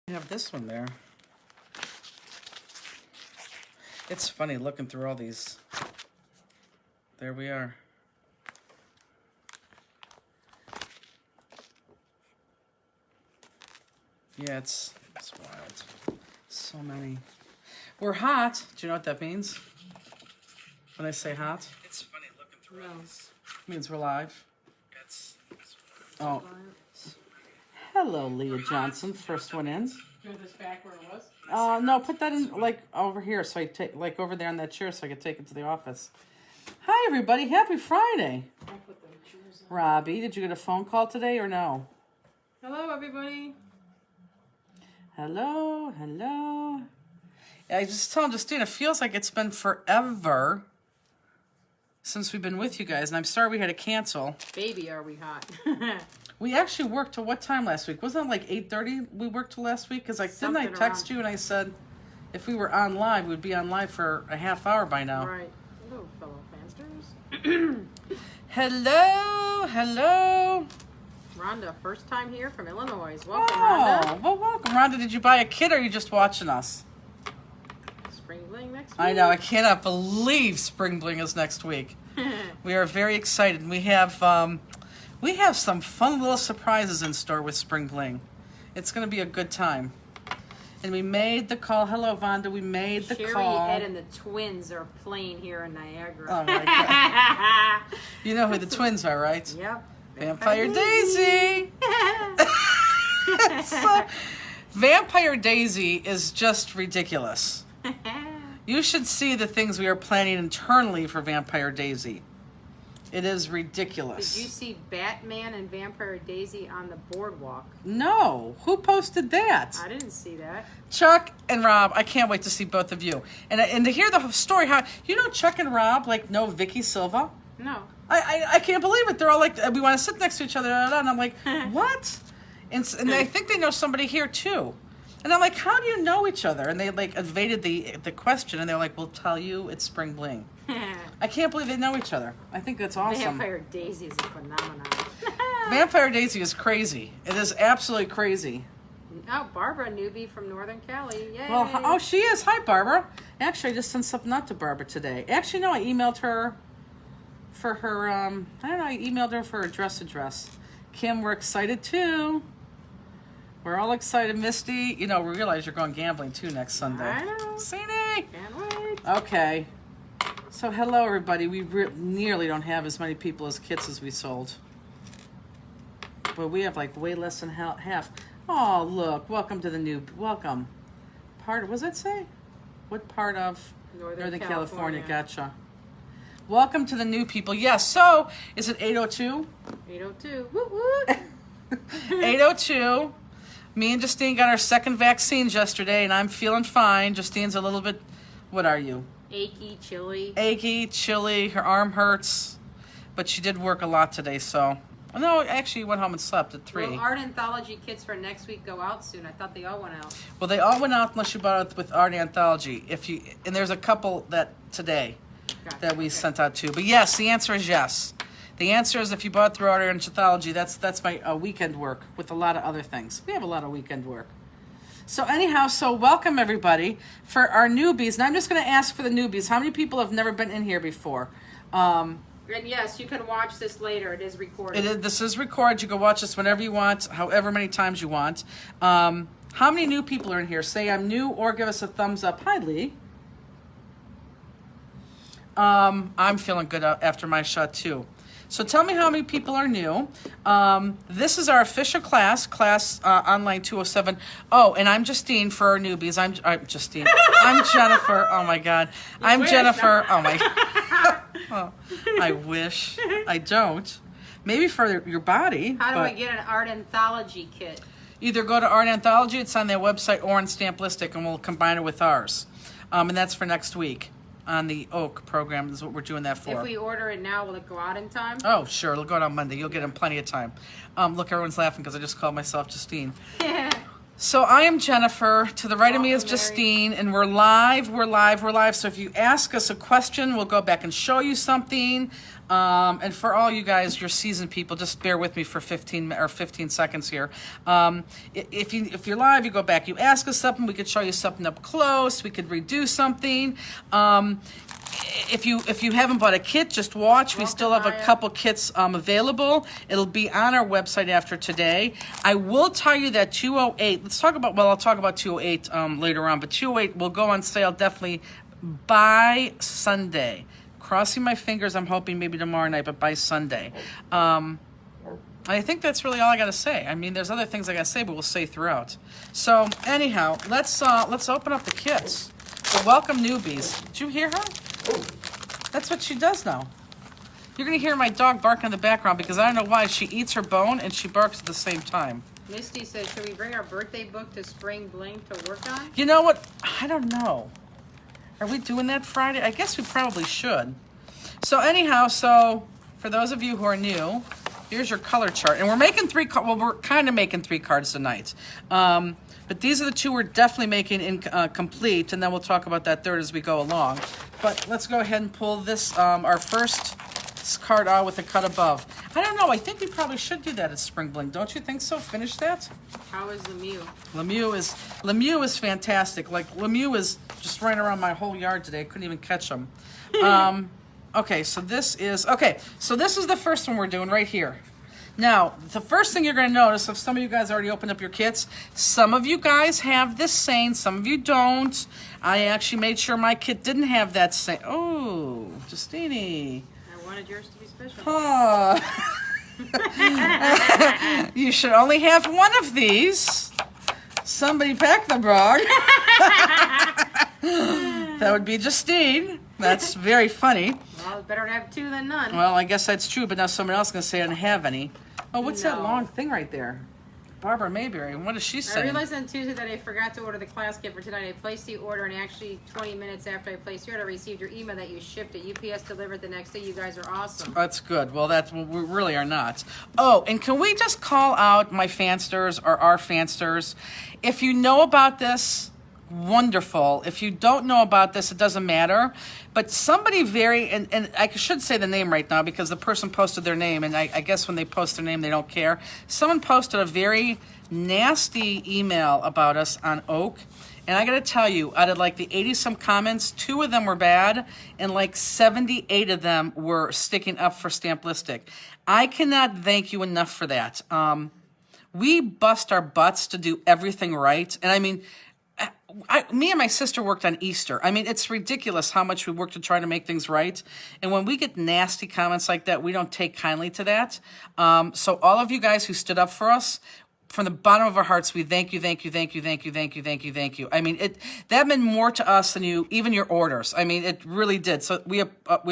I have this one there. It's funny looking through all these. There we are. Yeah, it's wild. So many. We're hot. Do you know what that means? When I say hot? It's funny looking through all these. It means we're live. Oh. Hello, Leah Johnson. First one in. Move this back where it was? No, put that in, like, over here, so I take, like, over there on that chair so I can take it to the office. Hi, everybody. Happy Friday. I'll put the chairs on. Robbie, did you get a phone call today or no? Hello, everybody. Hello, hello. I just told Justine, it feels like it's been forever since we've been with you guys, and I'm sorry we had to cancel. Baby, are we hot. We actually worked till what time last week? Wasn't it like 8:30 we worked till last week? Because didn't I text you and I said if we were on live, we'd be on live for a half hour by now. Right. Hello, fellow fansters. Hello, hello. Rhonda, first time here from Illinois. Welcome, Oh, Rhonda. well, welcome. Rhonda, did you buy a kit or are you just watching us? Spring Bling next week. I know, I cannot believe Spring Bling is next week. We are very excited. We have some fun little surprises in store with Spring Bling. It's going to be a good time. And we made the call. Hello, Vonda. We made the Sherry, call. Ed, and the twins are playing here in Niagara. Oh, my God. You know who the twins are, right? Yep. Vampire Daisy. Vampire Daisy is just ridiculous. You should see the things we are planning internally for Vampire Daisy. It is ridiculous. Did you see Batman and Vampire Daisy on the boardwalk? No. Who posted that? I didn't see that. Chuck and Rob, I can't wait to see both of you. And to hear the story, how you know Chuck and Rob like know Vicky Silva? No. I can't believe it. They're all like, we want to sit next to each other, and I'm like, what? And I think they know somebody here too. And I'm like, how do you know each other? And they like evaded the question, and they're like, we'll tell you it's Spring Bling. I can't believe they know each other. I think that's awesome. Vampire Daisy is a phenomenon. Vampire Daisy is crazy. It is absolutely crazy. Oh, Barbara, newbie from Northern Cali. Yay. Well, oh, she is. Hi, Barbara. Actually, I just sent something out to Barbara today. Actually, no, I emailed her for her, I don't know, I emailed her for her dress address. Kim, we're excited too. We're all excited. Misty, you know, we realize you're going gambling too next Sunday. I know. Sadie! Can't wait. Okay. So, hello, everybody. We nearly don't have as many people as kits as we sold. But we have like way less than half. Oh, look. Welcome to the new, welcome. What does that say? What part of Northern California? Gotcha. Welcome to the new people. Yes, so is it 8:02? 8:02. Woot woot. 8:02. Me and Justine got our second vaccines yesterday, and I'm feeling fine. Justine's a little bit, what are you? Achy, chilly. Achy, chilly, her arm hurts. But she did work a lot today, so. No, actually went home and slept at 3. Well, art anthology kits for next week go out soon. I thought they all went out. Well, they all went out unless you bought it with Art Anthology. And there's a couple that today that we sent out to. But yes, the answer is yes. The answer is if you bought it through Art Anthology, that's my weekend work with a lot of other things. We have a lot of weekend work. So anyhow, welcome everybody for our newbies. And I'm just going to ask for the newbies. How many people have never been in here before? And yes, you can watch this later. It is recorded. This is recorded. You can watch this whenever you want, however many times you want. How many new people are in here? Say I'm new or give us a thumbs up. Hi, Lee. I'm feeling good after my shot, too. So tell me how many people are new. This is our official class online 207. Oh, and I'm Justine for our newbies. I'm Justine. I'm Jennifer. Oh, my God. I'm Jennifer. Oh, my God. Oh, I wish. I don't. Maybe for your body. How do I get an art anthology kit? Either go to Art Anthology, it's on their website, or on Stamplistic, and we'll combine it with ours. And that's for next week on the Oak program is what we're doing that for. If we order it now, will it go out in time? Oh, sure. It'll go out on Monday. You'll get it in plenty of time. Look, everyone's laughing because I just called myself Justine. So I am Jennifer. To the right of me is Welcome, Mary. Justine, and we're live. We're live. We're live. So if you ask us a question, we'll go back and show you something. And for all you guys, you're seasoned people, just bear with me for 15 seconds here. If you're live, you go back. You ask us something. We could show you something up close. We could redo something. If you haven't bought a kit, just watch. We still have a couple kits available. It'll be on our website after today. I will tell you that 208. I'll talk about 208 later on, but 208 will go on sale definitely by Sunday. Crossing my fingers, I'm hoping maybe tomorrow night, but by Sunday. I think that's really all I got to say. I mean, there's other things I got to say, but we'll say throughout. So anyhow, let's open up the kits. So welcome newbies. Did you hear her? That's what she does now. You're going to hear my dog barking in the background because I don't know why. She eats her bone and she barks at the same time. Misty says, should we bring our birthday book to Spring Bling to work on? You know what? I don't know. Are we doing that Friday? I guess we probably should. So anyhow, for those of you who are new, here's your color chart. And we're making we're kind of making 3 cards tonight. But these are the 2 we're definitely making complete, and then we'll talk about that third as we go along. But let's go ahead and pull this, our first card out with the cut above. I don't know. I think we probably should do that at Spring Bling. Don't you think so? Finish that? How is Lemieux? Lemieux is fantastic. Like, Lemieux is just running around my whole yard today. I couldn't even catch him. Okay, so this is the first one we're doing right here. Now, the first thing you're going to notice, if some of you guys already opened up your kits, some of you guys have this saying, some of you don't. I actually made sure my kit didn't have that saying. Oh, Justine. I wanted yours to be special. Oh. You should only have one of these. Somebody pack the brog. That would be Justine. That's very funny. Well, it's better to have 2 than none. Well, I guess that's true, but now someone else is going to say I don't have any. Oh, what's that long thing right there? Barbara Mayberry. What is she saying? I realized on Tuesday that I forgot to order the class kit for tonight. I placed the order, and actually 20 minutes after I placed the order, I received your email that you shipped it. UPS delivered the next day. You guys are awesome. That's good. Well, we really are not. Oh, and can we just call out my fansters or our fansters? If you know about this, wonderful. If you don't know about this, it doesn't matter. But somebody and I should say the name right now because the person posted their name, and I guess when they post their name, they don't care. Someone posted a very nasty email about us on Oak. And I got to tell you, out of like the 80-some comments, 2 of them were bad, and like 78 of them were sticking up for Stamplistic. I cannot thank you enough for that. We bust our butts to do everything right. And I mean, me and my sister worked on Easter. I mean, it's ridiculous how much we work to try to make things right. And when we get nasty comments like that, we don't take kindly to that. So all of you guys who stood up for us, from the bottom of our hearts, we thank you, thank you, thank you, thank you, thank you, thank you, thank you. I mean, that meant more to us than even your orders. I mean, it really did. So we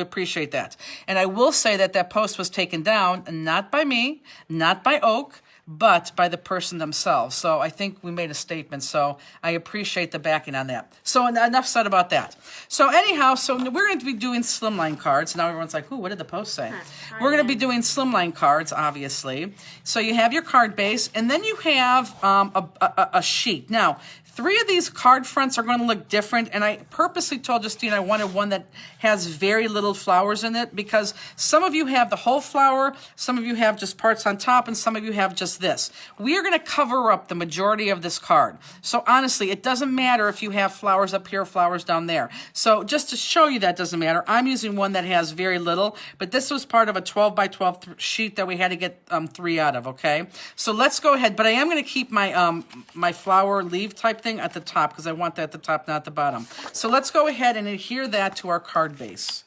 appreciate that. And I will say that post was taken down, not by me, not by Oak, but by the person themselves. So I think we made a statement. So I appreciate the backing on that. So enough said about that. So anyhow, we're going to be doing slimline cards. Now everyone's like, "Ooh, what did the post say?" We're going to be doing slimline cards, obviously. So you have your card base, and then you have a sheet. Now, 3 of these card fronts are going to look different, and I purposely told Justine I wanted one that has very little flowers in it because some of you have the whole flower, some of you have just parts on top, and some of you have just this. We are going to cover up the majority of this card. So honestly, it doesn't matter if you have flowers up here, flowers down there. So just to show you that doesn't matter, I'm using one that has very little, but this was part of a 12 by 12 sheet that we had to get 3 out of, okay? So let's go ahead, but I am going to keep my my flower leaf type thing at the top because I want that at the top, not the bottom. So let's go ahead and adhere that to our card base.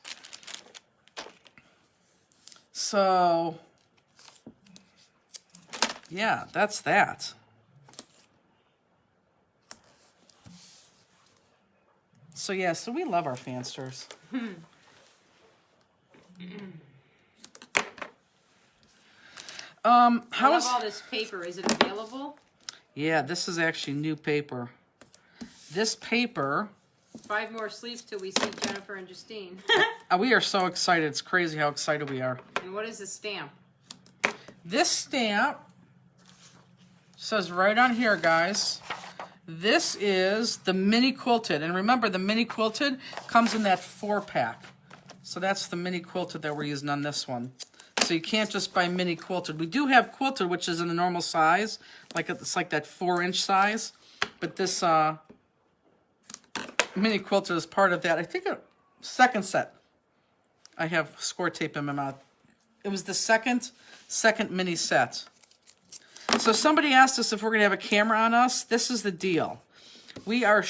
So, yeah, that's that. So yeah, so we love our fansters. I love all this paper. Is it available? Yeah, this is actually new paper. This paper... 5 more sleeves till we see Jennifer and Justine. We are so excited. It's crazy how excited we are. And what is the stamp? This stamp says right on here, guys. This is the mini quilted. And remember, the mini quilted comes in that 4-pack. So that's the mini quilted that we're using on this one. So you can't just buy mini quilted. We do have quilted, which is in a normal size. It's like that 4-inch size. But this mini quilted is part of that. I think a second set. I have score tape in my mouth. It was the second mini set. So somebody asked us if we're going to have a camera on us. This is the deal. We are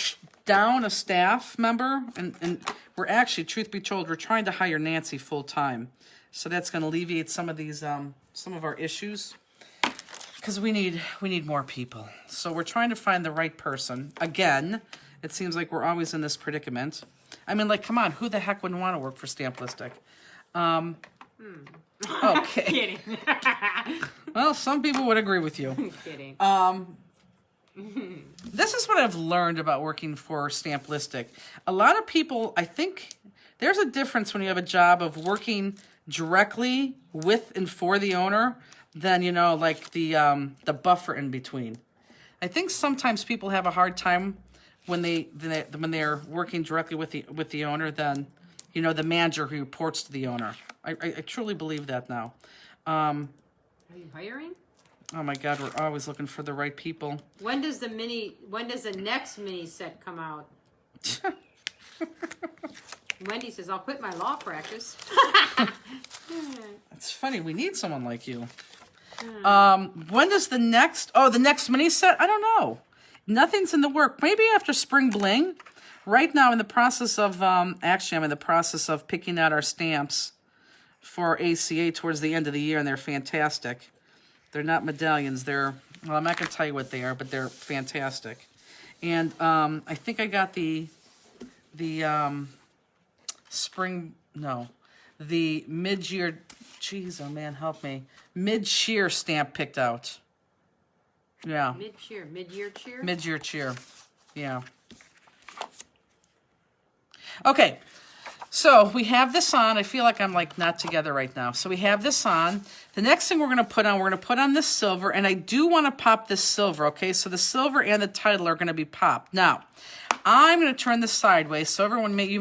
down a staff member, and we're actually, truth be told, we're trying to hire Nancy full time. So that's going to alleviate some of these, some of our issues, because we need more people. So we're trying to find the right person. Again, it seems like we're always in this predicament. I mean, like, come on, who the heck wouldn't want to work for Stamplistic? Okay. Kidding. Well, some people would agree with you. Kidding. This is what I've learned about working for Stamplistic. A lot of people, I think, there's a difference when you have a job of working directly with and for the owner than, you know, like the buffer in between. I think sometimes people have a hard time when they're working directly with the owner than, you know, the manager who reports to the owner. I truly believe that now. Are you hiring? Oh my God, we're always looking for the right people. When does the next mini set come out? Wendy says, I'll quit my law practice. It's funny, we need someone like you. When does the next mini set? I don't know. Nothing's in the work. Maybe after Spring Bling. Right now, I'm in the process of picking out our stamps for ACA towards the end of the year, and they're fantastic. They're not medallions. Well, I'm not going to tell you what they are, but they're fantastic. And I think I got the mid-year, geez, oh man, help me. Mid-shear stamp picked out. Yeah. Mid-year cheer? Mid-year cheer, yeah. Okay, so we have this on. I feel like I'm like not together right now. So we have this on. The next thing we're going to put on this silver, and I do want to pop this silver, okay? So the silver and the title are going to be popped. Now, I'm going to turn this sideways, so everyone may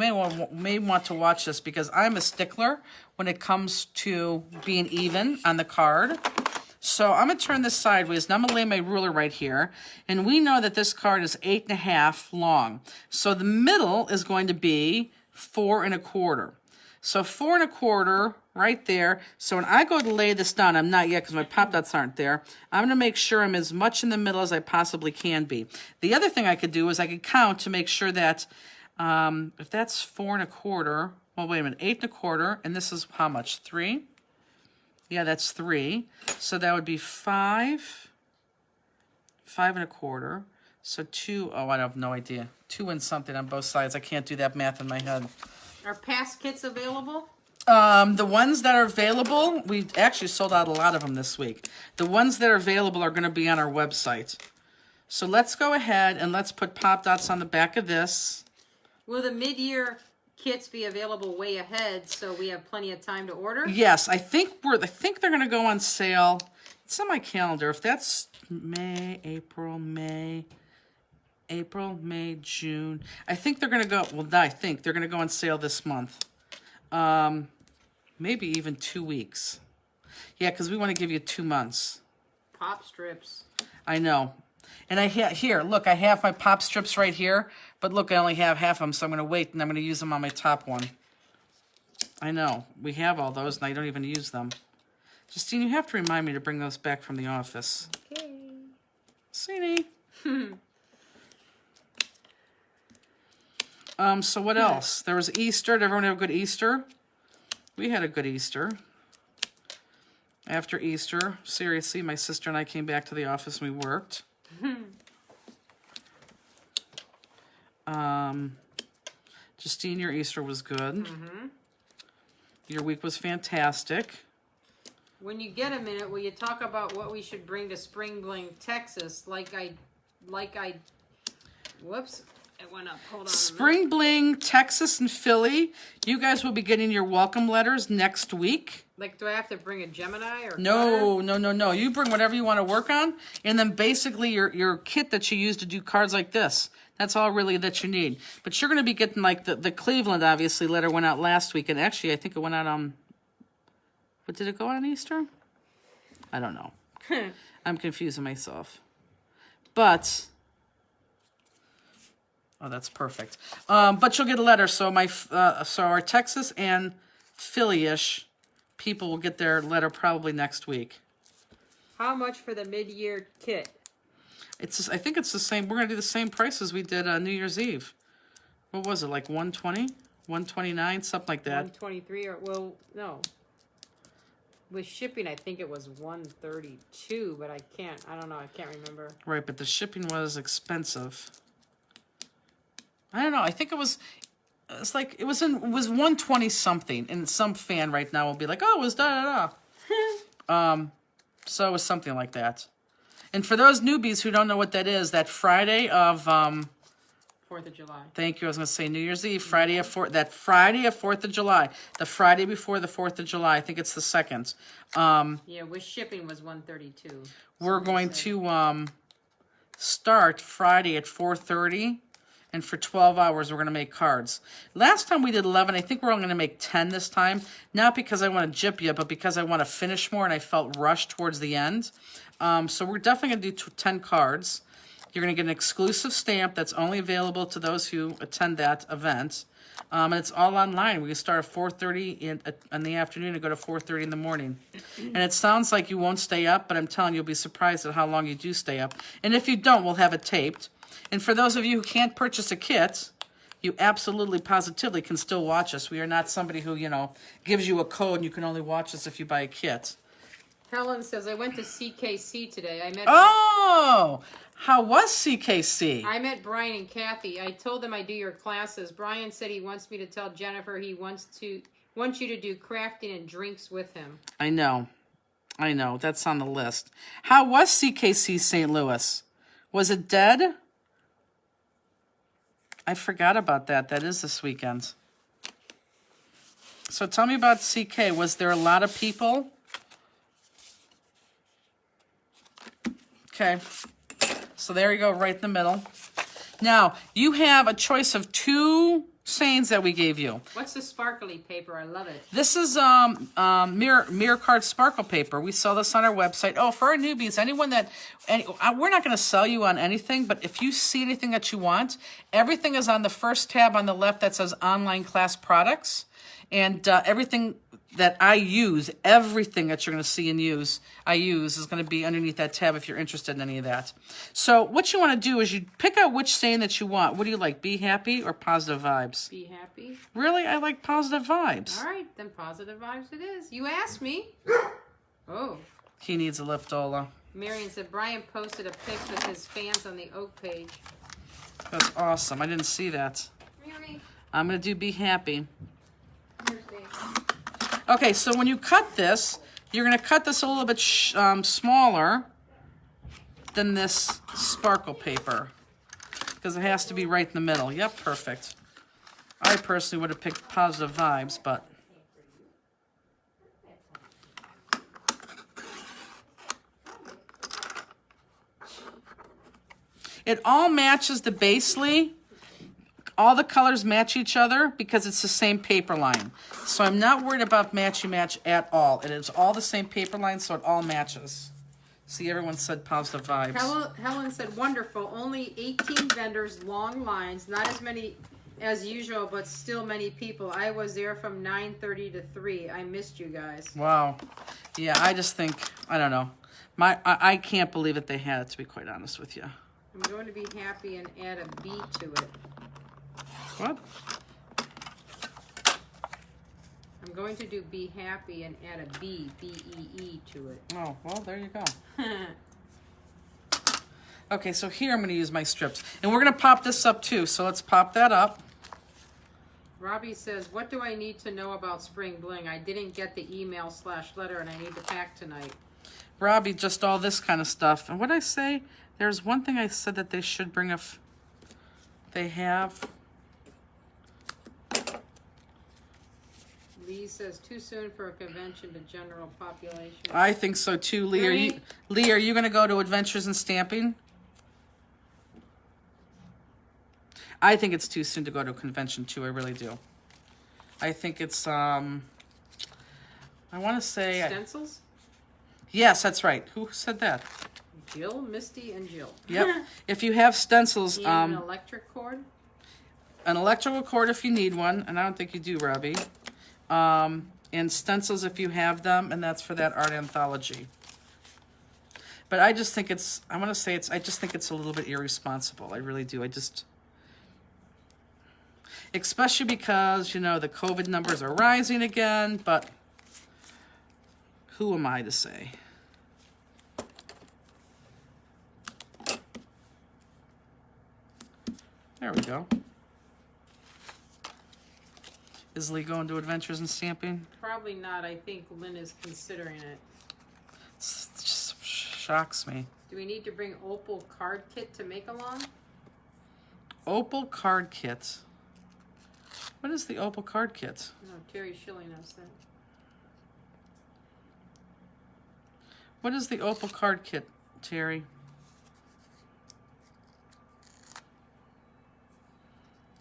want to watch this, because I'm a stickler when it comes to being even on the card. So I'm going to turn this sideways, and I'm going to lay my ruler right here. And we know that this card is 8.5 long. So the middle is going to be 4 1/4. So 4 1/4 right there. So when I go to lay this down, I'm not yet because my pop dots aren't there. I'm going to make sure I'm as much in the middle as I possibly can be. The other thing I could do is I could count to make sure that if that's 4 1/4, well, wait a minute, 8 1/4, and this is how much? 3? Yeah, that's 3. So that would be 5 1/4. So 2, oh, I have no idea. 2 and something on both sides. I can't do that math in my head. Are past kits available? The ones that are available, we actually sold out a lot of them this week. The ones that are available are going to be on our website. So let's go ahead and let's put pop dots on the back of this. Will the mid-year kits be available way ahead so we have plenty of time to order? Yes, I think they're going to go on sale. It's on my calendar. If that's April, May, June. I think they're going to go, they're going to go on sale this month. Maybe even 2 weeks. Yeah, because we want to give you 2 months. Pop strips. I know. And here, look, I have my pop strips right here. But look, I only have half of them, so I'm going to wait, and I'm going to use them on my top one. I know. We have all those, and I don't even use them. Justine, you have to remind me to bring those back from the office. Okay. Sweetie. So what else? There was Easter. Did everyone have a good Easter? We had a good Easter. After Easter, seriously, my sister and I came back to the office and we worked. Justine, your Easter was good. Your week was fantastic. When you get a minute, will you talk about what we should bring to Spring Bling, Texas? Whoops. It went up. Hold on. Spring Bling, Texas and Philly. You guys will be getting your welcome letters next week. Like, do I have to bring a Gemini or No, no, no, no. You bring whatever you want to work on, and then basically your kit that you use to do cards like this. That's all really that you need. But you're going to be getting like the Cleveland, obviously, letter went out last week, and actually I think it went out what did it go on Easter? I don't know. I'm confusing myself. But oh, that's perfect. But you'll get a letter. So so our Texas and Philly-ish people will get their letter probably next week. How much for the mid-year kit? I think it's the same. We're gonna do the same price as we did New Year's Eve. What was it, like 120, 129, something like that? 123 or well, no. With shipping, I think it was 132, but I don't know. I can't remember. Right, but the shipping was expensive. I don't know. I think it was. It's like it was 120 something, and some fan right now will be like, "Oh, it was da da da." So it was something like that. And for those newbies who don't know what that is, that Friday of 4th of July. Thank you. I was going to say New Year's Eve, Friday of 4th of July, the Friday before the 4th of July. I think it's the 2nd. Yeah, with shipping was 132. We're going to start Friday at 4:30. And for 12 hours, we're going to make cards. Last time we did 11. I think we're only going to make 10 this time. Not because I want to jip you, but because I want to finish more and I felt rushed towards the end. So we're definitely going to do 10 cards. You're going to get an exclusive stamp that's only available to those who attend that event. And it's all online. We can start at 4:30 in the afternoon and go to 4:30 in the morning. And it sounds like you won't stay up, but I'm telling you, you'll be surprised at how long you do stay up. And if you don't, we'll have it taped. And for those of you who can't purchase a kit, you absolutely, positively can still watch us. We are not somebody who, gives you a code and you can only watch us if you buy a kit. Helen says, I went to CKC today. Oh, how was CKC? I met Brian and Kathy. I told them I do your classes. Brian said he wants me to tell Jennifer he wants you to do crafting and drinks with him. I know. That's on the list. How was CKC St. Louis? Was it dead? I forgot about that. That is this weekend. So tell me about CK. Was there a lot of people? Okay. So there you go, right in the middle. Now, you have a choice of 2 sayings that we gave you. What's the sparkly paper? I love it. This is mirror card sparkle paper. We sell this on our website. Oh, for our newbies, we're not going to sell you on anything, but if you see anything that you want, everything is on the first tab on the left that says online class products. And everything that I use, everything that you're going to see and I use is going to be underneath that tab if you're interested in any of that. So what you want to do is you pick out which saying that you want. What do you like, be happy or positive vibes? Be happy. Really? I like positive vibes. All right, then positive vibes it is. You asked me. Oh. He needs a Liftola. Marion said Brian posted a pic with his fans on the Oak page. That's awesome. I didn't see that. Mary. I'm going to do be happy. Here's Dave. Okay, so when you cut this, you're going to cut this a little bit smaller than this sparkle paper because it has to be right in the middle. Yep, perfect. I personally would have picked positive vibes, but it all matches the basely. All the colors match each other because it's the same paper line. So I'm not worried about match at all. It is all the same paper line, so it all matches. See, everyone said positive vibes. Helen said, wonderful. Only 18 vendors, long lines, not as many as usual, but still many people. I was there from 9:30 to 3. I missed you guys. Wow. Yeah, I just think, I don't know. I can't believe that they had it, to be quite honest with you. I'm going to be happy and add a B to it. What? I'm going to do be happy and add a B, B-E-E to it. Oh, well, there you go. Okay, so here I'm going to use my strips. And we're going to pop this up too, so let's pop that up. Robbie says, what do I need to know about Spring Bling? I didn't get the email/letter and I need to pack tonight. Robbie, just all this kind of stuff. And what did I say? There's one thing I said that they should bring They have. Lee says too soon for a convention to general population. I think so too, Lee. Really? Lee, are you going to go to Adventures in Stamping? I think it's too soon to go to a convention too. I really do. I think it's I want to say Stencils? yes, that's right. Who said that? Jill, Misty, and Jill. Yep. If you have stencils, And an electric cord? an electrical cord if you need one, and I don't think you do, Robbie. And stencils if you have them, and that's for that art anthology. But I just think it's, I want to say it's, I just think it's a little bit irresponsible. I really do. Especially because, you know, the COVID numbers are rising again, but who am I to say? There we go. Is Lee going to Adventures in Stamping? Probably not. I think Lynn is considering it. It just shocks me. Do we need to bring Opal card kit to make along? Opal card kit. What is the Opal card kit? No, Terry Schilling knows that. What is the Opal card kit, Terry?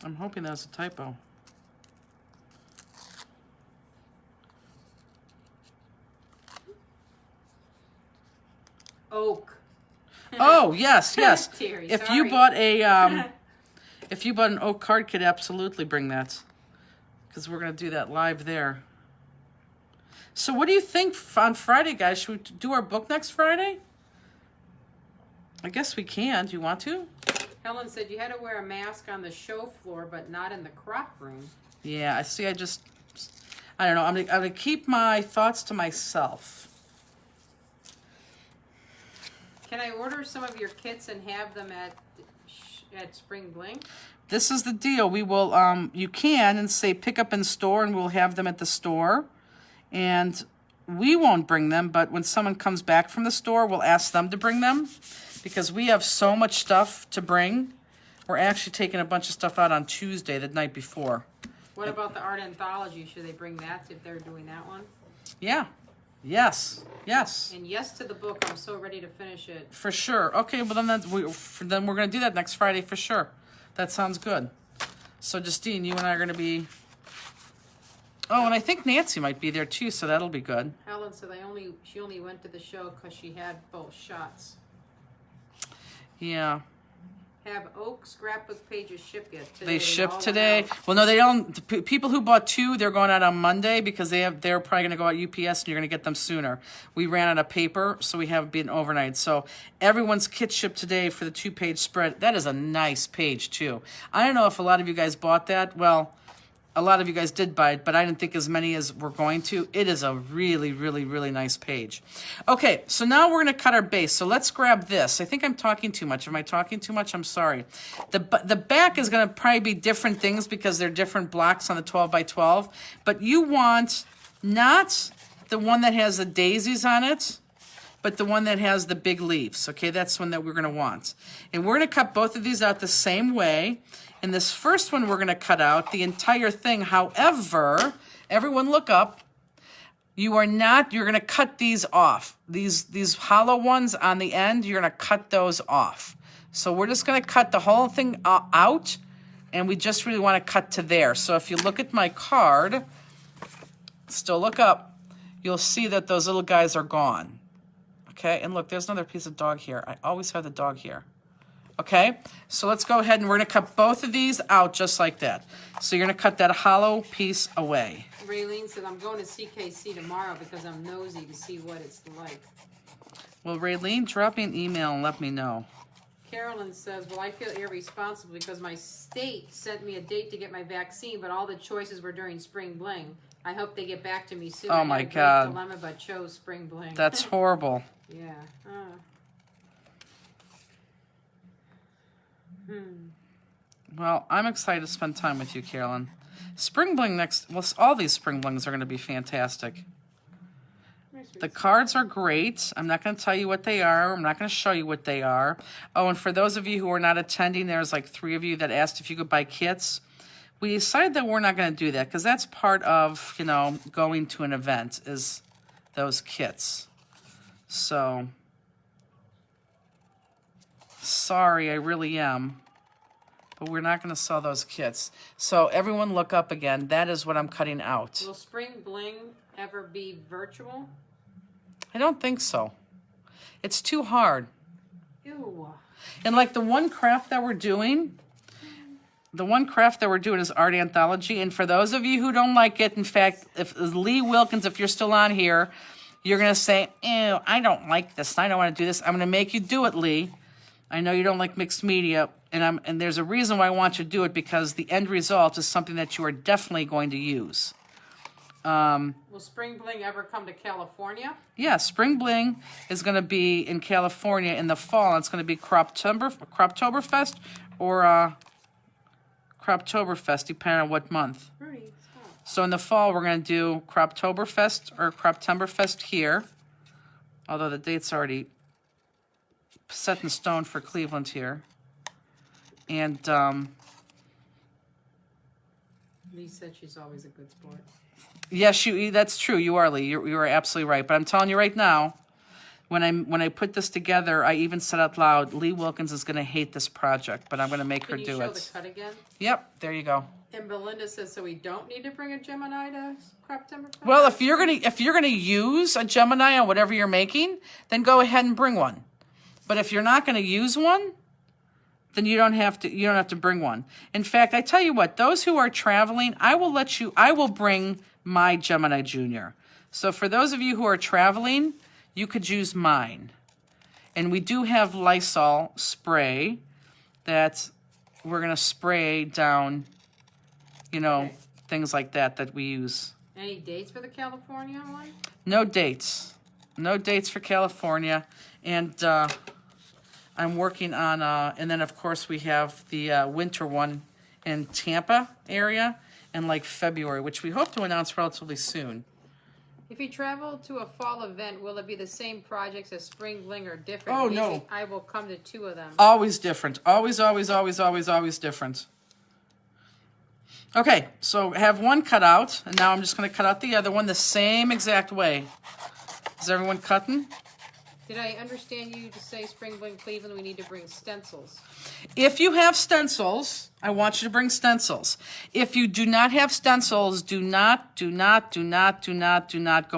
I'm hoping that's a typo. Oak. Oh, yes, yes. Terry, If sorry. you bought a if you bought an oak card kit, absolutely bring that. Because we're going to do that live there. So what do you think on Friday, guys? Should we do our book next Friday? I guess we can. Do you want to? Helen said you had to wear a mask on the show floor, but not in the crop room. Yeah, I see. I don't know. I'm gonna keep my thoughts to myself. Can I order some of your kits and have them at Spring Bling? This is the deal. We will, you can and say pick up in store, and we'll have them at the store. And we won't bring them, but when someone comes back from the store, we'll ask them to bring them because we have so much stuff to bring. We're actually taking a bunch of stuff out on Tuesday, the night before. What about the art anthology? Should they bring that if they're doing that one? Yeah. Yes. Yes. And yes to the book. I'm so ready to finish it. For sure. Okay, well then we're going to do that next Friday for sure. That sounds good. So Justine, you and I are going to be... Oh, and I think Nancy might be there too, so that'll be good. Helen said she only went to the show because she had both shots. Yeah. Have Oak scrapbook pages shipped yet today? They shipped all today. went out. Well, no, they don't. The people who bought two, they're going out on Monday because they're probably going to go out UPS and you're going to get them sooner. We ran out of paper, so we have been overnight. So everyone's kit shipped today for the 2-page spread. That is a nice page too. I don't know if a lot of you guys bought that. Well, a lot of you guys did buy it, but I didn't think as many as we're going to. It is a really, really, really nice page. Okay, so now we're going to cut our base. So let's grab this. I think I'm talking too much. Am I talking too much? I'm sorry. The back is going to probably be different things because they're different blocks on the 12 by 12. But you want not the one that has the daisies on it, but the one that has the big leaves. Okay, that's one that we're going to want. And we're going to cut both of these out the same way. And this first one we're going to cut out the entire thing. However, everyone look up. You're going to cut these off. These hollow ones on the end, you're going to cut those off. So we're just going to cut the whole thing out, and we just really want to cut to there. So if you look at my card, still look up, you'll see that those little guys are gone. Okay, and look, there's another piece of dog here. I always have the dog here. Okay, so let's go ahead and we're going to cut both of these out just like that. So you're going to cut that hollow piece away. Raylene said, I'm going to CKC tomorrow because I'm nosy to see what it's like. Well, Raylene, drop me an email and let me know. Carolyn says, well, I feel irresponsible because my state sent me a date to get my vaccine, but all the choices were during Spring Bling. I hope they get back to me soon. Oh, I had my a great God. dilemma, but chose Spring Bling. That's horrible. Yeah. Well, I'm excited to spend time with you, Carolyn. Spring Bling next, well, all these Spring Blings are going to be fantastic. Where's The cards are great. I'm not going to tell you what they are. I'm not going to show you what they are. Oh, and for those of you who are not attending, there's like 3 of you that asked if you could buy kits. We decided that we're not going to do that because that's part of, you know, going to an event is those kits. So, sorry, I really am. But we're not going to sell those kits. So everyone look up again. That is what I'm cutting out. Will Spring Bling ever be virtual? I don't think so. It's too hard. Ew. And like the one craft that we're doing is Art Anthology. And for those of you who don't like it, in fact, if Lee Wilkins, if you're still on here, you're going to say, ew, I don't like this. I don't want to do this. I'm going to make you do it, Lee. I know you don't like mixed media. And there's a reason why I want you to do it, because the end result is something that you are definitely going to use. Will Spring Bling ever come to California? Yeah, Spring Bling is going to be in California in the fall. It's going to be Croptoberfest or Croptoberfest, depending on what month. Rudy, stop. So in the fall, we're going to do Croptoberfest or Croptemberfest here, although the date's already set in stone for Cleveland here. And Lee said she's always a good sport. yes, that's true. You are, Lee. You are absolutely right. But I'm telling you right now, when I put this together, I even said out loud, Lee Wilkins is going to hate this project, but I'm going to make her do Can you show it. the cut again? Yep, there you go. And Belinda says, so we don't need to bring a Gemini to Croptoberfest? Well, if you're gonna use a Gemini on whatever you're making, then go ahead and bring one. But if you're not going to use one, then you don't have to bring one. In fact, I tell you what, those who are traveling, I will bring my Gemini Junior. So for those of you who are traveling, you could use mine. And we do have Lysol spray that we're going to spray down, you know, Okay. things like that we use. Any dates for the California one? No dates. No dates for California. And I'm working on, and then of course we have the winter one in Tampa area in like February, which we hope to announce relatively soon. If you travel to a fall event, will it be the same projects as Spring Bling or different? Oh, Maybe no. I will come to 2 of them. Always different. Always, always, always, always, always different. Okay, so I have one cut out, and now I'm just going to cut out the other one the same exact way. Is everyone cutting? Did I understand you to say Spring Bling Cleveland, we need to bring stencils? If you have stencils, I want you to bring stencils. If you do not have stencils, do not go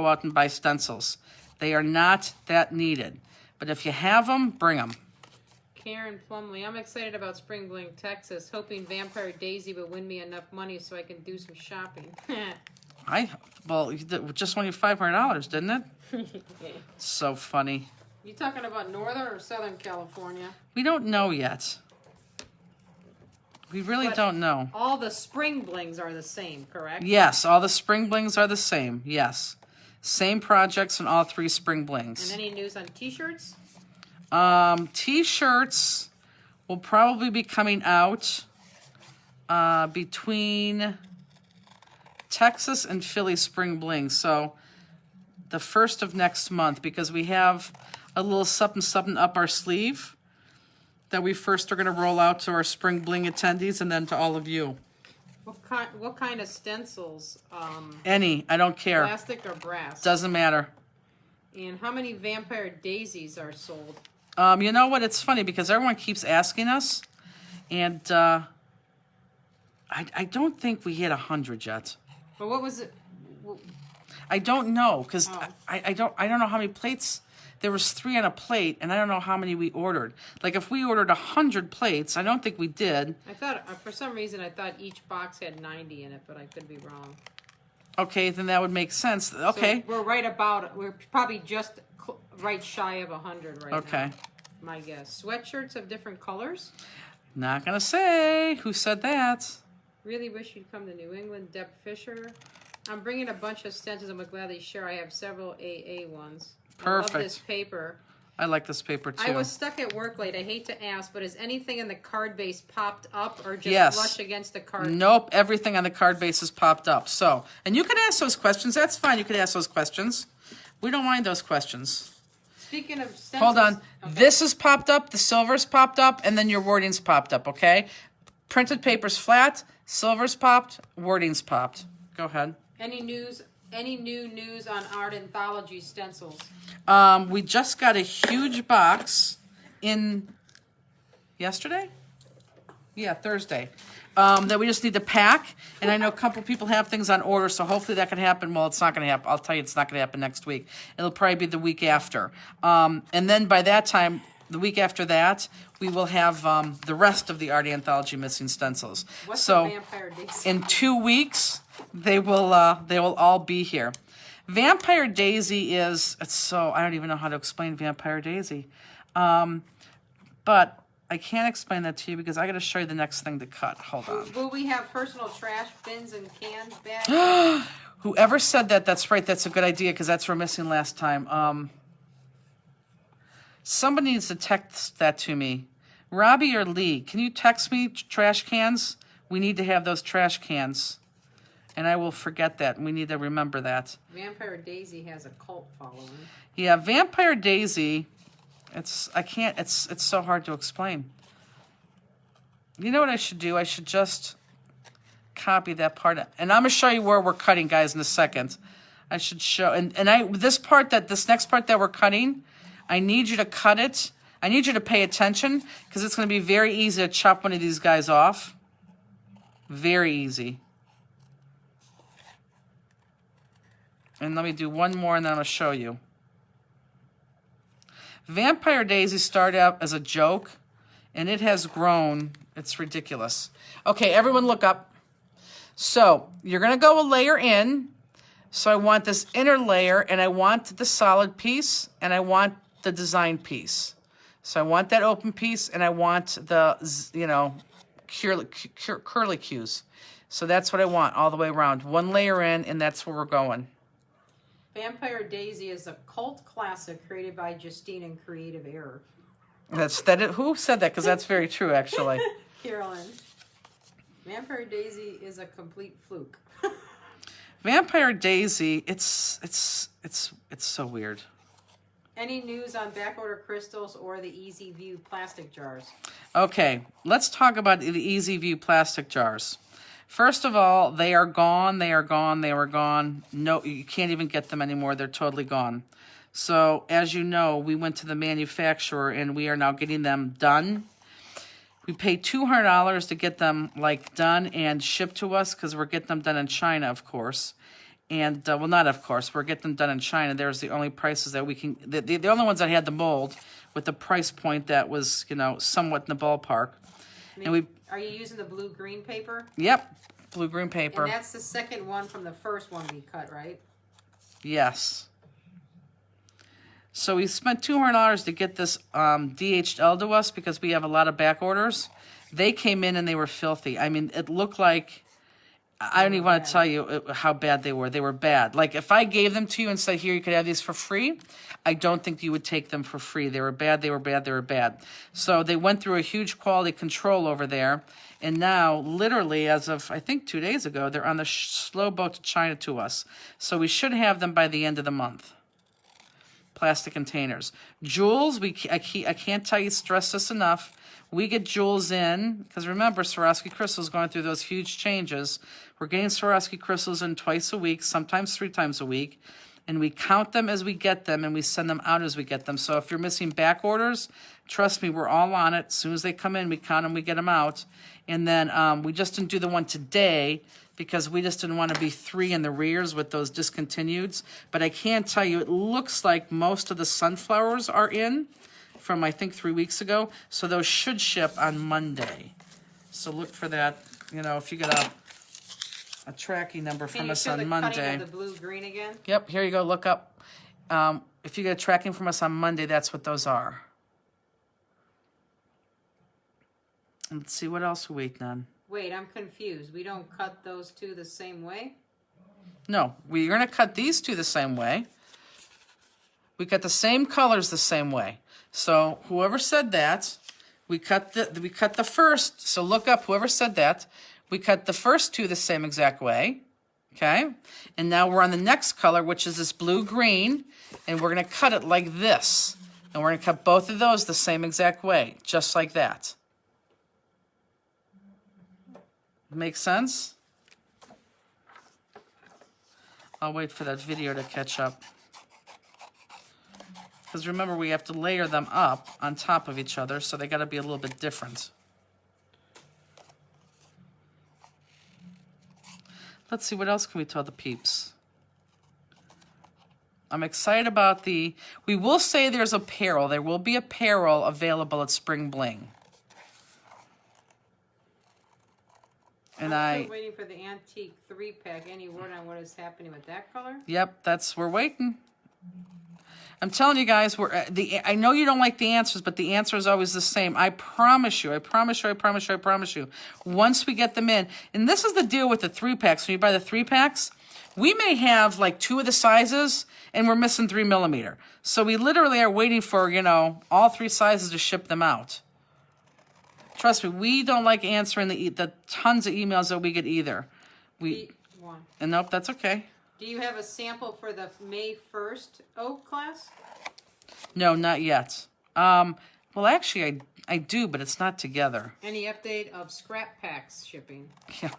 out and buy stencils. They are not that needed. But if you have them, bring them. Karen Plumley, I'm excited about Spring Bling, Texas, hoping Vampire Daisy will win me enough money so I can do some shopping. Well, just won you $500, didn't it? So funny. You talking about Northern or Southern California? We don't know yet. We really don't know. All the Spring Blings are the same, correct? Yes, all the Spring Blings are the same. Yes. Same projects in all 3 Spring Blings. And any news on t-shirts? T-shirts will probably be coming out between Texas and Philly Spring Bling. So the 1st of next month, because we have a little something up our sleeve that we first are going to roll out to our Spring Bling attendees and then to all of you. What kind of stencils? Any, I don't care. Plastic or brass? Doesn't matter. And how many Vampire Daisies are sold? You know what? It's funny because everyone keeps asking us, and I don't think we hit 100 yet. But what was it? I don't know because Oh. I don't know how many plates. There was 3 on a plate, and I don't know how many we ordered. Like if we ordered 100 plates, I don't think we did. I thought, for some reason, I thought each box had 90 in it, but I could be wrong. Okay, then that would make sense. Okay. So we're right about it. We're probably just right shy of 100 right now. Okay. My guess. Sweatshirts of different colors. Not gonna say who said that. Really wish you'd come to New England. Deb Fisher. I'm bringing a bunch of stencils. I'm going to gladly share. I have several AA ones. Perfect. I love this paper. I like this paper too. I was stuck at work late. I hate to ask, but is anything in the card base popped up or just Yes. flush against the card? Nope, everything on the card base is popped up. So, and you can ask those questions. That's fine. You can ask those questions. We don't mind those questions. Speaking of stencils. Hold on. Okay. This has popped up, the silver's popped up, and then your wording's popped up, okay? Printed paper's flat, silver's popped, wording's popped. Go ahead. Any new news on art anthology stencils? We just got a huge box in yesterday? Yeah, Thursday. That we just need to pack. And I know a couple people have things on order, so hopefully that can happen. Well, it's not going to happen. I'll tell you, it's not going to happen next week. It'll probably be the week after. And then by that time, the week after that, we will have the rest of the Art Anthology missing stencils. What's So the Vampire Daisy? in 2 weeks, they will all be here. Vampire Daisy is, it's so, I don't even know how to explain Vampire Daisy. But I can't explain that to you because I got to show you the next thing to cut. Hold on. Will we have personal trash bins and cans back? Whoever said that, that's right. That's a good idea because that's what we're missing last time. Somebody needs to text that to me. Robbie or Lee, can you text me trash cans? We need to have those trash cans. And I will forget that. We need to remember that. Vampire Daisy has a cult following. Yeah, Vampire Daisy, it's so hard to explain. You know what I should do? I should just copy that part. And I'm going to show you where we're cutting, guys, in a second. I should show, this next part that we're cutting, I need you to cut it. I need you to pay attention because it's going to be very easy to chop one of these guys off. Very easy. And let me do one more and then I'm going to show you. Vampire Daisy started out as a joke, and it has grown. It's ridiculous. Okay, everyone look up. So you're going to go a layer in. So I want this inner layer, and I want the solid piece, and I want the design piece. So I want that open piece, and I want the, curly cues. So that's what I want all the way around. One layer in, and that's where we're going. Vampire Daisy is a cult classic created by Justine in creative error. Who said that? Because that's very true, actually. Carolyn. Vampire Daisy is a complete fluke. Vampire Daisy, it's so weird. Any news on backorder crystals or the Easy View plastic jars? Okay, let's talk about the Easy View plastic jars. First of all, they are gone, they are gone, they were gone. No, you can't even get them anymore. They're totally gone. So, as you know, we went to the manufacturer and we are now getting them done. We paid $200 to get them, done and shipped to us because we're getting them done in China, of course. And, well, not of course. We're getting them done in China. There's the only prices that we can... The only ones that had the mold with the price point that was, somewhat in the ballpark. Are you using the blue-green paper? Yep, blue-green paper. And that's the second one from the first one we cut, right? Yes. So we spent $200 to get this DHL to us because we have a lot of back orders. They came in and they were filthy. I mean, it looked like... I don't even want to tell you how bad they were. They were bad. If I gave them to you and said, here, you could have these for free, I don't think you would take them for free. They were bad, they were bad, they were bad. So they went through a huge quality control over there. And now, literally, as of, I think, 2 days ago, they're on the slow boat to China to us. So we should have them by the end of the month. Plastic containers. Jewels, I can't tell you, stress this enough. We get jewels in, because remember, Swarovski crystals going through those huge changes. We're getting Swarovski crystals in twice a week, sometimes 3 times a week, and we count them as we get them, and we send them out as we get them. So if you're missing back orders, trust me, we're all on it. As soon as they come in, we count them, we get them out. And then we just didn't do the one today because we just didn't want to be 3 in the rears with those discontinueds. But I can tell you, it looks like most of the sunflowers are in from, I think, 3 weeks ago. So those should ship on Monday. So look for that, if you get a tracking number from us on Monday. Can you show the cutting of the blue-green again? Yep, here you go, look up. If you get a tracking from us on Monday, that's what those are. Let's see, what else are we waiting on? Wait, I'm confused. We don't cut those two the same way? No, we're going to cut these two the same way. We cut the same colors the same way. So whoever said that, we cut the first. So look up whoever said that. We cut the first two the same exact way. Okay, and now we're on the next color, which is this blue-green, and we're going to cut it like this. And we're going to cut both of those the same exact way, just like that. Makes sense? I'll wait for that video to catch up. Because remember, we have to layer them up on top of each other, so they got to be a little bit different. Let's see, what else can we tell the peeps? I'm excited about we will say there's apparel. There will be apparel available at Spring Bling. And I'm still waiting for the antique 3-pack. Any word on what is happening with that color? Yep, we're waiting. I'm telling you guys, I know you don't like the answers, but the answer is always the same. I promise you, I promise you, I promise you, I promise you. Once we get them in, and this is the deal with the 3-packs. When you buy the 3-packs, we may have like 2 of the sizes, and we're missing 3mm. So we literally are waiting for, all 3 sizes to ship them out. Trust me, we don't like answering the tons of emails that we get either. And nope, that's okay. Do you have a sample for the May 1st oak class? No, not yet. Well, actually, I do, but it's not together. Any update of scrap packs shipping? Yeah.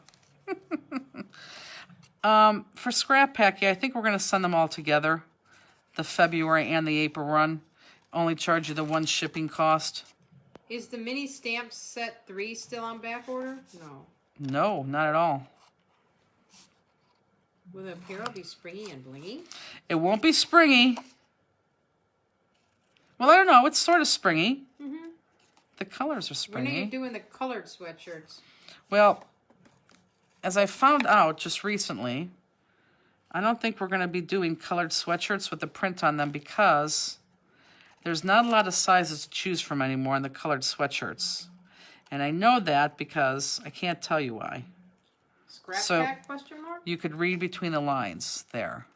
For scrap pack, I think we're going to send them all together. The February and the April run. Only charge you the 1 shipping cost. Is the mini stamp set 3 still on back order? No. No, not at all. Will the apparel be springy and blingy? It won't be springy. Well, I don't know. It's sort of springy. Mm-hmm. The colors are springy. When are you doing the colored sweatshirts? Well, as I found out just recently, I don't think we're going to be doing colored sweatshirts with the print on them because there's not a lot of sizes to choose from anymore in the colored sweatshirts. And I know that because I can't tell you why. Scrap pack, question mark? You could read between the lines there.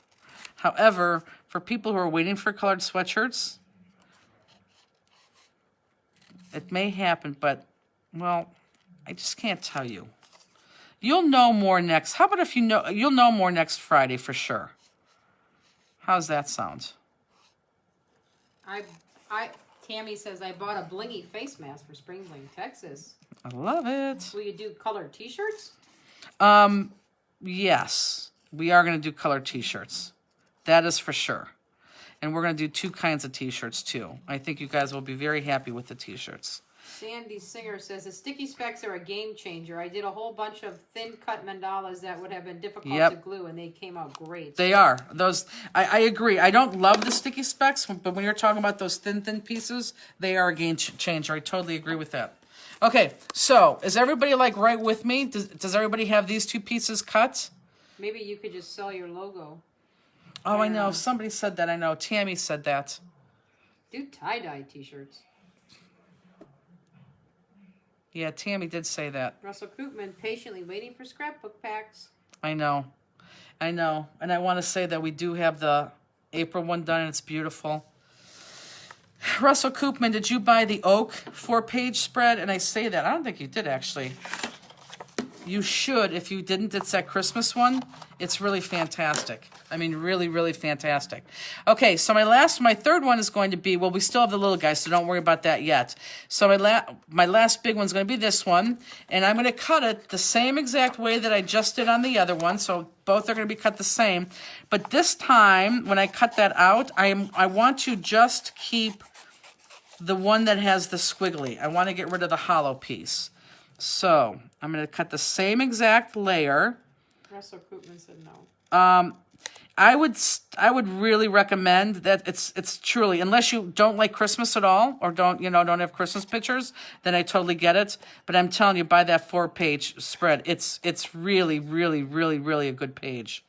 However, for people who are waiting for colored sweatshirts, it may happen, but, well, I just can't tell you. You'll know more next. How about if you'll know more next Friday for sure. How's that sound? Tammy says, I bought a blingy face mask for Spring Bling, Texas. I love it. Will you do colored t-shirts? Yes. We are going to do colored t-shirts. That is for sure. And we're going to do 2 kinds of t-shirts too. I think you guys will be very happy with the t-shirts. Sandy Singer says, the sticky specs are a game changer. I did a whole bunch of thin cut mandalas that would have been difficult to glue, and they came out great. They are. Those, I agree. I don't love the sticky specs, but when you're talking about those thin pieces, they are a game changer. I totally agree with that. Okay, so is everybody like right with me? Does everybody have these 2 pieces cut? Maybe you could just sell your logo. Oh, I know. Somebody said that. I know. Tammy said that. Do tie-dye t-shirts. Yeah, Tammy did say that. Russell Koopman, patiently waiting for scrapbook packs. I know. And I want to say that we do have the April one done, and it's beautiful. Russell Koopman, did you buy the oak 4-page spread? And I say that. I don't think you did, actually. You should. If you didn't, it's that Christmas one. It's really fantastic. I mean, really, really fantastic. Okay, so my third one is going to be, well, we still have the little guy, so don't worry about that yet. So my last big one's going to be this one, and I'm going to cut it the same exact way that I just did on the other one, so both are going to be cut the same. But this time, when I cut that out, I want to just keep the one that has the squiggly. I want to get rid of the hollow piece. So I'm going to cut the same exact layer. Russell Koopman said no. I would really recommend that it's truly, unless you don't like Christmas at all or don't have Christmas pictures, then I totally get it. But I'm telling you, buy that 4-page spread. It's really, really, really, really a good page.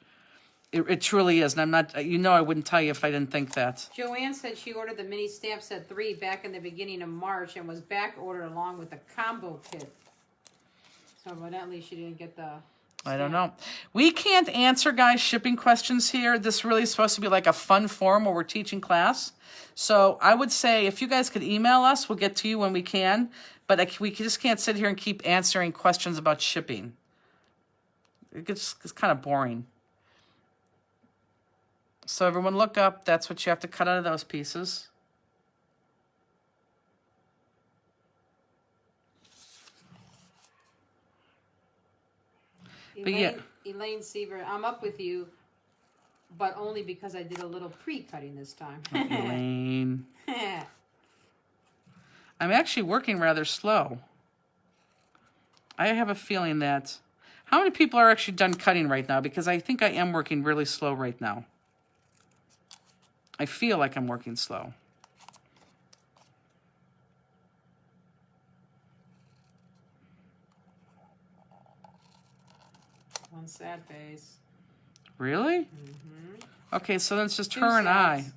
It truly is, and I'm not. I wouldn't tell you if I didn't think that. Joanne said she ordered the mini stamp set 3 back in the beginning of March and was back ordered along with the combo kit. So evidently she didn't get the. I don't know. We can't answer, guys, shipping questions here. This really is supposed to be like a fun forum where we're teaching class. So I would say if you guys could email us, we'll get to you when we can. But we just can't sit here and keep answering questions about shipping. It's kind of boring. So everyone look up. That's what you have to cut out of those pieces. But yeah. Elaine Seaver, I'm up with you, but only because I did a little pre-cutting this time. Elaine. I'm actually working rather slow. I have a feeling that... How many people are actually done cutting right now? Because I think I am working really slow right now. I feel like I'm working slow. One sad face. Really? Mm-hmm. Okay, so then it's just Two her and sads.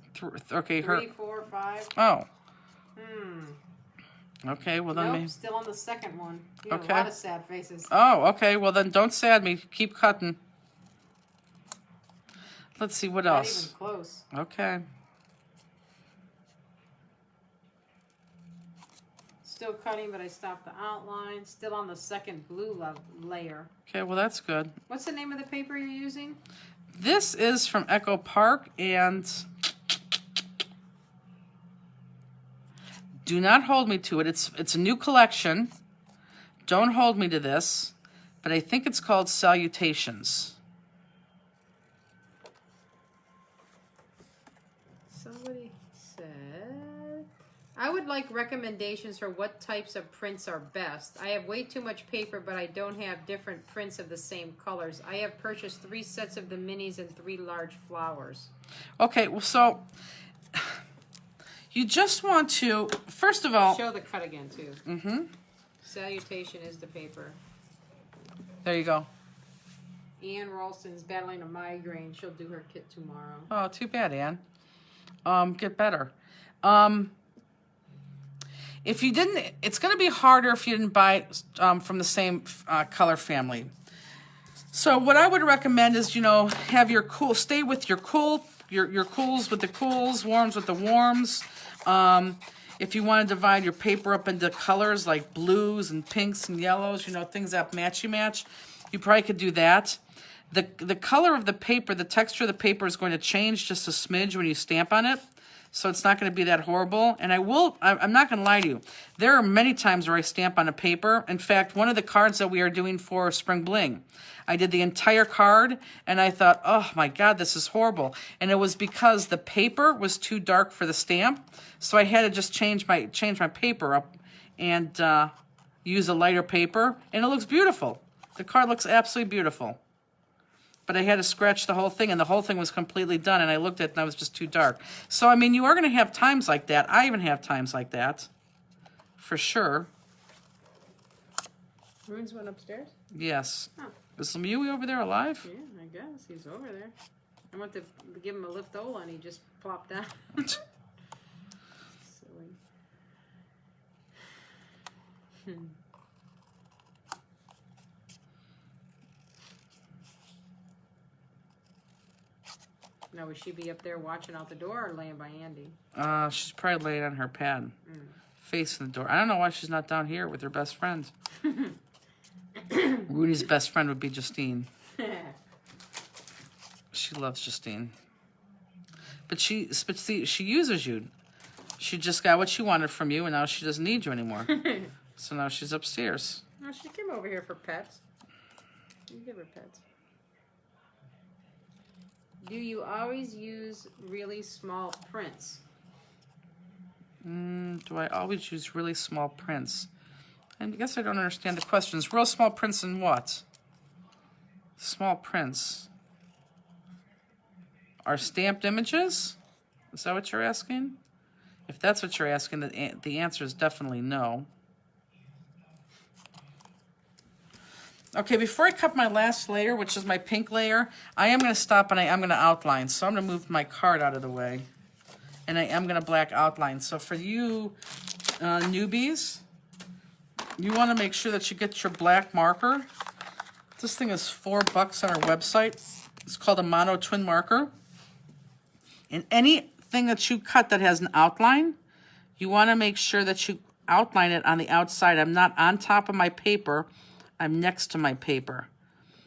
Okay, her. 3, 4, 5. Oh. Hmm. Okay, well then Nope, maybe... still on the second one. You have Okay. a lot of sad faces. Oh, okay, well then don't sad me. Keep cutting. Let's see, what Not else? even close. Okay. Still cutting, but I stopped the outline. Still on the second blue layer. Okay, well that's good. What's the name of the paper you're using? This is from Echo Park, and do not hold me to it. It's a new collection. Don't hold me to this, but I think it's called Salutations. Somebody said, I would like recommendations for what types of prints are best. I have way too much paper, but I don't have different prints of the same colors. I have purchased 3 sets of the minis and 3 large flowers. Okay, well, so you just want to, first of all... Show the cut again, too. Mm-hmm. Salutation is the paper. There you go. Ann Ralston's battling a migraine. She'll do her kit tomorrow. Oh, too bad, Ann. Get better. If you didn't, it's going to be harder if you didn't buy from the same color family. So what I would recommend is, you know, have your cool, stay with your cool, your cools with the cools, warms with the warms. If you want to divide your paper up into colors like blues and pinks and yellows, you know, things that match, you probably could do that. The color of the paper, the texture of the paper is going to change just a smidge when you stamp on it. So it's not going to be that horrible. And I'm not going to lie to you. There are many times where I stamp on a paper. In fact, one of the cards that we are doing for Spring Bling, I did the entire card and I thought, oh my God, this is horrible. And it was because the paper was too dark for the stamp. So I had to just change my paper up and use a lighter paper. And it looks beautiful. The card looks absolutely beautiful. But I had to scratch the whole thing, and the whole thing was completely done, and I looked at it, and I was just too dark. So, I mean, you are going to have times like that. I even have times like that, for sure. Runes went upstairs? Yes. Huh. Is Lemieux over there alive? Yeah, I guess. He's over there. I went to give him a lift-ola, and he just plopped down. Silly. Now, would she be up there watching out the door or laying by Andy? She's probably laying on her pad, facing the door. I don't know why she's not down here with her best friend. Rudy's best friend would be Justine. She loves Justine. But see, she uses you. She just got what she wanted from you, and now she doesn't need you anymore. So now she's upstairs. No, she came over here for pets. You give her pets. Do you always use really small prints? Do I always use really small prints? I guess I don't understand the questions. Real small prints in what? Small prints. Are stamped images? Is that what you're asking? If that's what you're asking, the answer is definitely no. Okay, before I cut my last layer, which is my pink layer, I am going to stop and I am going to outline. So I'm going to move my card out of the way. And I am going to black outline. So for you newbies, you want to make sure that you get your black marker. This thing is $4 on our website. It's called a Mono Twin Marker. And anything that you cut that has an outline, you want to make sure that you outline it on the outside. I'm not on top of my paper. I'm next to my paper.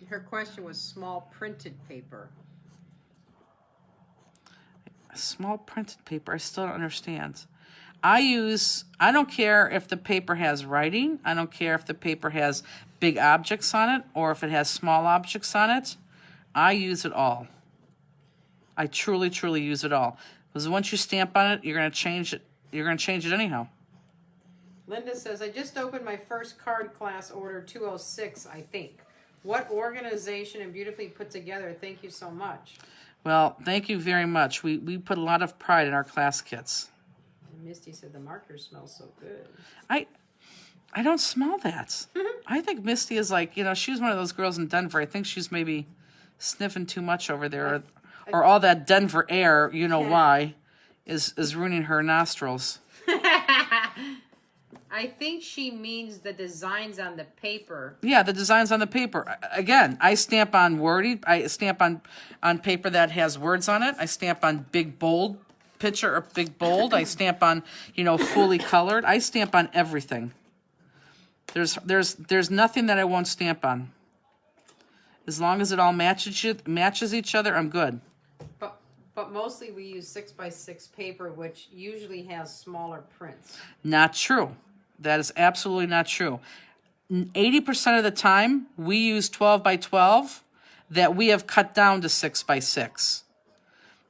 Her question was small printed paper. Small printed paper. I still don't understand. I don't care if the paper has writing. I don't care if the paper has big objects on it or if it has small objects on it. I use it all. I truly, truly use it all. Because once you stamp on it, you're going to change it. You're going to change it anyhow. Linda says, I just opened my first card class order 206, I think. What organization and beautifully put together. Thank you so much. Well, thank you very much. We put a lot of pride in our class kits. And Misty said the marker smells so good. I don't smell that. I think Misty is like, she's one of those girls in Denver. I think she's maybe sniffing too much over there. Or all that Denver air, why, is ruining her nostrils. I think she means the designs on the paper. Yeah, the designs on the paper. Again, I stamp on wordy. I stamp on paper that has words on it. I stamp on big bold picture or big bold. I stamp on, fully colored. I stamp on everything. There's nothing that I won't stamp on. As long as it all matches each other, I'm good. But mostly we use 6x6 paper, which usually has smaller prints. Not true. That is absolutely not true. 80% of the time, we use 12x12 that we have cut down to 6x6.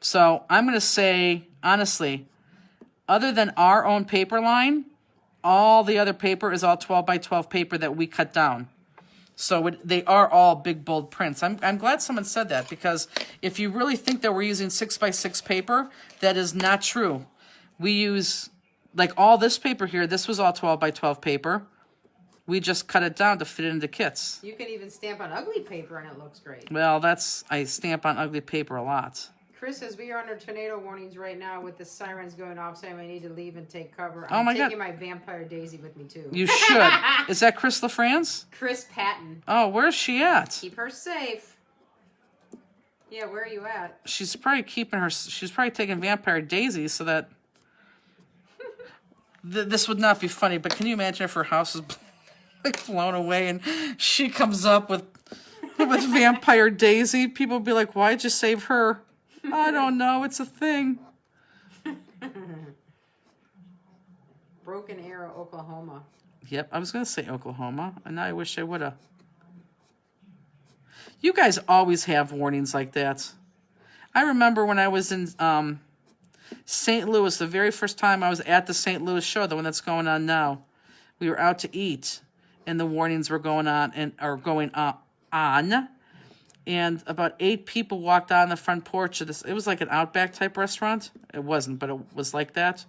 So I'm going to say, honestly, other than our own paper line, all the other paper is all 12x12 paper that we cut down. So they are all big, bold prints. I'm glad someone said that, because if you really think that we're using 6x6 paper, that is not true. We use, like all this paper here, this was all 12x12 paper. We just cut it down to fit it into kits. You can even stamp on ugly paper and it looks great. Well, I stamp on ugly paper a lot. Chris says, we are under tornado warnings right now with the sirens going off, saying I need to leave and take cover. Oh my God. I'm taking my Vampire Daisy with me, too. You should. Is that Chris LaFrance? Chris Patton. Oh, where's she at? Keep her safe. Yeah, where are you at? She's probably taking Vampire Daisy so that... This would not be funny, but can you imagine if her house is like blown away and she comes up with Vampire Daisy? People would be like, why'd you save her? I don't know. It's a thing. Broken Arrow, Oklahoma. Yep, I was going to say Oklahoma, and now I wish I would have. You guys always have warnings like that. I remember when I was in St. Louis, the very first time I was at the St. Louis show, the one that's going on now. We were out to eat, and the warnings were going on. And about 8 people walked out on the front porch of this. It was like an Outback type restaurant. It wasn't, but it was like that.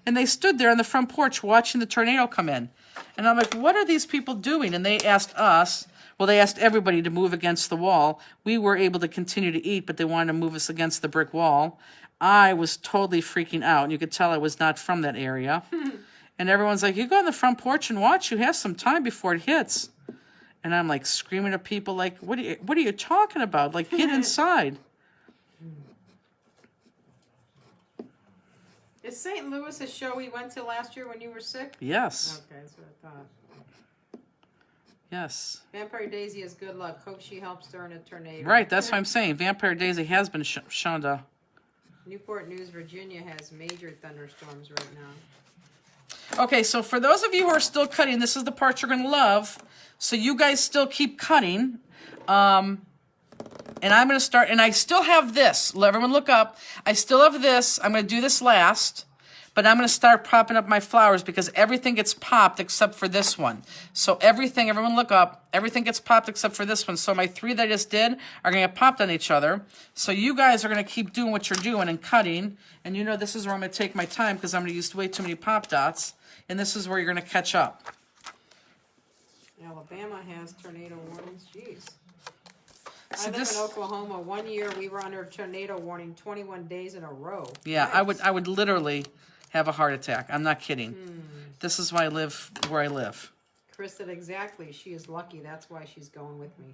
And they stood there on the front porch watching the tornado come in. And I'm like, what are these people doing? And they asked us, they asked everybody to move against the wall. We were able to continue to eat, but they wanted to move us against the brick wall. I was totally freaking out. And you could tell I was not from that area. And everyone's like, you go on the front porch and watch. You have some time before it hits. And I'm like screaming at people like, what are you talking about? Like, get inside. Is St. Louis a show we went to last year when you were sick? Yes. Okay, that's what I thought. Yes. Vampire Daisy is good luck. Hope she helps during a tornado. Right, that's what I'm saying. Vampire Daisy has been shown to... Newport News, Virginia has major thunderstorms right now. Okay, so for those of you who are still cutting, this is the part you're going to love. So you guys still keep cutting. And I'm going to start, and I still have this. Let everyone look up. I still have this. I'm going to do this last. But I'm going to start popping up my flowers because everything gets popped except for this one. So everyone look up. Everything gets popped except for this one. So my 3 that I just did are going to get popped on each other. So you guys are going to keep doing what you're doing and cutting. And you know this is where I'm going to take my time because I'm going to use way too many pop dots. And this is where you're going to catch up. Alabama has tornado warnings. Jeez. So I live in Oklahoma. 1 year we were under a tornado warning 21 days in a row. Yeah, Nice. I would literally have a heart attack. I'm not kidding. This is why I live where I live. Chris said exactly. She is lucky. That's why she's going with me.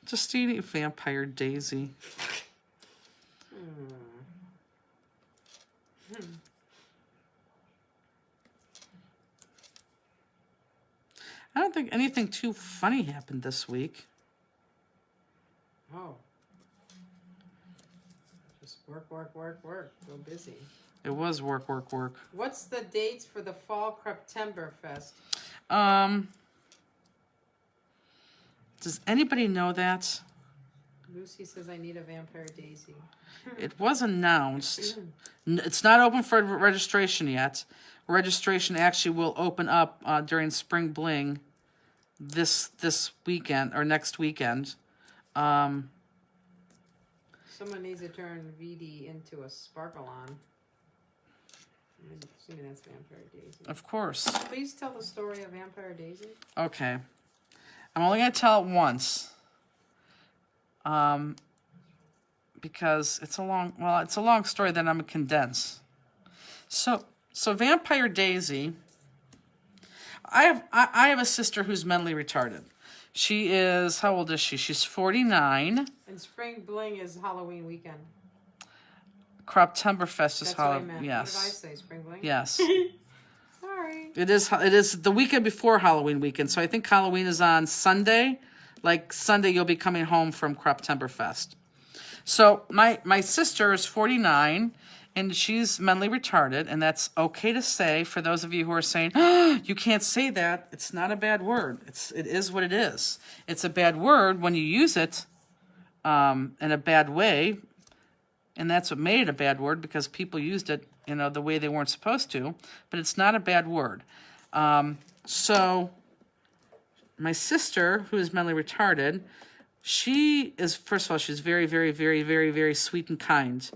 Just eating Vampire Daisy. I don't think anything too funny happened this week. Oh. Work, work, work, work. Go busy. It was work, work, work. What's the dates for the Fall Creptemberfest? Does anybody know that? Lucy says I need a Vampire Daisy. It was announced. It's not open for registration yet. Registration actually will open up during Spring Bling this weekend or next weekend. Someone needs to turn VD into a Sparkle-On. I'm assuming that's Vampire Daisy. Of course. Please tell the story of Vampire Daisy. Okay. I'm only going to tell it once. Because it's a long story that I'm going to condense. So Vampire Daisy, I have a sister who's mentally retarded. She is, how old is she? She's 49. And Spring Bling is Halloween weekend. Creptemberfest is That's what I Halloween. meant. Yes. What did I say? Spring Bling? Yes. Sorry. It is the weekend before Halloween weekend. So I think Halloween is on Sunday. Like Sunday, you'll be coming home from Creptemberfest. So my sister is 49, and she's mentally retarded, and that's okay to say for those of you who are saying, oh, you can't say that. It's not a bad word. It is what it is. It's a bad word when you use it in a bad way, and that's what made it a bad word, because people used it, the way they weren't supposed to, but it's not a bad word. So my sister, who is mentally retarded, she is, first of all, she's very, very, very, very, very sweet and kind.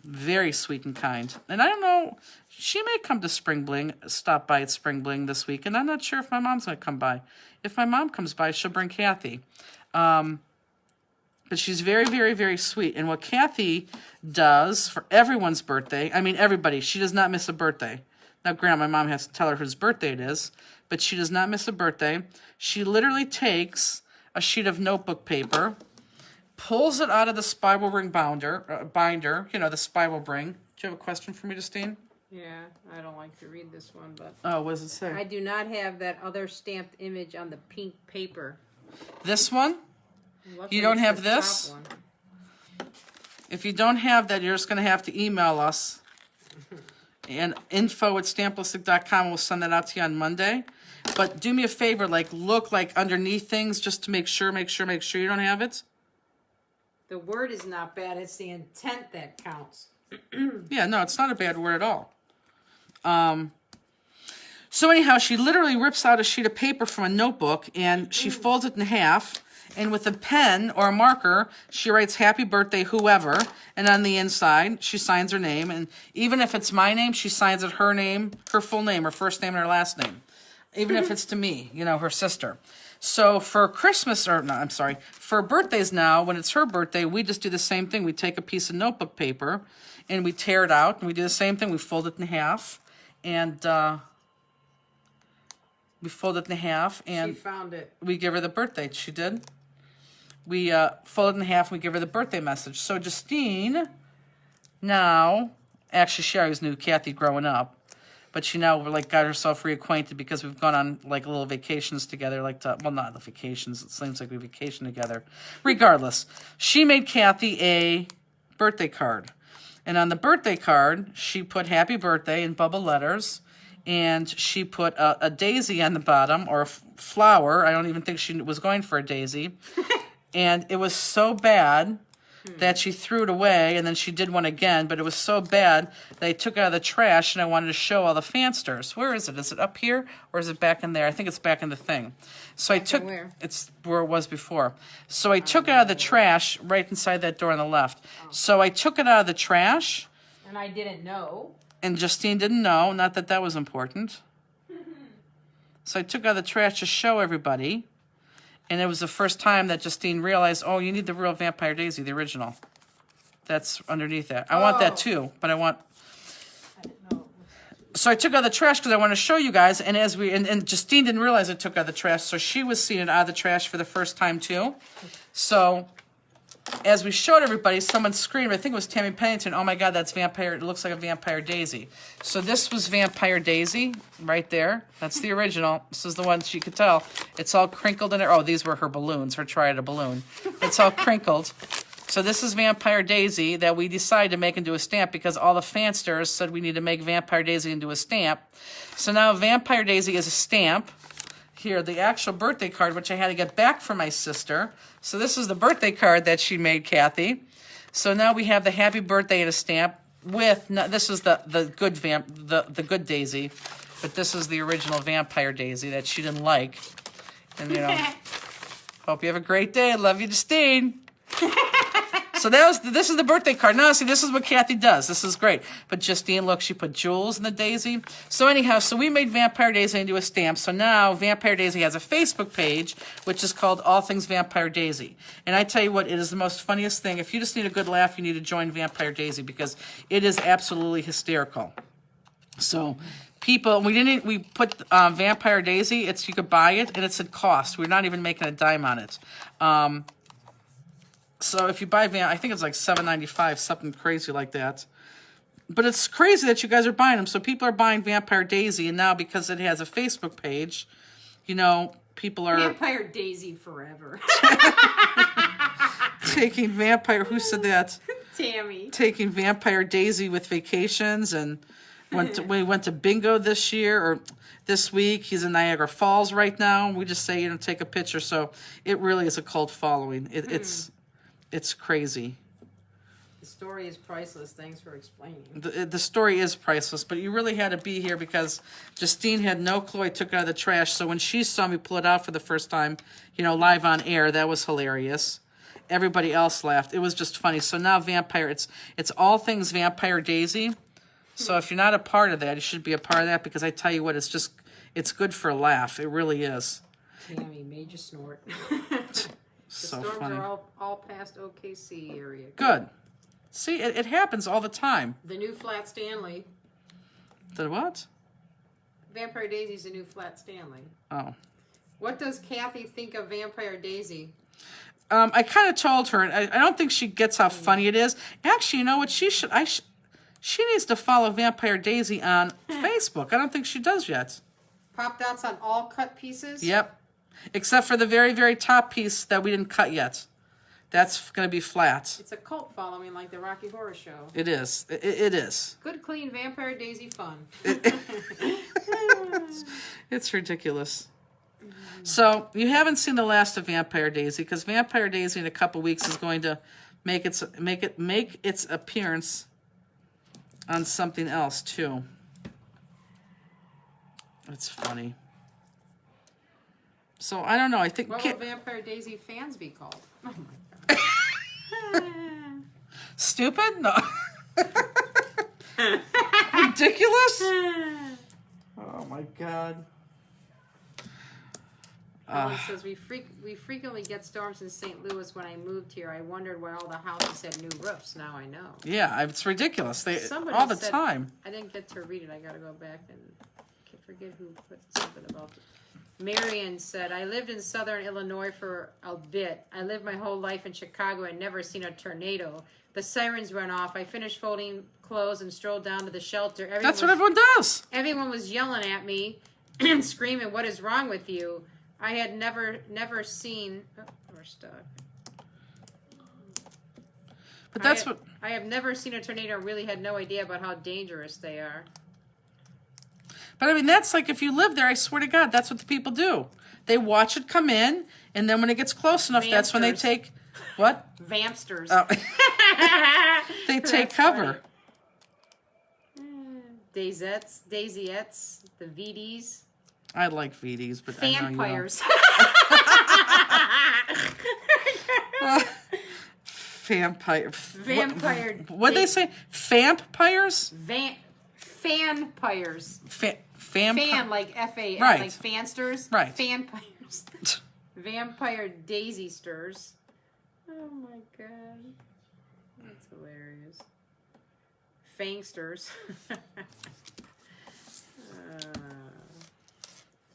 Very sweet and kind. And I don't know, she may come to Spring Bling, stop by at Spring Bling this week, and I'm not sure if my mom's going to come by. If my mom comes by, she'll bring Kathy. But she's very, very, very sweet. And what Kathy does for everyone's birthday, I mean everybody, she does not miss a birthday. Now, granted, my mom has to tell her whose birthday it is, but she does not miss a birthday. She literally takes a sheet of notebook paper, pulls it out of the spiral ring binder, the spiral ring. Do you have a question for me, Justine? Yeah, I don't like to read this one, but... Oh, what does it say? I do not have that other stamped image on the pink paper. This one? Luckily, You don't it's have the this? top one. If you don't have that, you're just going to have to email us. And info@stamplistic.com. We'll send that out to you on Monday. But do me a favor, look underneath things just to make sure you don't have it. The word is not bad. It's the intent that counts. Yeah, no, it's not a bad word at all. So anyhow, she literally rips out a sheet of paper from a notebook and she folds it in half. And with a pen or a marker, she writes "Happy Birthday, whoever," and on the inside, she signs her name. And even if it's my name, she signs it her name, her full name, her first name, and her last name. Even if it's to me, her sister. So for for birthdays now, when it's her birthday, we just do the same thing. We take a piece of notebook paper and we tear it out, and we do the same thing. We fold it in half, and she found it. We give her the birthday. She did. We fold it in half and we give her the birthday message. So Justine now, actually she always knew Kathy growing up, but she now got herself reacquainted because we've gone on little vacations together, not the vacations, it seems like we vacation together. Regardless, she made Kathy a birthday card. And on the birthday card, she put "Happy Birthday" in bubble letters. And she put a daisy on the bottom, or a flower. I don't even think she was going for a daisy. And it was so bad that she threw it away, and then she did one again, but it was so bad that I took it out of the trash, and I wanted to show all the fansters. Where is it? Is it up here, or is it back in there? I think it's back in the thing. So it's where it was before. So I took it out of the trash right inside that door on the left. So I took it out of the trash. And I didn't know. And Justine didn't know, not that that was important. So I took out the trash to show everybody. And it was the first time that Justine realized, oh, you need the real Vampire Daisy, the original. That's underneath that. I want that too, but I didn't know. So I took out the trash because I want to show you guys. And and Justine didn't realize I took out the trash, so she was seeing it out of the trash for the first time too. So as we showed everybody, someone screamed, I think it was Tammy Pennington, "Oh my God, that's Vampire, it looks like a Vampire Daisy." So this was Vampire Daisy right there. That's the original. This is the one she could tell. It's all crinkled in there. Oh, these were her balloons, her triad balloon. It's all crinkled. So this is Vampire Daisy that we decided to make into a stamp because all the fansters said we need to make Vampire Daisy into a stamp. So now Vampire Daisy is a stamp. Here, the actual birthday card, which I had to get back from my sister. So this is the birthday card that she made, Kathy. So now we have the happy birthday in a stamp with, no, this is the good Daisy, but this is the original Vampire Daisy that she didn't like. And, you know, hope you have a great day. Love you, Justine. So this is the birthday card. Now, see, this is what Kathy does. This is great. But Justine, look, she put jewels in the daisy. So anyhow, so we made Vampire Daisy into a stamp. So now Vampire Daisy has a Facebook page, which is called All Things Vampire Daisy. And I tell you what, it is the most funniest thing. If you just need a good laugh, you need to join Vampire Daisy because it is absolutely hysterical. So people, we put Vampire Daisy. You could buy it, and it's at cost. We're not even making a dime on it. So if you buy I think it's like $7.95, something crazy like that. But it's crazy that you guys are buying them. So people are buying Vampire Daisy, and now because it has a Facebook page, you know, people are Vampire Daisy forever. taking Vampire. Who said that? Tammy. Taking Vampire Daisy with vacations, and we went to bingo this year or this week. He's in Niagara Falls right now. We just say, you know, take a picture. So it really is a cult following. It's crazy. The story is priceless. Thanks for explaining. The story is priceless, but you really had to be here because Justine had no clue I took it out of the trash. So when she saw me pull it out for the first time, you know, live on air, that was hilarious. Everybody else laughed. It was just funny. So now Vampire, it's All Things Vampire Daisy. So if you're not a part of that, you should be a part of that because I tell you what, it's good for a laugh. It really is. Tammy, made you snort. So the storms funny. are all past OKC area. Good. See, it happens all the time. The new Flat Stanley. The what? Vampire Daisy's the new Flat Stanley. Oh. What does Kathy think of Vampire Daisy? I kind of told her. I don't think she gets how funny it is. Actually, you know what? She needs to follow Vampire Daisy on Facebook. I don't think she does yet. Pop dots on all cut pieces? Yep. Except for the very, very top piece that we didn't cut yet. That's going to be flat. It's a cult following like the Rocky Horror Show. It is. It is. Good, clean Vampire Daisy fun. It's ridiculous. So you haven't seen the last of Vampire Daisy because Vampire Daisy in a couple weeks is going to make its appearance on something else too. It's funny. So I don't know. I think What will Vampire Daisy fans be called? Oh my god. stupid? No. Ridiculous? Oh my god. Alan says, we frequently get storms in St. Louis. When I moved here, I wondered why all the houses had new roofs. Now I know. Yeah, it's ridiculous. Somebody all the said, time. I didn't get to read it. I got to go back and forget who put something about it. Marion said, I lived in southern Illinois for a bit. I lived my whole life in Chicago and never seen a tornado. The sirens went off. I finished folding clothes and strolled down to the shelter. That's what everyone does. Everyone was yelling at me and screaming, what is wrong with you? I had never seen... Oh, we're stuck. But that's what... I have never seen a tornado. Really had no idea about how dangerous they are. But I mean, that's like if you live there, I swear to God, that's what the people do. They watch it come in, and then when it gets close enough, that's when they take... What? Vampsters. Oh. They take cover. Daisyettes, the VDs. I like VDs, but I know you Vampires. Vampire. What'd they say? Vampires? Fanpires. Fan like F-A-N, right. like fansters. Right. Fanpires. Vampire Daisy stirs. Oh my god. That's hilarious. Fangsters.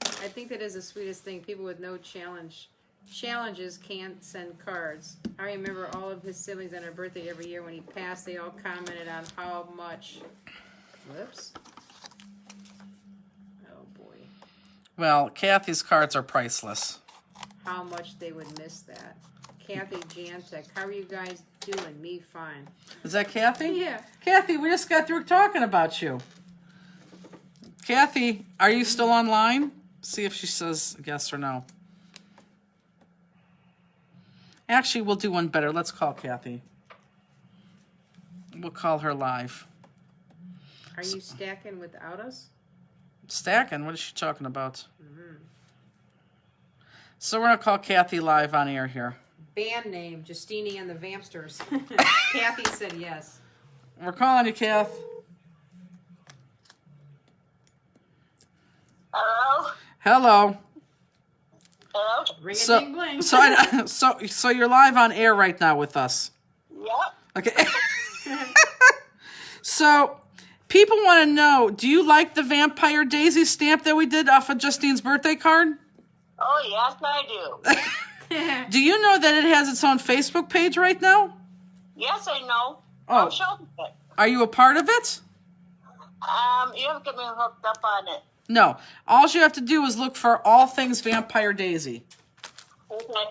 I think that is the sweetest thing. People with no challenges can't send cards. I remember all of his siblings on her birthday every year when he passed, they all commented on how much. Whoops. Oh boy. Well, Kathy's cards are priceless. How much they would miss that. Kathy Jantek, how are you guys doing? Me fine. Is that Kathy? Yeah. Kathy, we just got through talking about you. Kathy, are you still online? See if she says yes or no. Actually, we'll do one better. Let's call Kathy. We'll call her live. Are you stacking without us? Stacking? What is she talking about? So we're going to call Kathy live on air here. Band name, Justini and the Vampsters. Kathy said yes. We're calling you, Kath. Hello? Hello. Hello? Ring a ding bling. So you're live on air right now with us. Yep. Okay. So people want to know, do you like the Vampire Daisy stamp that we did off of Justine's birthday card? Oh, yes, I do. Do you know that it has its own Facebook page right now? Yes, I know. Oh. I'm showing it. Are you a part of it? You have to get me hooked up on it. No. All you have to do is look for all things Vampire Daisy. Okay.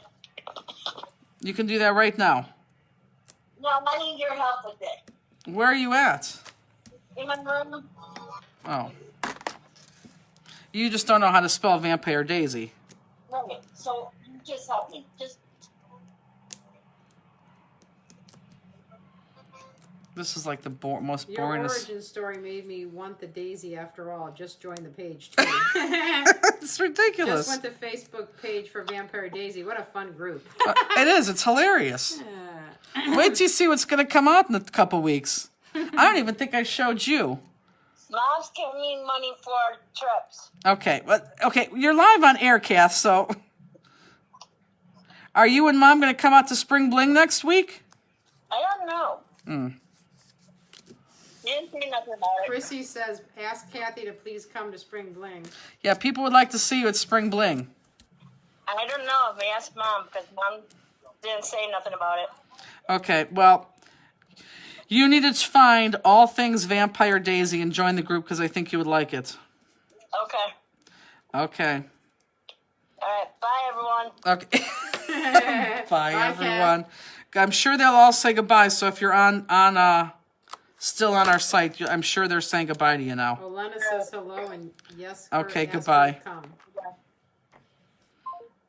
You can do that right now. No, I need your help with it. Where are you at? In my room? Oh. You just don't know how to spell Vampire Daisy. Okay, so you just help me. This is like the most Your boring. origin story made me want the daisy after all. Just join the page, too. It's ridiculous. Just went to Facebook page for Vampire Daisy. What a fun group. It is. It's hilarious. Wait till you see what's going to come out in a couple weeks. I don't even think I showed you. Moms can need money for trips. Okay. Okay. You're live on air, Kath, so. Are you and Mom going to come out to Spring Bling next week? I don't know. You didn't say nothing about it. Chrissy says, ask Kathy to please come to Spring Bling. Yeah, people would like to see you at Spring Bling. I don't know if I asked Mom, because Mom didn't say nothing about it. Okay, well, you need to find all things Vampire Daisy and join the group because I think you would like it. Okay. Okay. All right. Bye, everyone. Okay. Bye, Kath. everyone. I'm sure they'll all say goodbye. So if you're still on our site, I'm sure they're saying goodbye to you now. Olena says hello and yes. Okay, ask her goodbye. to come.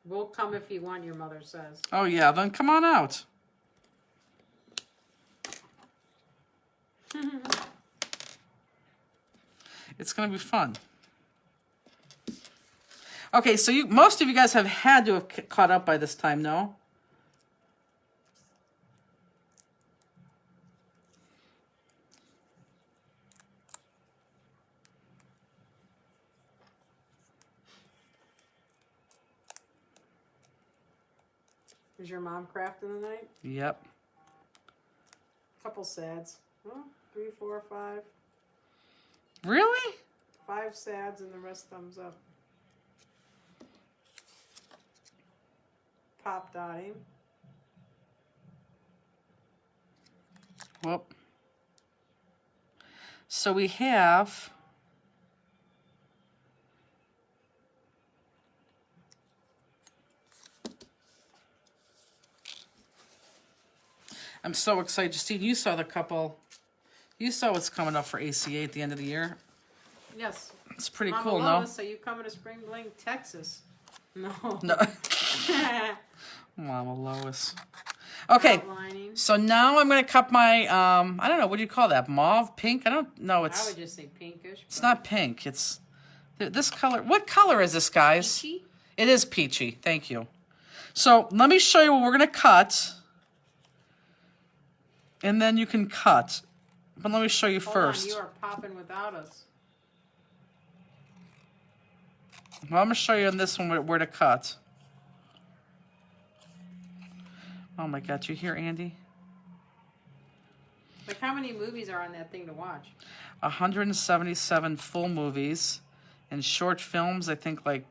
We'll come if you want, your mother says. Oh yeah, then come on out. It's gonna be fun. Okay, so most of you guys have had to have caught up by this time, no? Is your mom crafting tonight? Yep. Couple sads. Oh, 3, 4, 5. Really? 5 sads and the rest thumbs up. Pop dotting. Well, so we have I'm so excited. Justine, you saw the couple. You saw what's coming up for ACA at the end of the year. Yes. It's pretty Mama cool, Lois, no? are you coming to Spring Bling, Texas? No. No. Mama Lois. Okay. Outlining. So now I'm going to cut my, I don't know, what do you call that? Mauve? Pink? I don't know. I would just say pinkish. It's not pink. It's this color. What color is this, guys? Peachy? It is peachy. Thank you. So let me show you what we're going to cut. And then you can cut. But let me show you Hold first. on, you are popping without us. Well, I'm going to show you on this one where to cut. Oh my God, you hear Andy? Like, how many movies are on that thing to watch? 177 full movies and short films, I think like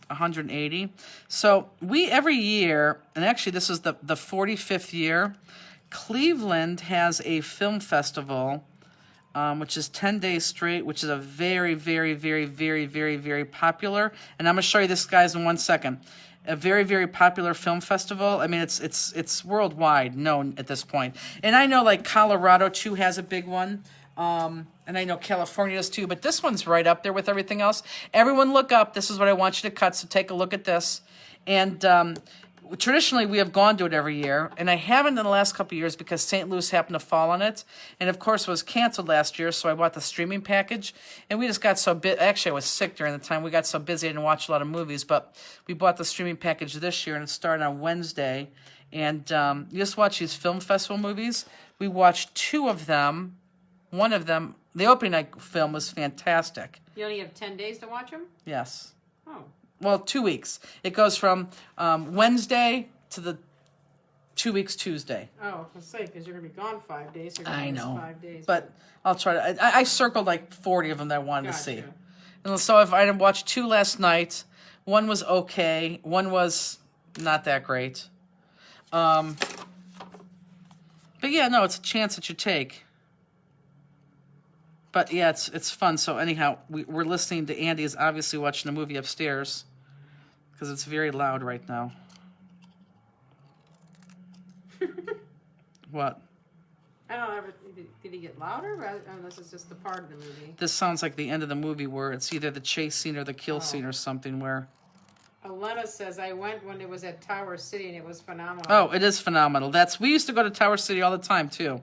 180. So we every year, and actually this is the 45th year, Cleveland has a film festival, which is 10 days straight, which is a very, very, very, very, very, very popular. And I'm going to show you this, guys, in 1 second. a very, very popular film festival. I mean, it's worldwide known at this point. And I know like Colorado too has a big one. And I know California does too, but this one's right up there with everything else. Everyone look up. This is what I want you to cut, so take a look at this. And traditionally, we have gone to it every year, and I haven't in the last couple of years because St. Louis happened to fall on it. And of course, it was canceled last year, so I bought the streaming package. And we just got so busy. Actually, I was sick during the time. We got so busy I didn't watch a lot of movies, but we bought the streaming package this year, and it started on Wednesday. And you just watch these film festival movies. We watched 2 of them. One of them, the opening night film, was fantastic. You only have 10 days to watch them? Yes. Oh. Well, 2 weeks. It goes from Wednesday to the 2 weeks Tuesday. Oh, let's say, because you're going to be gone 5 days. So you're I gonna miss know. 5 days. But I will try to. I circled like 40 of them that I wanted to see. Gotcha. And so if I watched 2 last night, one was okay, one was not that great. But yeah, no, it's a chance that you take. But yeah, it's fun. So anyhow, we're listening to Andy is obviously watching a movie upstairs because it's very loud right now. What? I don't know. Did he get louder? Unless it's just the part of the movie. This sounds like the end of the movie where it's either the chase scene or the kill scene or something where... Alena says, I went when it was at Tower City and it was phenomenal. Oh, it is phenomenal. We used to go to Tower City all the time too.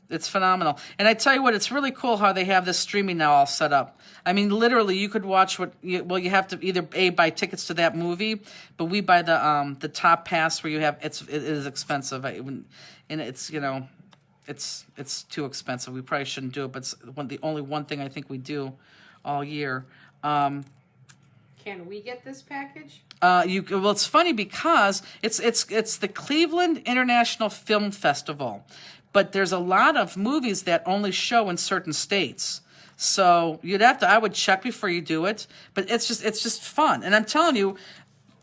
It's phenomenal. And I tell you what, it's really cool how they have this streaming now all set up. I mean, literally, you could watch you have to either buy tickets to that movie, but we buy the top pass where you have, it is expensive. And it's, it's too expensive. We probably shouldn't do it, but it's the only one thing I think we do all year. Can we get this package? Well, it's funny because it's the Cleveland International Film Festival. But there's a lot of movies that only show in certain states. So I would check before you do it. But it's just fun. And I'm telling you,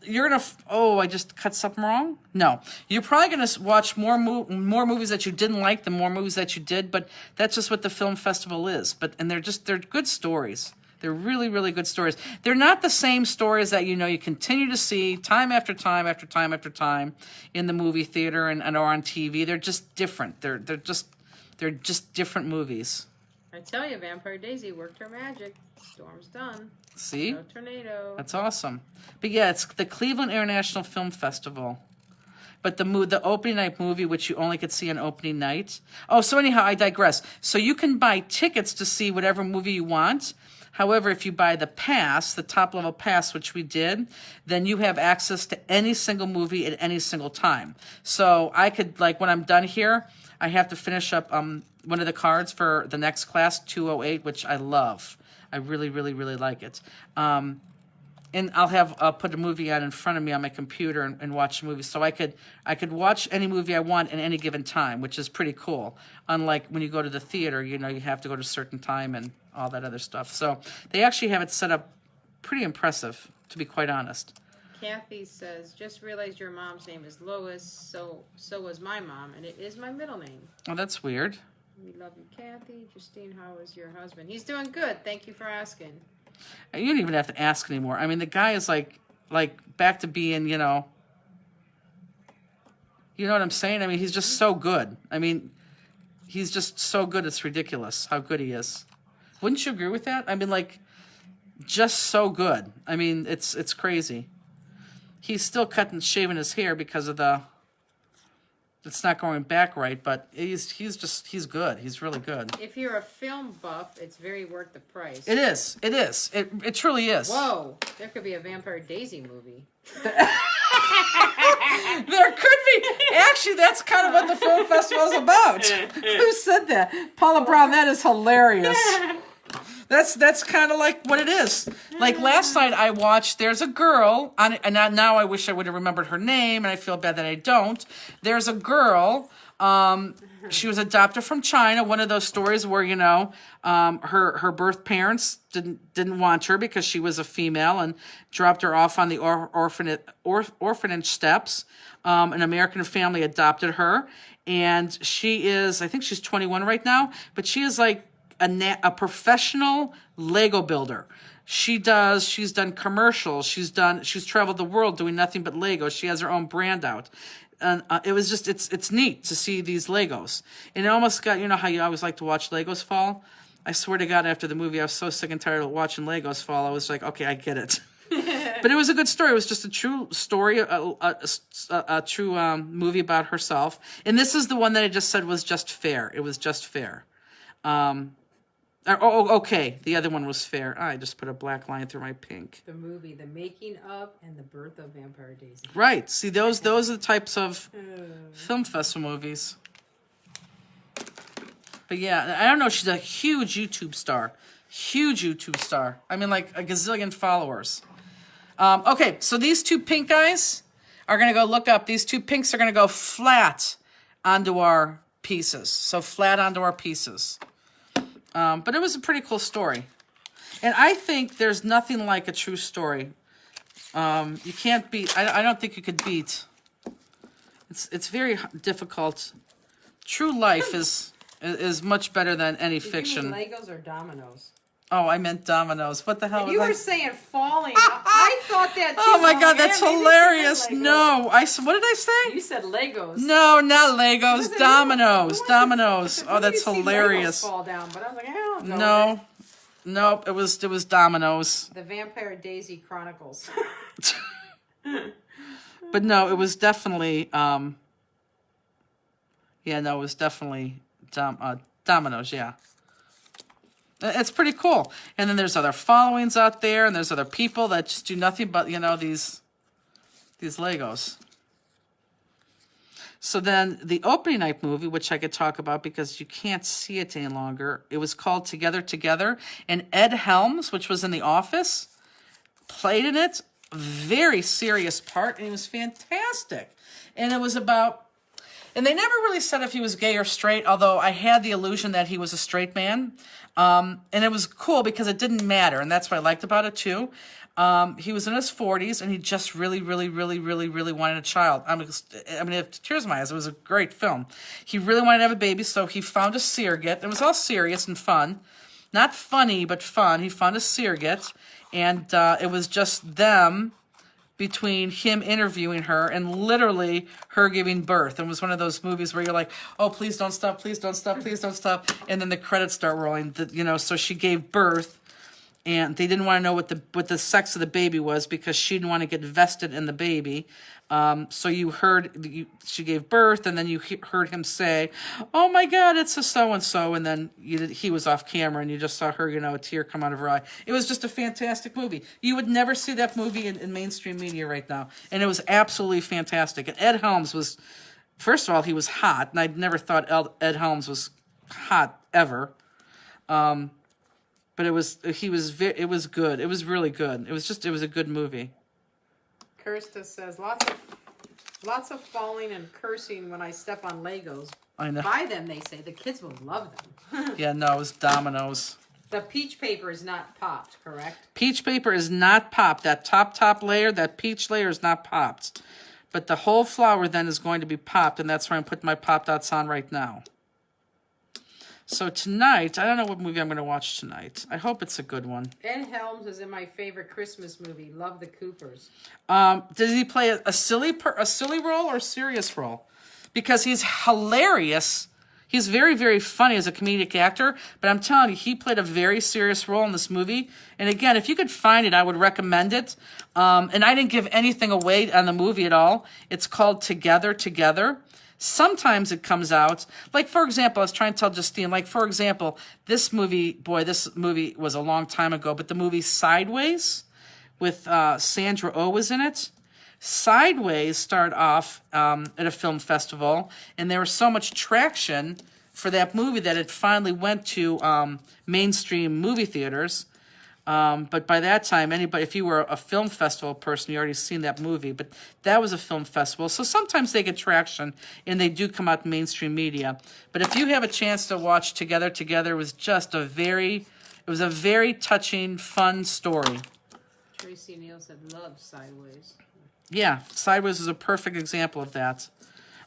you're going to, I just cut something wrong? No. You're probably going to watch more movies that you didn't like than more movies that you did. But that's just what the film festival is. And they're good stories. They're really, really good stories. They're not the same stories that you continue to see time after time after time after time in the movie theater and or on TV. They're just different. They're just different movies. I tell you, Vampire Daisy worked her magic. Storm's done. See? No tornado. That's awesome. But yeah, it's the Cleveland International Film Festival. But the opening night movie, which you only could see on opening night. Oh, so anyhow, I digress. So you can buy tickets to see whatever movie you want. However, if you buy the pass, the top-level pass, which we did, then you have access to any single movie at any single time. So I could, when I'm done here, I have to finish up one of the cards for the next class, 208, which I love. I really, really, really like it. And I'll put a movie on in front of me on my computer and watch the movie. So I could watch any movie I want at any given time, which is pretty cool. Unlike when you go to the theater, you have to go to a certain time and all that other stuff. So they actually have it set up pretty impressive, to be quite honest. Kathy says, just realized your mom's name is Lois, so was my mom, and it is my middle name. Oh, that's weird. We love you, Kathy. Justine, how is your husband? He's doing good. Thank you for asking. You don't even have to ask anymore. I mean, the guy is like back to being, you know what I'm saying? I mean, he's just so good. I mean, he's just so good. It's ridiculous how good he is. Wouldn't you agree with that? I mean, just so good. I mean, it's crazy. He's still shaving his hair because of it's not going back right, but he's good. He's really good. If you're a film buff, it's very worth the price. It is. It truly is. Whoa, there could be a Vampire Daisy movie. There could be. Actually, that's kind of what the film festival is about. Who said that? Paula Brown, that is hilarious. That's kind of like what it is. Like last night I watched, there's a girl, and now I wish I would have remembered her name, and I feel bad that I don't. There's a girl, she was adopted from China, one of those stories where, her birth parents didn't want her because she was a female and dropped her off on the orphanage steps. An American family adopted her, and I think she's 21 right now, but she is like a professional Lego builder. She's done commercials. She's traveled the world doing nothing but Legos. She has her own brand out. And it was just, it's neat to see these Legos. And it almost got, you know how you always like to watch Legos fall? I swear to God, after the movie, I was so sick and tired of watching Legos fall. I was like, okay, I get it. But it was a good story. It was just a true story, a true movie about herself. And this is the one that I just said was just fair. It was just fair. Okay. The other one was fair. I just put a black line through my pink. The movie, The Making of and the Birth of Vampire Daisy. Right. See, those are the types of film festival movies. But yeah, I don't know. She's a huge YouTube star. Huge YouTube star. I mean, like a gazillion followers. Okay, so these two pink guys are going to go look up. These two pinks are going to go flat onto our pieces. So flat onto our pieces. But it was a pretty cool story. And I think there's nothing like a true story. You can't beat... I don't think you could beat... It's very difficult. True life is much better than any fiction. You mean Legos or dominoes? Oh, I meant dominoes. What the hell was You I? were saying falling. I thought that too. Oh my God, that's maybe hilarious. you said Legos. No, what did I say? You said Legos. No, not Legos. said Dominoes. Legos. Dominoes. I Oh, that's see hilarious. Legos fall down, but I was like, I don't know. No. Nope, it was dominoes. The Vampire Daisy Chronicles. But no, it was definitely it was definitely dominoes, yeah. It's pretty cool. And then there's other followings out there, and there's other people that just do nothing but, these Legos. So then the opening night movie, which I could talk about because you can't see it any longer, it was called Together Together. And Ed Helms, which was in The Office, played in it. Very serious part, and he was fantastic. And it was about... And they never really said if he was gay or straight, although I had the illusion that he was a straight man. And it was cool because it didn't matter, and that's what I liked about it too. He was in his 40s, and he just really, really, really, really, really wanted a child. I mean, I have tears in my eyes. It was a great film. He really wanted to have a baby, so he found a surrogate. It was all serious and fun. Not funny, but fun. He found a surrogate, and it was just them between him interviewing her and literally her giving birth. It was one of those movies where you're like, oh, please don't stop, please don't stop, please don't stop. And then the credits start rolling. So she gave birth, and they didn't want to know what the sex of the baby was because she didn't want to get vested in the baby. So you heard she gave birth, and then you heard him say, oh my God, it's a so-and-so. And then he was off camera, and you just saw her, a tear come out of her eye. It was just a fantastic movie. You would never see that movie in mainstream media right now. And it was absolutely fantastic. And Ed Helms was, first of all, he was hot. And I'd never thought Ed Helms was hot ever. But it was good. It was really good. It was a good movie. Kirsta says, lots of falling and cursing when I step on Legos. I know. Buy them, they say. The kids will love them. Yeah, no, it was dominoes. The peach paper is not popped, correct? Peach paper is not popped. That top layer, that peach layer is not popped. But the whole flower then is going to be popped, and that's where I'm putting my Pop-Dots on right now. So tonight, I don't know what movie I'm going to watch tonight. I hope it's a good one. Ed Helms is in my favorite Christmas movie, Love the Coopers. Does he play a silly role or a serious role? Because he's hilarious. He's very, very funny as a comedic actor. But I'm telling you, he played a very serious role in this movie. And again, if you could find it, I would recommend it. And I didn't give anything away on the movie at all. It's called Together Together. Sometimes it comes out, like, for example, I was trying to tell Justine, like, for example, this movie was a long time ago, but the movie Sideways with Sandra Oh was in it. Sideways started off at a film festival, and there was so much traction for that movie that it finally went to mainstream movie theaters. But by that time, if you were a film festival person, you already seen that movie. But that was a film festival. So sometimes they get traction, and they do come out in mainstream media. But if you have a chance to watch Together Together, it was just a very touching, fun story. Tracy Neal said, love Sideways. Yeah, Sideways is a perfect example of that.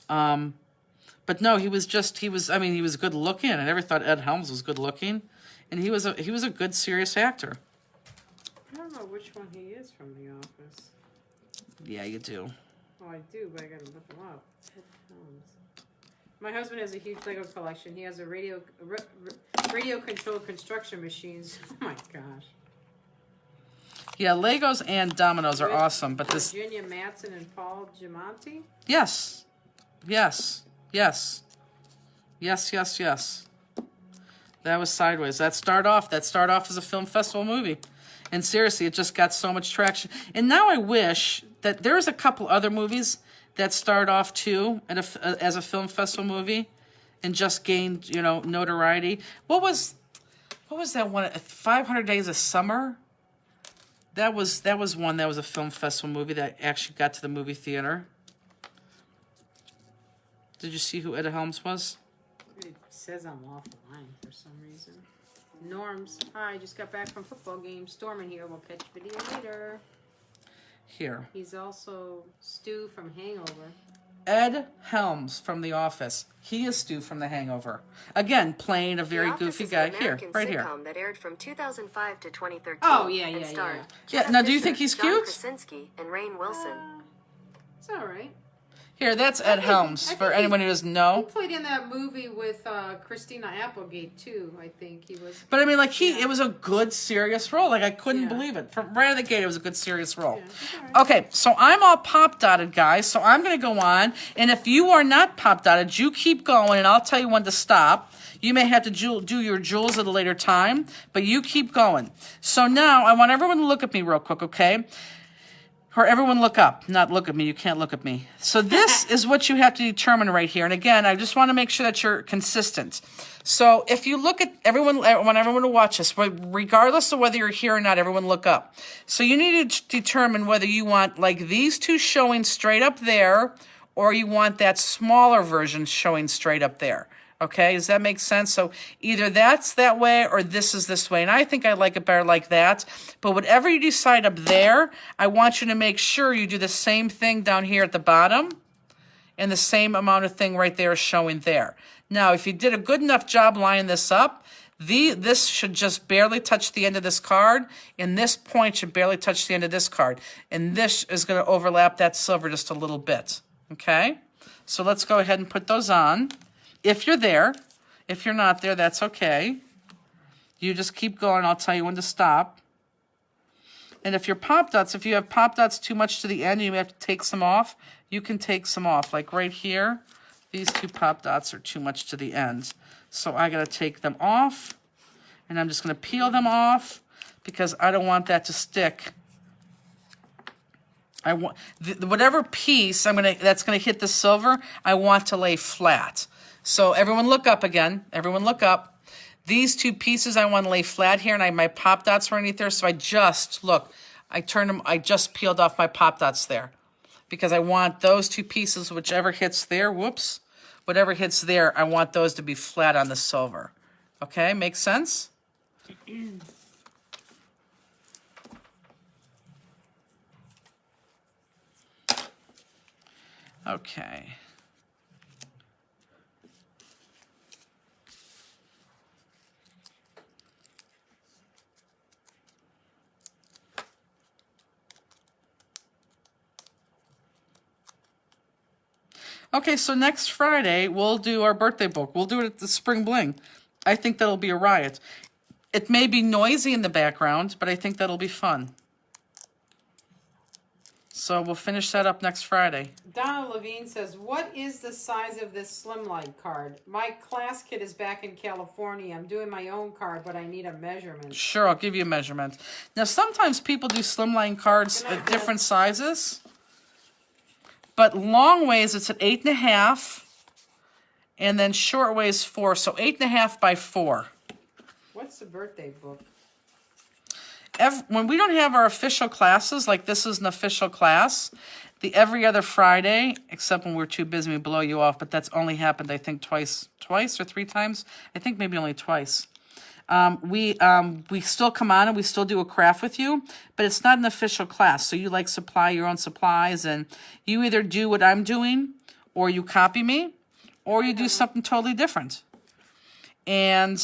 But no, he was good looking. I never thought Ed Helms was good looking. And he was a good, serious actor. which one he is from The Office. Yeah, you do. Oh, I do, but I gotta look him up. Ed Helms. My husband has a huge Lego collection. He has a radio-controlled construction machines. Oh my gosh. Yeah, Legos and dominoes are awesome, but this... Virginia Madsen and Paul Giamatti? Yes. Yes. Yes. Yes, yes, yes. That was Sideways. That started off as a film festival movie. And seriously, it just got so much traction. And now I wish that there's a couple other movies that started off too as a film festival movie and just gained, you know, notoriety. What was that one? 500 Days of Summer? That was one that was a film festival movie that actually got to the movie theater. Did you see who Ed Helms was? It says I'm offline for some reason. Norms. Hi, just got back from football game. Storming here. We'll catch video later. Here. He's also Stu from Hangover. Ed Helms from The Office. He is Stu from The Hangover. Again, playing a very goofy guy. Here, right here. That aired from 2005 to 2013. Oh, yeah. Yeah, now do you think he's cute? Krasinski and Rainn Wilson. It's all right. Here, that's Ed Helms, for anyone who doesn't He know. played in that movie with Christina Applegate, too, I think. He was... But I mean, like, it was a good, serious role. Like, I couldn't Yeah. believe it. From right out of the gate, it was a good, serious role. Yeah, it's all right. Okay, so I'm all pop-dotted, guys, so I'm going to go on. And if you are not pop-dotted, you keep going, and I'll tell you when to stop. You may have to do your jewels at a later time, but you keep going. So now, I want everyone to look at me real quick, okay? Or everyone look up, not look at me. You can't look at me. So this is what you have to determine right here. And again, I just want to make sure that you're consistent. So if you look at everyone, I want everyone to watch this, regardless of whether you're here or not, everyone look up. So you need to determine whether you want like these two showing straight up there, or you want that smaller version showing straight up there. Okay, does that make sense? So either that's that way or this is this way. And I think I like it better like that. But whatever you decide up there, I want you to make sure you do the same thing down here at the bottom and the same amount of thing right there showing there. Now, if you did a good enough job lining this up, this should just barely touch the end of this card, and this point should barely touch the end of this card. And this is going to overlap that silver just a little bit. Okay? So let's go ahead and put those on. If you're there. If you're not there, that's okay. You just keep going. I'll tell you when to stop. And if your pop dots, if you have pop dots too much to the end, you have to take some off, you can take some off. Like right here, these two pop dots are too much to the end. So I got to take them off, and I'm just going to peel them off because I don't want that to stick. I want whatever piece that's going to hit the silver, I want to lay flat. So everyone look up again. Everyone look up. These two pieces I want to lay flat here, and my pop dots were underneath there. So I just, look, I just peeled off my pop dots there. Because I want those two pieces, whichever hits there, whatever hits there, I want those to be flat on the silver. Okay, makes sense? Okay. Okay, so next Friday, we'll do our birthday book. We'll do it at the Spring Bling. I think that'll be a riot. It may be noisy in the background, but I think that'll be fun. So we'll finish that up next Friday. Donna Levine says, what is the size of this Slimline card? My class kid is back in California. I'm doing my own card, but I need a measurement. Sure, I'll give you a measurement. Now, sometimes people do Slimline cards at different sizes. But long ways, it's at 8.5, and then short ways 4. So 8.5 by 4. What's the birthday book? When we don't have our official classes, like this is an official class, the every other Friday, except when we're too busy, we blow you off. But that's only happened, I think, twice or 3 times. I think maybe only twice. We still come on and we still do a craft with you, but it's not an official class. So you like supply your own supplies, and you either do what I'm doing, or you copy me, or you do something totally different. And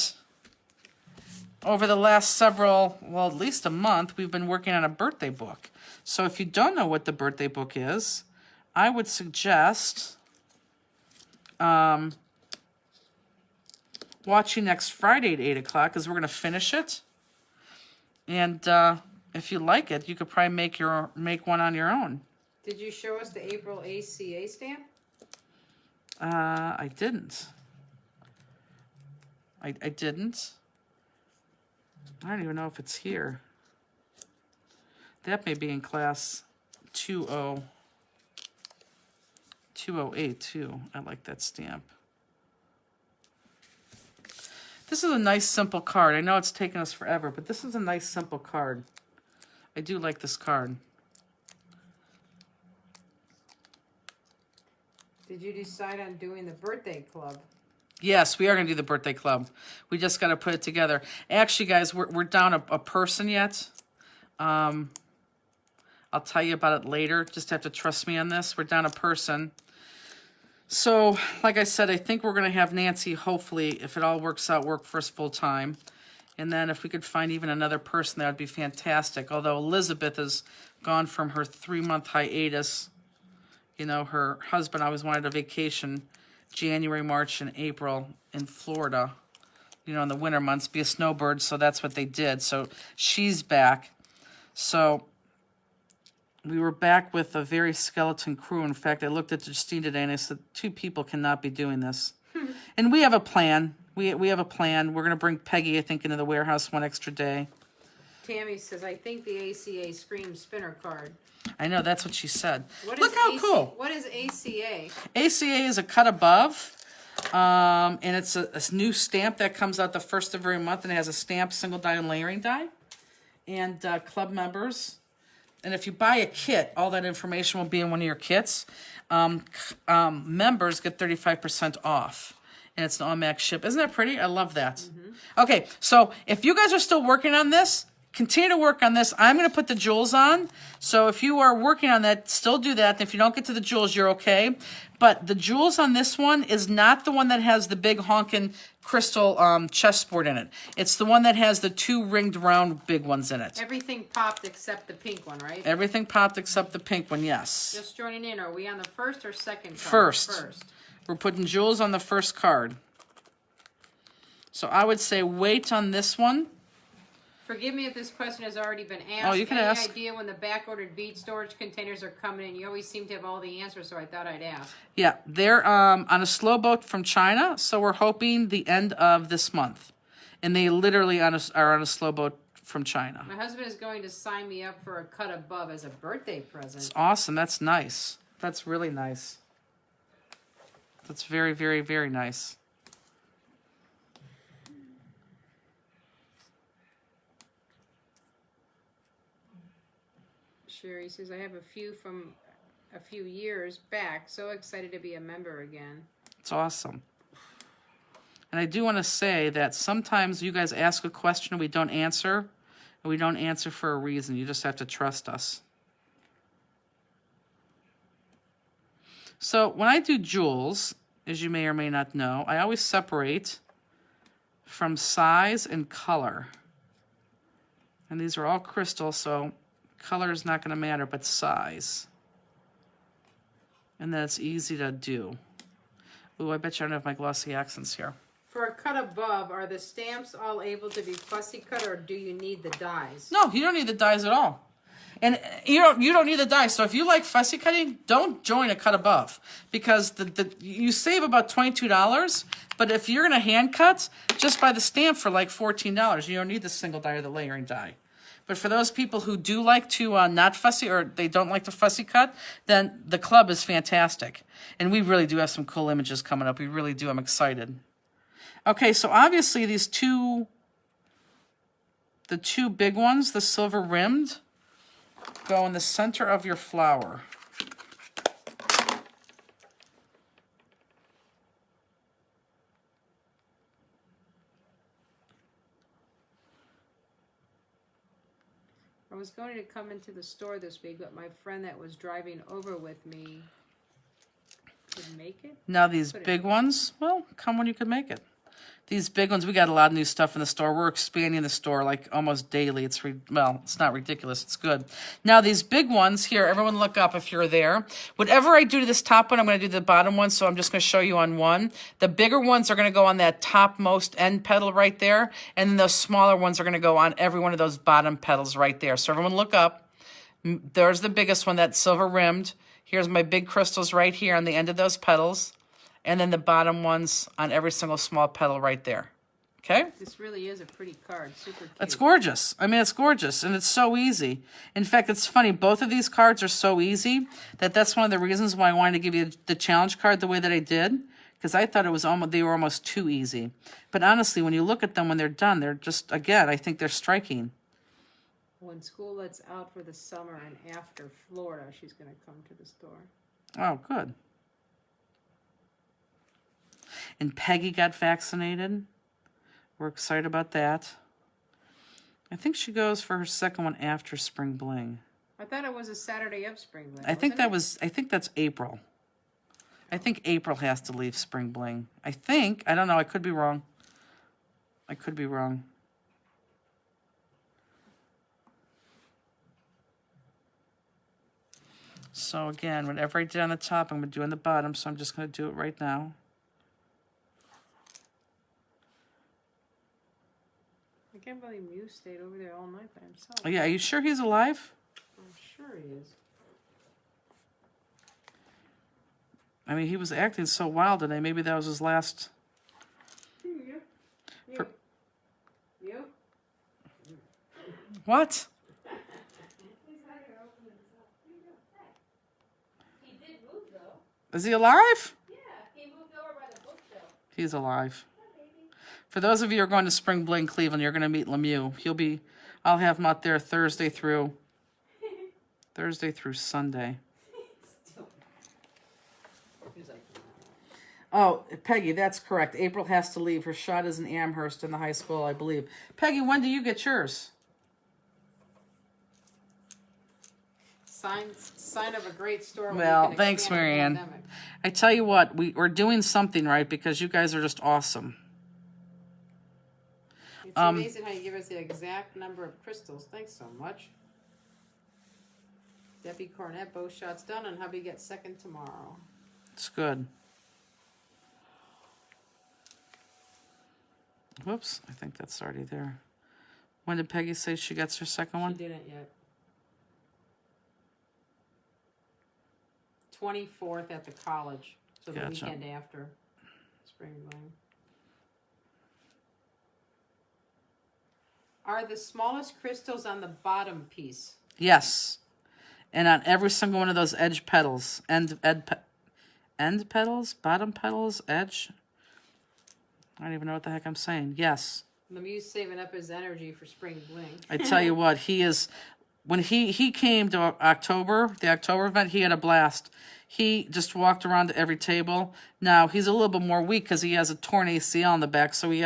over the last several, well, at least a month, we've been working on a birthday book. So if you don't know what the birthday book is, I would suggest watching next Friday at 8 o'clock, because we're going to finish it. And if you like it, you could probably make one on your own. Did you show us the April ACA stamp? I didn't. I didn't. I don't even know if it's here. That may be in class 208 too. I like that stamp. This is a nice simple card. I know it's taken us forever, but this is a nice simple card. I do like this card. Did you decide on doing the birthday club? Yes, we are going to do the birthday club. We just got to put it together. Actually, guys, we're down a person yet. I'll tell you about it later. Just have to trust me on this. We're down a person. So, like I said, I think we're going to have Nancy, hopefully, if it all works out, work for us full time. And then if we could find even another person, that would be fantastic. Although Elizabeth has gone from her 3-month hiatus. You know, her husband always wanted a vacation January, March, and April in Florida, you know, in the winter months, be a snowbird, so that's what they did. So she's back. So we were back with a very skeleton crew. In fact, I looked at Justine today and I said, 2 people cannot be doing this. And we have a plan. We have a plan. We're going to bring Peggy, I think, into the warehouse one extra day. Tammy says, I think the ACA screams spinner card. I know, that's what she said. Look how cool. What is ACA? ACA is a cut above, and it's a new stamp that comes out the first of every month, and it has a stamp, single die, and layering die. And club members, and if you buy a kit, all that information will be in one of your kits. Members get 35% off, and it's an automatic ship. Isn't that pretty? I love that. Mm-hmm. Okay, so if you guys are still working on this, continue to work on this. I'm going to put the jewels on. So if you are working on that, still do that. And if you don't get to the jewels, you're okay. But the jewels on this one is not the one that has the big honkin' crystal chessboard in it. It's the one that has the 2 ringed round big ones in it. Everything popped except the pink one, right? Everything popped except the pink one, yes. Just joining in. Are we on the first or second card? First. We're putting jewels on the first card. So I would say wait on this one. Forgive me if this question has already been asked. Oh, you can ask. Any idea when the back-ordered bead storage containers are coming in? You always seem to have all the answers, so I thought I'd ask. Yeah, they're on a slow boat from China, so we're hoping the end of this month. And they literally are on a slow boat from China. My husband is going to sign me up for a cut above as a birthday present. It's awesome. That's nice. That's really nice. That's very, very, very nice. Sherry says, I have a few from a few years back. So excited to be a member again. It's awesome. And I do want to say that sometimes you guys ask a question and we don't answer. And we don't answer for a reason. You just have to trust us. So when I do jewels, as you may or may not know, I always separate from size and color. And these are all crystal, so color is not going to matter, but size. And then it's easy to do. Ooh, I bet you I don't have my glossy accents here. For a cut above, are the stamps all able to be fussy cut, or do you need the dies? No, you don't need the dies at all. And you don't need the dies. So if you like fussy cutting, don't join a cut above, because you save about $22. But if you're going to hand cut, just buy the stamp for like $14. You don't need the single die or the layering die. But for those people who do like to not fussy, or they don't like to fussy cut, then the club is fantastic. And we really do have some cool images coming up. We really do. I'm excited. Okay, so obviously the 2 big ones, the silver rimmed, go in the center of your flower. I was going to come into the store this week, but my friend that was driving over with me could make it. Now these big ones, well, come when you can make it. These big ones, we got a lot of new stuff in the store. We're expanding the store like almost daily. It's it's not ridiculous. It's good. Now these big ones here, everyone look up if you're there. Whatever I do to this top one, I'm going to do the bottom one. So I'm just going to show you on one. The bigger ones are going to go on that topmost end pedal right there. And then those smaller ones are going to go on every one of those bottom pedals right there. So everyone look up. There's the biggest one, that's silver rimmed. Here's my big crystals right here on the end of those pedals. And then the bottom ones on every single small pedal right there. Okay? This really is a pretty card. Super cute. It's gorgeous. I mean, it's gorgeous, and it's so easy. In fact, it's funny. Both of these cards are so easy that's one of the reasons why I wanted to give you the challenge card the way that I did, because I thought they were almost too easy. But honestly, when you look at them when they're done, they're just, again, I think they're striking. When school lets out for the summer and after Florida, she's going to come to the store. Oh, good. And Peggy got vaccinated. We're excited about that. I think she goes for her second one after Spring Bling. I thought it was a Saturday of Spring Bling. I think that's April. I think April has to leave Spring Bling. I don't know, I could be wrong. So again, whatever I did on the top, I'm going to do on the bottom, so I'm just going to do it right now. I can't believe Mew stayed over there all night by himself. Oh, yeah, are you sure he's alive? I'm sure he is. I mean, he was acting so wild today. Maybe that was his last... You. You? What? He did move, though. Is he alive? Yeah, he moved over by the bookshelf. He's alive. For those of you who are going to Spring Bling, Cleveland, you're going to meet Lemieux. I'll have him out there Thursday through Sunday. Oh, Peggy, that's correct. April has to leave. Her shot is in Amherst in the high school, I believe. Peggy, when do you get yours? Sign of a great store. Well, thanks, Marianne. I tell you what, we're doing something right because you guys are just awesome. It's amazing how you give us the exact number of crystals. Thanks so much. Debbie Cornett, both shots done, and hubby gets second tomorrow. It's good. Whoops, I think that's already there. When did Peggy say she gets her second one? She didn't yet. 24th at the college, so the Gotcha. weekend after Spring Bling. Are the smallest crystals on the bottom piece? Yes. And on every single one of those edge pedals. End pedals? Bottom pedals? Edge? I don't even know what the heck I'm saying. Yes. Lemieux's saving up his energy for Spring Bling. I tell you what, he is... When he came to the October event, he had a blast. He just walked around to every table. Now, he's a little bit more weak because he has a torn ACL in the back, so we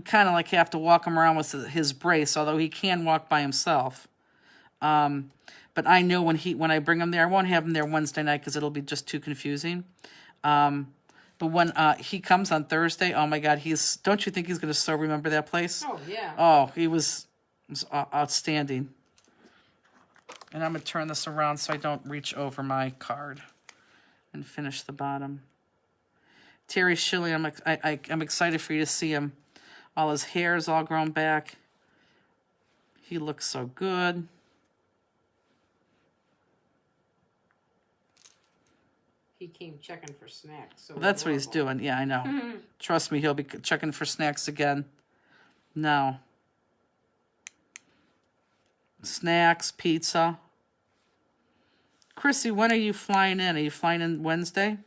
kind of like have to walk him around with his brace, although he can walk by himself. But I know when I bring him there, I won't have him there Wednesday night because it'll be just too confusing. But when he comes on Thursday, oh my God, don't you think he's going to so remember that place? Oh, yeah. Oh, it was outstanding. And I'm going to turn this around so I don't reach over my card and finish the bottom. Terry Shilling, I'm excited for you to see him. All his hair is all grown back. He looks so good. He came checking for snacks. So Well, that's what he's doing. Yeah, I know. Trust me, he'll be checking for snacks again. Now. Snacks, pizza. Chrissy, when are you flying in? Are you flying in Wednesday?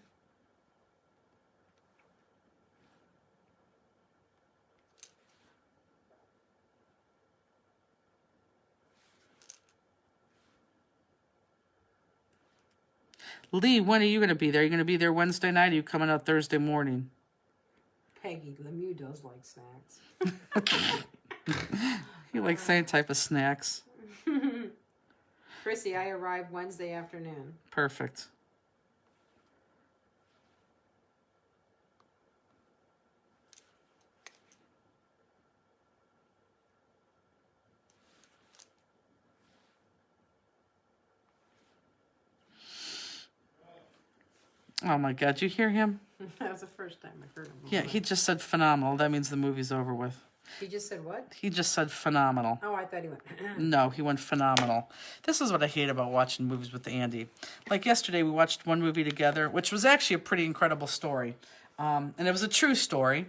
Lee, when are you going to be there? Are you going to be there Wednesday night, or are you coming out Thursday morning? Peggy, Lemieux does like snacks. He likes same type of snacks. Chrissy, I arrive Wednesday afternoon. Oh my God, you hear him? That was the first time I heard him. Yeah, he just said phenomenal. That means the movie's over with. He just said what? He just said phenomenal. Oh, I thought he went. No, he went phenomenal. This is what I hate about watching movies with Andy. Like yesterday, we watched one movie together, which was actually a pretty incredible story. And it was a true story.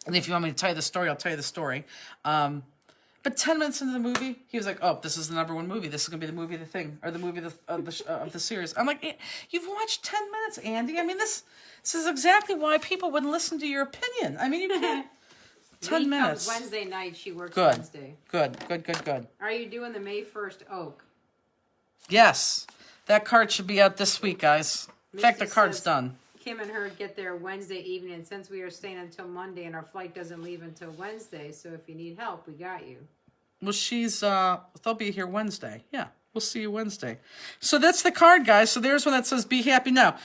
And if you want me to tell you the story, I'll tell you the story. But 10 minutes into the movie, he was like, "Oh, this is the #1 movie. This is gonna be the movie of the thing, or the movie of the series." I'm like, "You've watched 10 minutes, Andy. I mean, this is exactly why people wouldn't listen to your opinion. I mean, you can't." 10 He minutes. comes Wednesday night. She works Good. Wednesday. Good. Are you doing the May 1st Oak? Yes, that card should be out this week, guys. In fact, the Misty card's says done. Kim and her get there Wednesday evening, and since we are staying until Monday and our flight doesn't leave until Wednesday, so if you need help, we got you. Well, they'll be here Wednesday. Yeah, we'll see you Wednesday. So that's the card, guys. So there's one that says "Be Happy Now."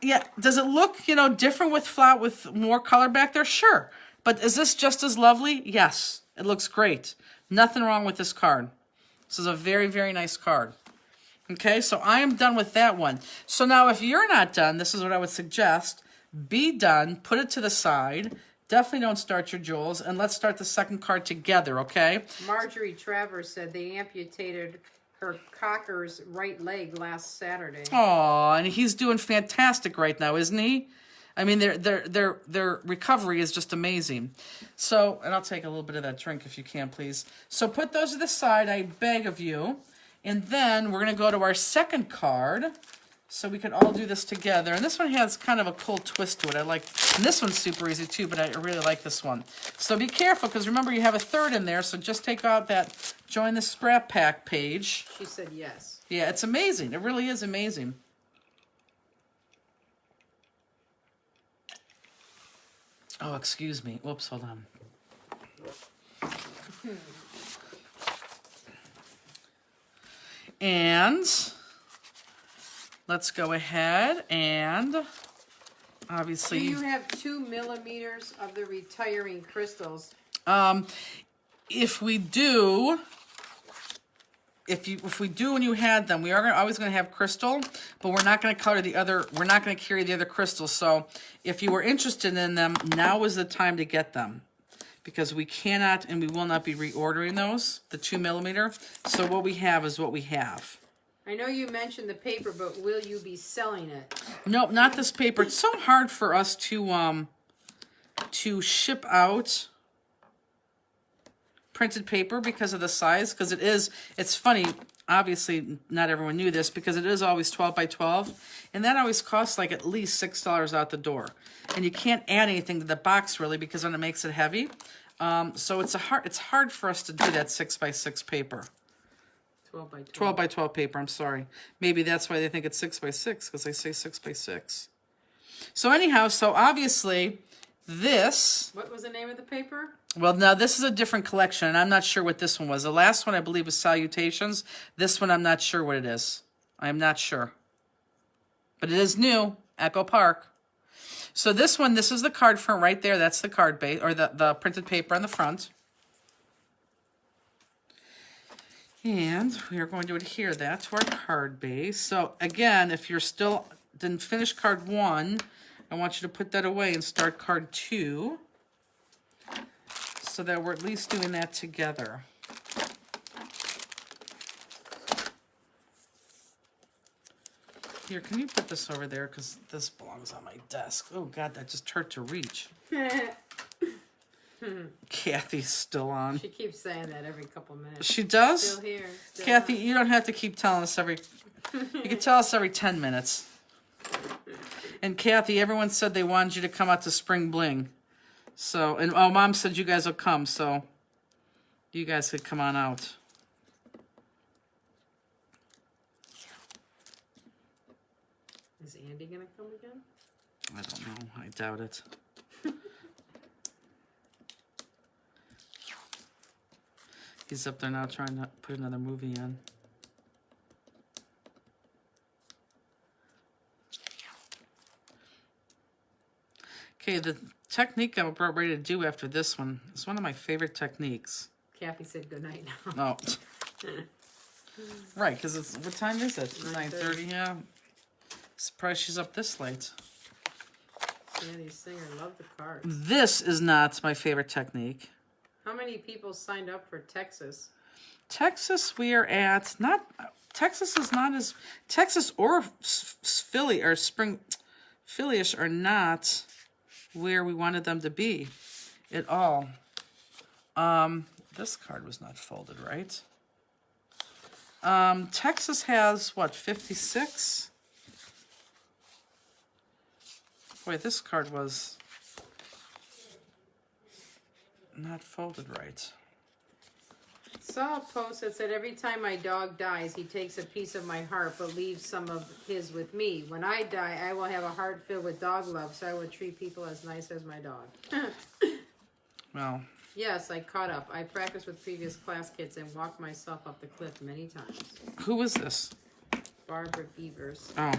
Yeah, does it look, different with more color back there? Sure. But is this just as lovely? Yes, it looks great. Nothing wrong with this card. This is a very, very nice card. Okay, so I am done with that one. So now if you're not done, this is what I would suggest. Be done, put it to the side. Definitely don't start your jewels, and let's start the second card together, okay? Marjorie Travers said they amputated her cocker's right leg last Saturday. Oh, and he's doing fantastic right now, isn't he? I mean, their recovery is just amazing. So, and I'll take a little bit of that drink if you can, please. So put those to the side, I beg of you. And then we're going to go to our second card. So we can all do this together. And this one has kind of a cool twist to it. And this one's super easy too, but I really like this one. So be careful, because remember you have a third in there. So just take out that Join the Scrap Pack page. She said yes. Yeah, it's amazing. It really is amazing. Oh, excuse me. Whoops, hold on. And let's go ahead and Do obviously... you have 2 millimeters of the retiring crystals? If we do... If we do and you had them, we are always going to have crystal, but we're not going to color the other, we're not going to carry the other crystals. So if you were interested in them, now is the time to get them, because we cannot and we will not be reordering those, the 2 millimeter. So what we have is what we have. I know you mentioned the paper, but will you be selling it? Nope, not this paper. It's so hard for us to ship out printed paper because of the size, because it's funny, obviously not everyone knew this, because it is always 12 by 12, and that always costs like at least $6 out the door, and you can't add anything to the box really, because then it makes it heavy. So it's hard for us to do that 6 by 6 paper. 12 by 12. 12 by 12 paper, I'm sorry. Maybe that's why they think it's 6 by 6, because they say 6 by 6. So anyhow, so obviously this... What was the name of the paper? Well, now this is a different collection, and I'm not sure what this one was. The last one, I believe, was Salutations. This one, I'm not sure what it is. I am not sure. But it is new, Echo Park. So this one, this is the card front right there. That's the card base, or the printed paper on the front. And we are going to adhere that to our card base. So again, if you're still didn't finish card 1, I want you to put that away and start card 2. So that we're at least doing that together. Here, can you put this over there? Because this belongs on my desk. Oh, God, that just hurt to reach. Kathy's still on. She keeps saying that every couple minutes. She does? Still here. Still Kathy, on. you don't have to keep telling us every... You can tell us every 10 minutes. And Kathy, everyone said they wanted you to come out to Spring Bling. So, and oh, Mom said you guys will come, so you guys could come on out. Is Andy going to come again? I don't know. I doubt it. He's up there now trying to put another movie in. Okay, the technique I'm about ready to do after this one is one of my favorite techniques. Kathy said good night now. Oh. Right, because it's, what time is it? 9:30, yeah. Surprised she's up this late. Sandy Singer, love the cards. This is not my favorite technique. How many people signed up for Texas? Texas, we are at not. Texas is not as Texas or Philly or Philly-ish are not where we wanted them to be at all. This card was not folded, right? Texas has what, 56? Boy, this card was not folded right. Saw a post that said, every time my dog dies, he takes a piece of my heart but leaves some of his with me. When I die, I will have a heart filled with dog love, so I will treat people as nice as my dog. Well, Yes, I caught up. I practiced with previous class kids and walked myself up the cliff many times. who was this? Barbara Beavers. Oh,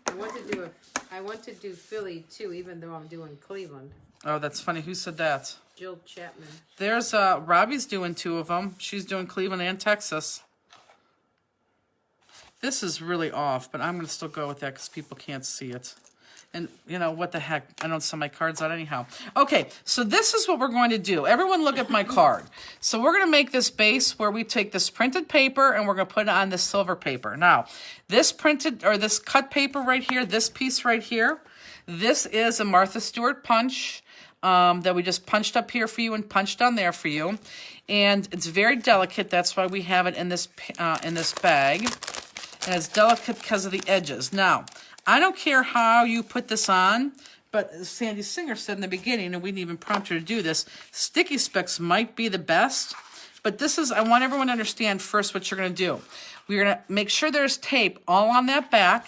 I want to do Philly too, even though I'm doing Cleveland. oh, that's funny. Who said that? Jill Chapman. There's Robbie's doing 2 of them. She's doing Cleveland and Texas. This is really off, but I'm going to still go with that because people can't see it. And, you know, what the heck? I don't send my cards out anyhow. Okay, so this is what we're going to do. Everyone look at my card. So we're going to make this base where we take this printed paper and we're going to put it on this silver paper. Now, this printed, or this cut paper right here, this piece right here, this is a Martha Stewart punch that we just punched up here for you and punched on there for you. And it's very delicate. That's why we have it in this bag. And it's delicate because of the edges. Now, I don't care how you put this on, but as Sandy Singer said in the beginning, and we didn't even prompt her to do this, sticky specs might be the best. But this is, I want everyone to understand first what you're going to do. We're going to make sure there's tape all on that back,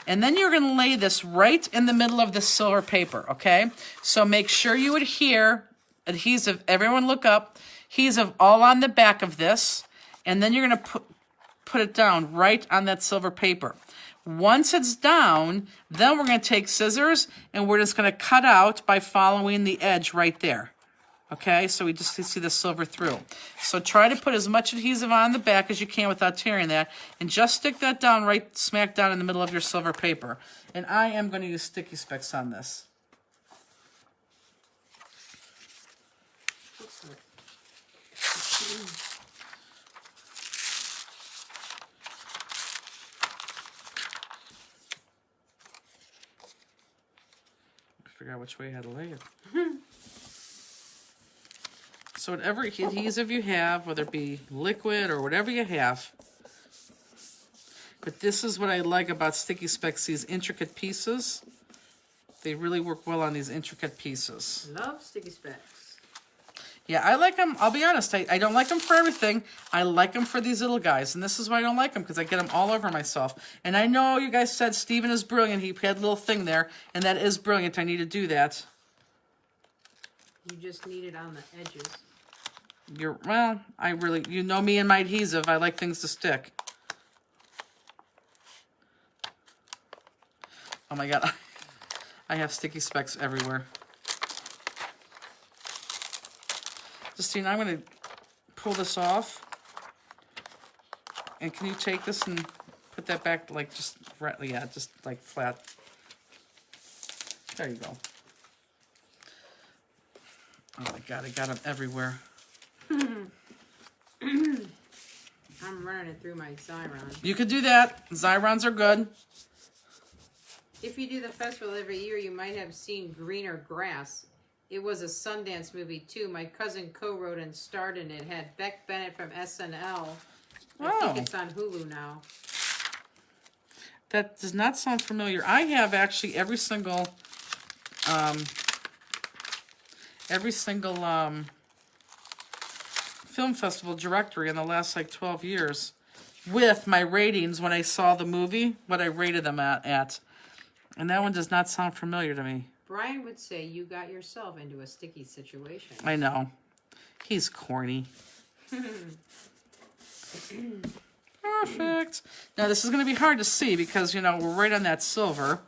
and then you're going to lay this right in the middle of the silver paper, okay? So make sure you adhere, adhesive, everyone look up, adhesive all on the back of this, and then you're going to put it down right on that silver paper. Once it's down, then we're going to take scissors and we're just going to cut out by following the edge right there. Okay, so we just see the silver through. So try to put as much adhesive on the back as you can without tearing that, and just stick that down right smack down in the middle of your silver paper. And I am going to use sticky specs on this. Figure out which way I had to lay it. So whatever adhesive you have, whether it be liquid or whatever you have, but this is what I like about sticky specs, these intricate pieces. They really work well on these intricate pieces. Love sticky specs. Yeah, I like them. I'll be honest, I don't like them for everything. I like them for these little guys, and this is why I don't like them, because I get them all over myself. And I know you guys said Steven is brilliant. He had a little thing there, and that is brilliant. I need to do that. You just need it on the edges. Well, I really, you know me and my adhesive. I like things to stick. Oh my God, I have sticky specs everywhere. Justine, I'm going to pull this off. And can you take this and put that back like just, yeah, just like flat. There you go. Oh my God, I got them everywhere. I'm running it through my Xyron. You could do that. Xyrons are good. If you do the festival every year, you might have seen Greener Grass. It was a Sundance movie too. My cousin co-wrote and starred in it. Had Beck Bennett from SNL. I think it's on Hulu now. That does not sound familiar. I have actually every single film festival directory in the last like 12 years with my ratings when I saw the movie, what I rated them at. And that one does not sound familiar to me. Brian would say you got yourself into a sticky situation. I know. He's corny. Perfect. Now this is going to be hard to see because, you know, we're right on that silver.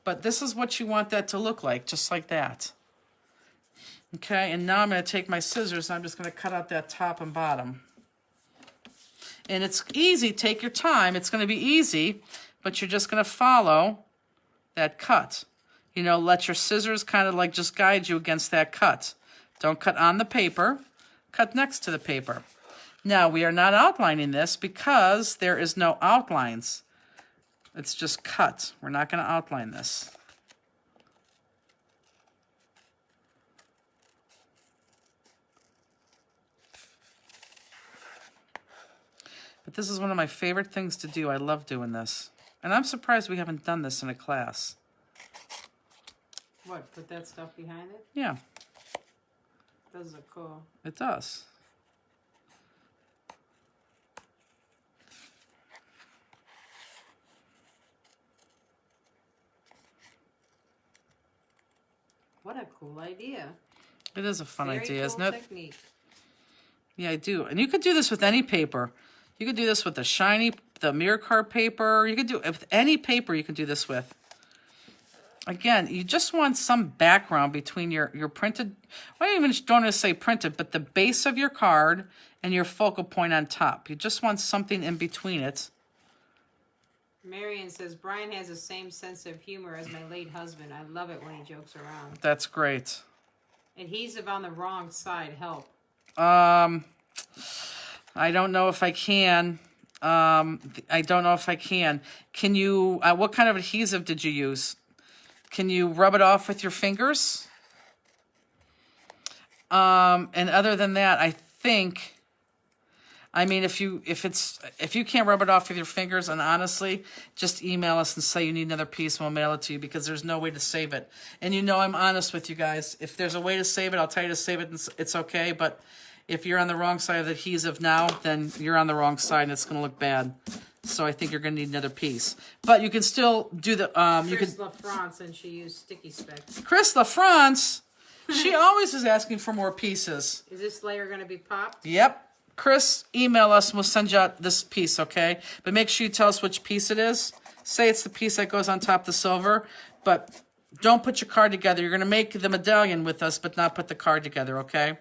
But this is what you want that to look like, just like that. Okay, and now I'm going to take my scissors and I'm just going to cut out that top and bottom. And it's easy. Take your time. It's going to be easy. but you're just going to follow that cut. You know, let your scissors kind of like just guide you against that cut. Don't cut on the paper, cut next to the paper. Now, we are not outlining this because there is no outlines. It's just cut. We're not going to outline this. But this is one of my favorite things to do. I love doing this. And I'm surprised we haven't done this in a class. What, put that stuff behind it? Yeah, Those are cool. it does. What a cool idea. It is a fun Very idea, cool isn't it? technique. Yeah, I do. And you could do this with any paper. You could do this with the mirror card paper. You could do it with any paper you can do this with. Again, you just want some background between your printed, well, I even don't want to say printed, but the base of your card and your focal point on top. You just want something in between it. Marion says, Brian has the same sense of humor as my late husband. I love it when he jokes around. That's great. Adhesive on the wrong side, help. I don't know if I can. I don't know if I can. Can you, what kind of adhesive did you use? Can you rub it off with your fingers? And other than that, I think, I mean, if you can't rub it off with your fingers, and honestly, just email us and say you need another piece and we'll mail it to you, because there's no way to save it. And you know I'm honest with you guys. If there's a way to save it, I'll tell you to save it, and it's okay. But if you're on the wrong side of the adhesive now, then you're on the wrong side and it's going to look bad. So I think you're going to need another piece. But you can still do the, Chris LaFrance, and she used sticky specs. Chris LaFrance, she always is asking for more pieces. Is this layer going to be popped? Yep. Chris, email us and we'll send you out this piece, okay? But make sure you tell us which piece it is. Say it's the piece that goes on top of the silver, but don't put your card together. You're going to make the medallion with us, but not put the card together, okay?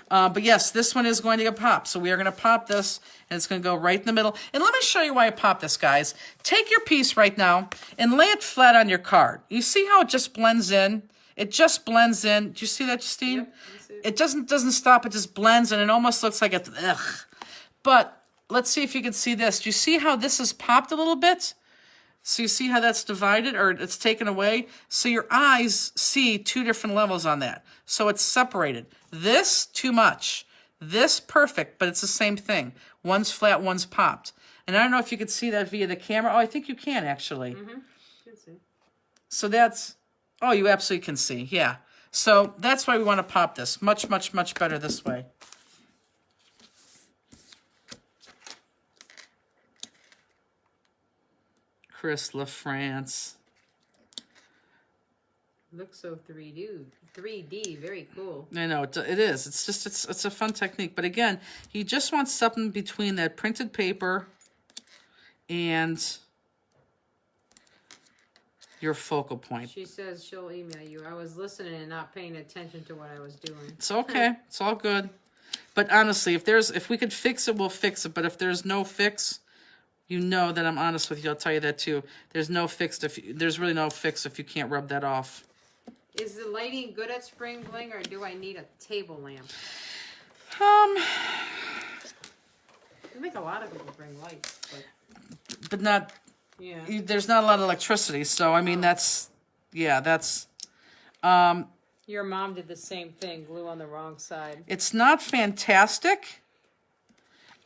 But yes, this one is going to get popped. So we are going to pop this, and it's going to go right in the middle. And let me show you why I pop this, guys. Take your piece right now and lay it flat on your card. You see how it just blends in? It just blends in. Do you see that, Justine? Yep, I see it. It doesn't stop. It just blends, and it almost looks like it's, ugh. But let's see if you can see this. Do you see how this is popped a little bit? So you see how that's divided, or it's taken away? So your eyes see two different levels on that. So it's separated. This, too much. This, perfect, but it's the same thing. One's flat, one's popped. And I don't know if you could see that via the camera. Oh, I think you can, actually. Mm-hmm. Can see. So that's, oh, you absolutely can see, yeah. So that's why we want to pop this. Much, much, much better this way. Chris LaFrance. Looks so 3D, very cool. I know, it is. It's just, it's a fun technique. But again, you just want something between that printed paper and your focal point. She says she'll email you. I was listening and not paying attention to what I was doing. It's okay. It's all good. But honestly, if we could fix it, we'll fix it. But if there's no fix, you know that I'm honest with you. I'll tell you that too. There's really no fix if you can't rub that off. Is the lighting good at Spring Bling, or do I need a table lamp? I think a lot of people bring lights, but not. yeah. There's not a lot of electricity, so I mean that's. Your mom did the same thing, glue on the wrong side. It's not fantastic,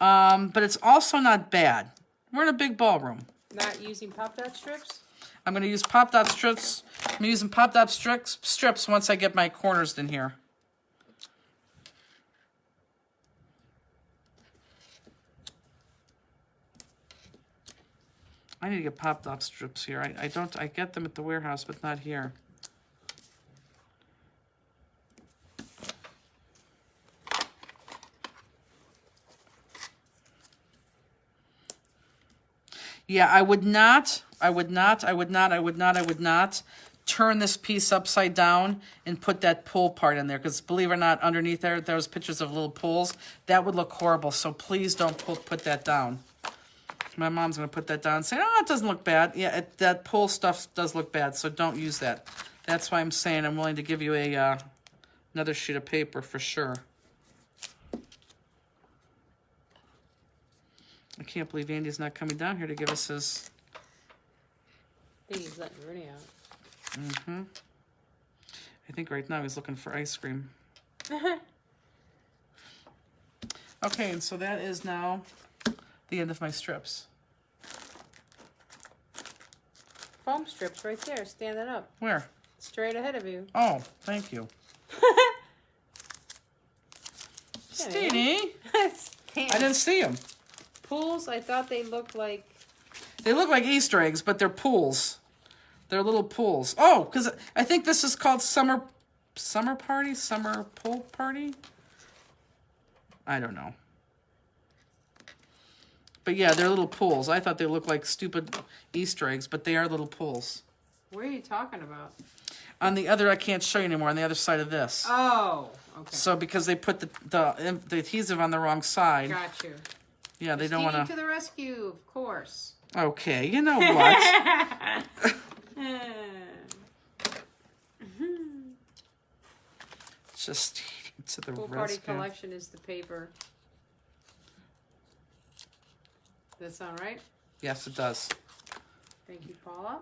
but it's also not bad. We're in a big ballroom. Not using Pop-Dot strips? I'm going to use Pop-Dot strips. I'm using Pop-Dot strips once I get my corners in here. I need to get Pop-Dot strips here. I get them at the warehouse, but not here. Yeah, I would not turn this piece upside down and put that pull part in there, because believe it or not, underneath there's pictures of little pulls. That would look horrible, so please don't put that down. My mom's going to put that down and say, oh, it doesn't look bad. Yeah, that pull stuff does look bad, so don't use that. That's why I'm saying I'm willing to give you a another sheet of paper for sure. I can't believe Andy's not coming down here to give us his... I think he's letting Rooney out. Mm-hmm. I think right now he's looking for ice cream. Okay, and so that is now the end of my strips. Foam strips right there, standing up. Where? Straight ahead of you. Oh, thank you. Steenie! I didn't see them. Pools, I thought they looked like... They look like Easter eggs, but they're pools. They're little pools. Oh, because I think this is called summer party? Summer pool party? I don't know. But yeah, they're little pools. I thought they looked like stupid Easter eggs, but they are little pools. What are you talking about? On the other, I can't show you anymore, on the other side of this. Oh, okay. So because they put the adhesive on the wrong side. Got you. Yeah, they don't want Steenie to the rescue, of course. Okay, you know what? Just to the Pool Party rescue. Collection is the paper. Does that sound right? Yes, it does. Thank you, Paula.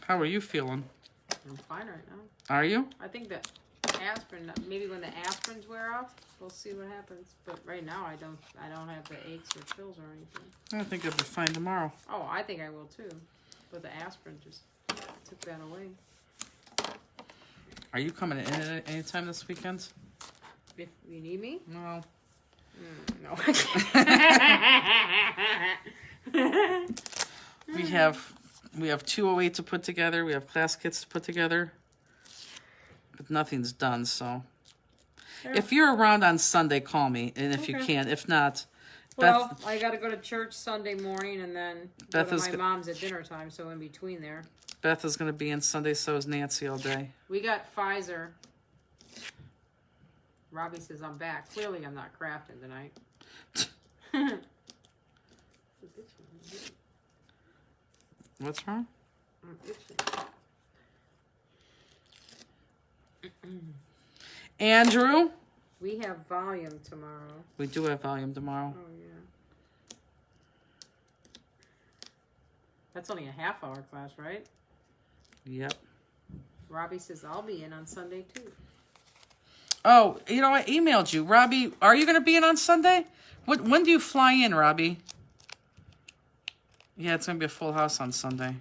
How are you feeling? I'm fine right now. Are you? I think that aspirin, maybe when the aspirins wear off, we'll see what happens. But right now, I don't have the aches or chills or anything. I think I'll be fine tomorrow. Oh, I think I will too. But the aspirin just took that away. Are you coming in at any time this weekend? If you need me? No. No. We have 208 to put together. We have class kits to put together. But nothing's done, so. Sure. If you're around on Sunday, call me. And if you Okay. can, if not, Well, Beth, I got to go to church Sunday morning and then Beth go is to my go- mom's at dinner time. So in between there, Beth is going to be in Sunday, so is Nancy all day. we got Pfizer. Robbie says I'm back. Clearly, I'm not crafting tonight. What's wrong? I'm itching. Andrew? We have volume tomorrow. We do have volume tomorrow. Oh yeah. That's only a half-hour class, right? Yep. Robbie says I'll be in on Sunday too. Oh, you know, I emailed you. Robbie, are you going to be in on Sunday? When do you fly in, Robbie? Yeah, it's going to be a full house on Sunday.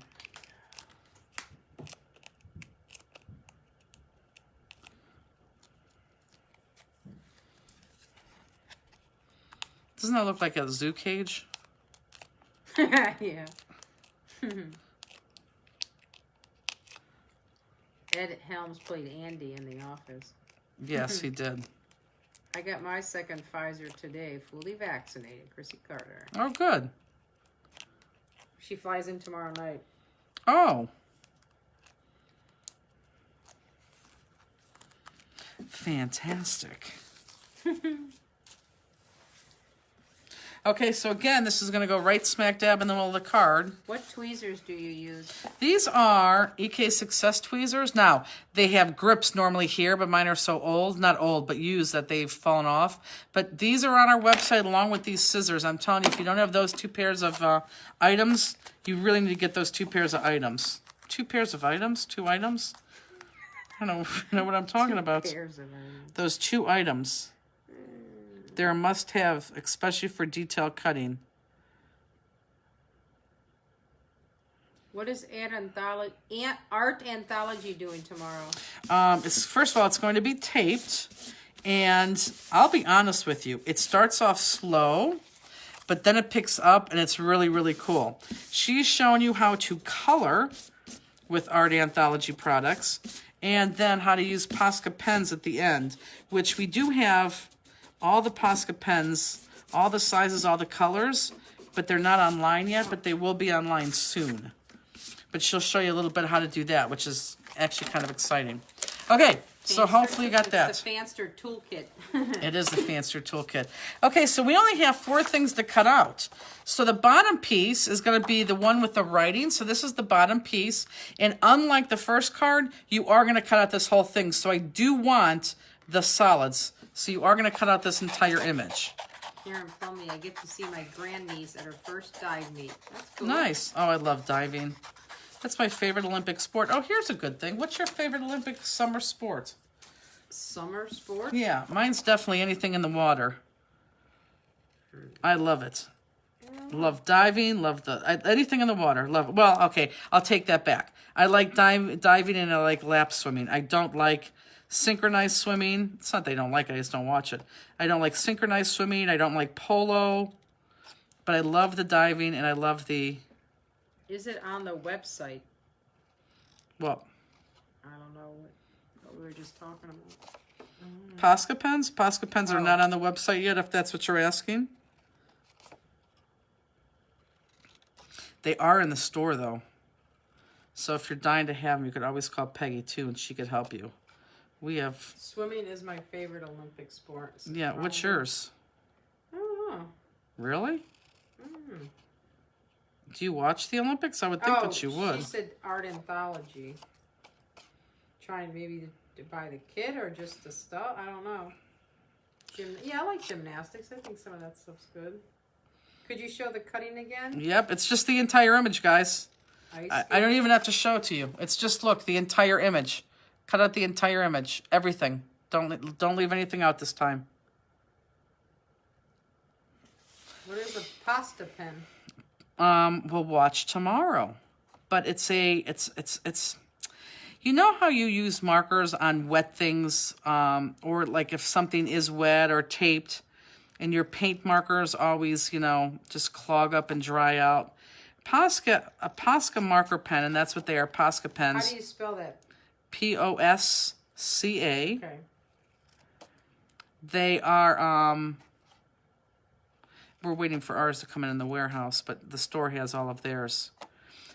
Doesn't that look like a zoo cage? Yeah. Ed Helms played Andy in The Office. Yes, he did. I got my second Pfizer today, fully vaccinated. Chrissy Carter. Oh, good. She flies in tomorrow night. Oh. Fantastic. Okay, so again, this is going to go right smack dab in the middle of the card. What tweezers do you use? These are EK Success tweezers. Now, they have grips normally here, but mine are so old, not old, but used, that they've fallen off. But these are on our website along with these scissors. I'm telling you, if you don't have those two pairs of items, you really need to get those two pairs of items. Two pairs of items? Two items? I don't know what I'm talking about. Pairs of them. Those two items. They're a must-have, especially for detail cutting. What is Art Anthology doing tomorrow? First of all, it's going to be taped, and I'll be honest with you. It starts off slow, but then it picks up, and it's really, really cool. She's showing you how to color with Art Anthology products, and then how to use Posca pens at the end, which we do have all the Posca pens, all the sizes, all the colors, but they're not online yet, but they will be online soon. But she'll show you a little bit how to do that, which is actually kind of exciting. Okay, so hopefully you got that. It's the Fanster toolkit. It is the Fanster toolkit. Okay, so we only have 4 things to cut out. So the bottom piece is going to be the one with the writing. So this is the bottom piece. And unlike the first card, you are going to cut out this whole thing. So I do want the solids. So you are going to cut out this entire image. Karen Plumley, I get to see my grandniece at her first dive meet. That's cool. Nice. Oh, I love diving. That's my favorite Olympic sport. Oh, here's a good thing. What's your favorite Olympic summer sport? Summer sport? Yeah, mine's definitely anything in the water. I love it. Love diving, love anything in the water. Love. Well, okay, I'll take that back. I like diving and I like lap swimming. I don't like synchronized swimming. It's not that I don't like it, I just don't watch it. I don't like synchronized swimming. I don't like polo. But I love the diving and I love the... Is it on the website? Well, I don't know what we were just talking about. Posca pens? Posca pens are not on the website yet, if that's what you're asking. They are in the store, though. So if you're dying to have them, you could always call Peggy, too, and she could help you. We have... Swimming is my favorite Olympic sport. So Yeah, what's yours? I don't know. Really? Do you watch the Olympics? I would think that you would. She said art anthology. Trying maybe to buy the kit or just the stuff. I don't know. Yeah, I like gymnastics. I think some of that stuff's good. Could you show the cutting again? Yep, it's just the entire image, guys. I don't even have to show it to you. It's just, look, the entire image. Cut out the entire image. Everything. Don't leave anything out this time. What is a pasta pen? We'll watch tomorrow. But it's you know how you use markers on wet things, or like if something is wet or taped, and your paint markers always, just clog up and dry out. A Posca marker pen, and that's what they are, Posca pens. How do you spell that? Posca. Okay. They are, we're waiting for ours to come in the warehouse, but the store has all of theirs.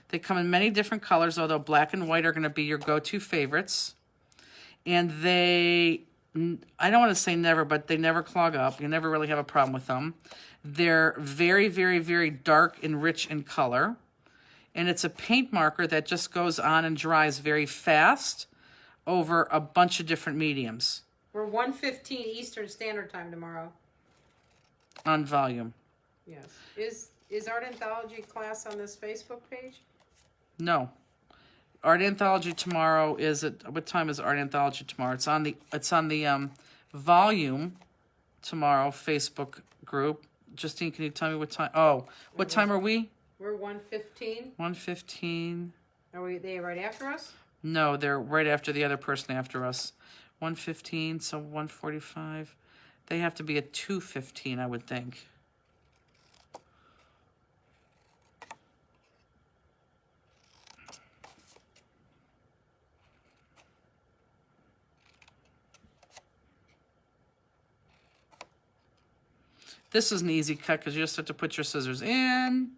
They come in many different colors, although black and white are going to be your go-to favorites. And I don't want to say never, but they never clog up. You never really have a problem with them. They're very, very, very dark and rich in color. And it's a paint marker that just goes on and dries very fast over a bunch of different mediums. We're 1:15 Eastern Standard Time tomorrow. On volume. Yes. Is Art Anthology class on this Facebook page? No. Art Anthology tomorrow is at, what time is Art Anthology tomorrow? It's on the volume tomorrow Facebook group. Justine, can you tell me what time? Oh, what time are we? We're 1:15. 1:15. Are they right after us? No, they're right after the other person after us. 1:15, so 1:45. They have to be at 2:15, I would think. This is an easy cut because you just have to put your scissors in,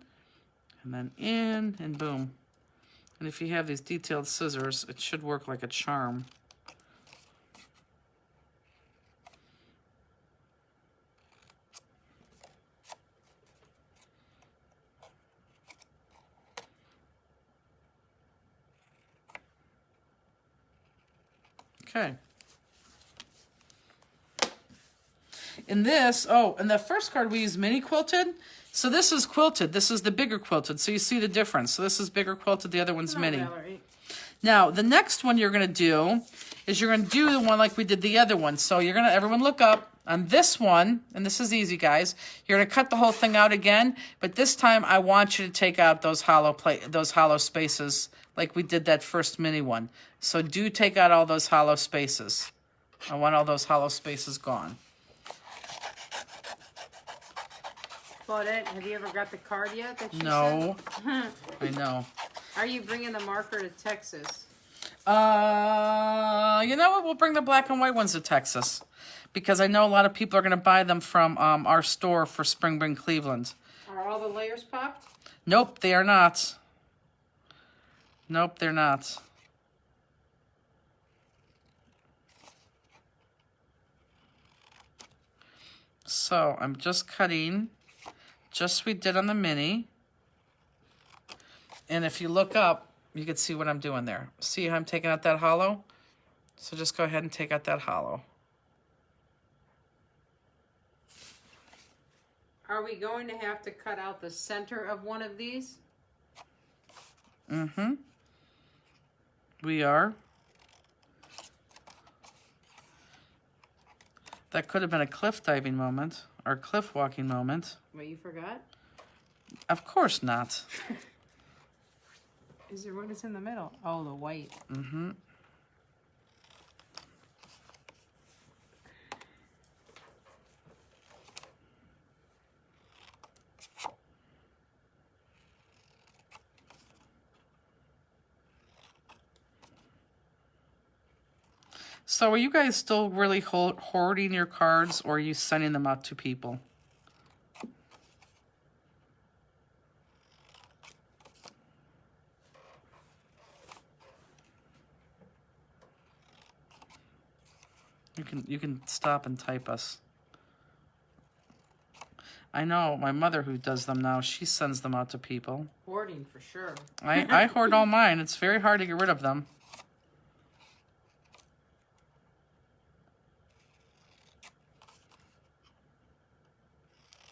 and then in, and boom. And if you have these detailed scissors, it should work like a charm. Okay. In this, in the first card we use mini quilted. So this is quilted. This is the bigger quilted. So you see the difference. So this is bigger quilted. The other one's mini. Valerie. Now, the next one you're going to do is you're going to do the one like we did the other one. So you're going to, everyone look up on this one, and this is easy, guys. You're going to cut the whole thing out again, but this time I want you to take out those hollow spaces like we did that first mini one. So do take out all those hollow spaces. I want all those hollow spaces gone. Claudette, have you ever got the card yet? That she No. sent? I know. Are you bringing the marker to Texas? You know what? We'll bring the black and white ones to Texas because I know a lot of people are going to buy them from our store for Spring Bring Cleveland. Are all the layers popped? Nope, they are not. Nope, they're not. So I'm just cutting, just we did on the mini. And if you look up, you can see what I'm doing there. See how I'm taking out that hollow? So just go ahead and take out that hollow. Are we going to have to cut out the center of one of these? Mm-hmm. We are. That could have been a cliff diving moment or cliff walking moment. What, you forgot? Of course not. Is there one that's in the middle? Oh, the white. Mm-hmm. So are you guys still really hoarding your cards, or are you sending them out to people? You can stop and type us. I know my mother who does them now, she sends them out to people. Hoarding for sure. I hoard all mine. It's very hard to get rid of them.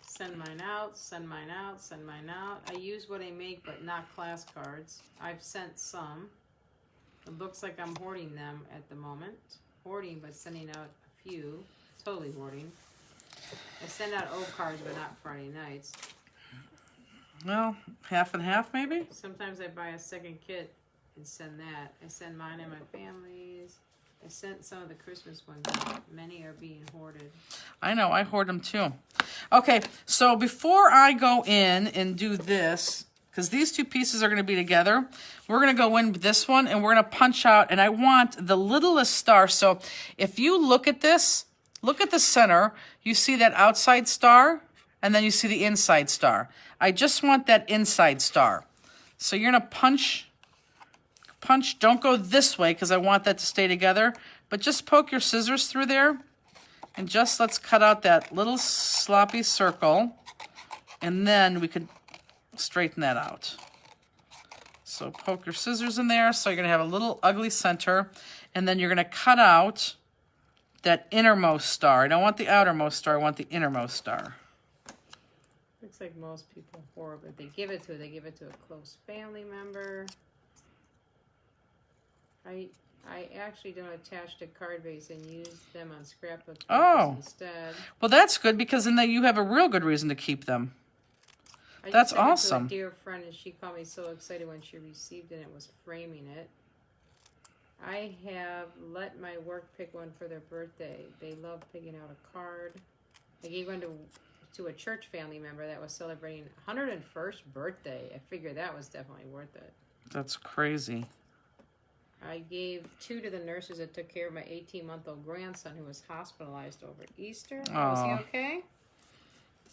Send mine out, send mine out, send mine out. I use what I make, but not class cards. I've sent some. It looks like I'm hoarding them at the moment. Hoarding, but sending out a few. Totally hoarding. I send out O cards, but not Friday nights. Well, half and half maybe? Sometimes I buy a second kit and send that. I send mine and my family's. I sent some of the Christmas ones out. Many are being hoarded. I know, I hoard them too. Okay, so before I go in and do this, because these two pieces are going to be together, we're going to go in with this one and we're going to punch out, and I want the littlest star. So if you look at this, look at the center, you see that outside star, and then you see the inside star. I just want that inside star. So you're going to punch, don't go this way because I want that to stay together, but just poke your scissors through there. And just let's cut out that little sloppy circle, and then we could straighten that out. So poke your scissors in there, so you're gonna have a little ugly center, and then you're gonna cut out that innermost star. I don't want the outermost star, I want the innermost star. Looks like most people hoard, but they give it to a close family member. I actually don't attach to card base and use them on scrapbook instead. Well, that's good because then you have a real good reason to keep them. That's awesome. To a dear friend, and she called me so excited when she received it and was framing it. I have let my work pick one for their birthday. They love picking out a card. I gave one to a church family member that was celebrating 101st birthday. I figured that was definitely worth it. That's crazy. I gave 2 to the nurses that took care of my 18-month-old grandson who was hospitalized over Easter. Was he okay?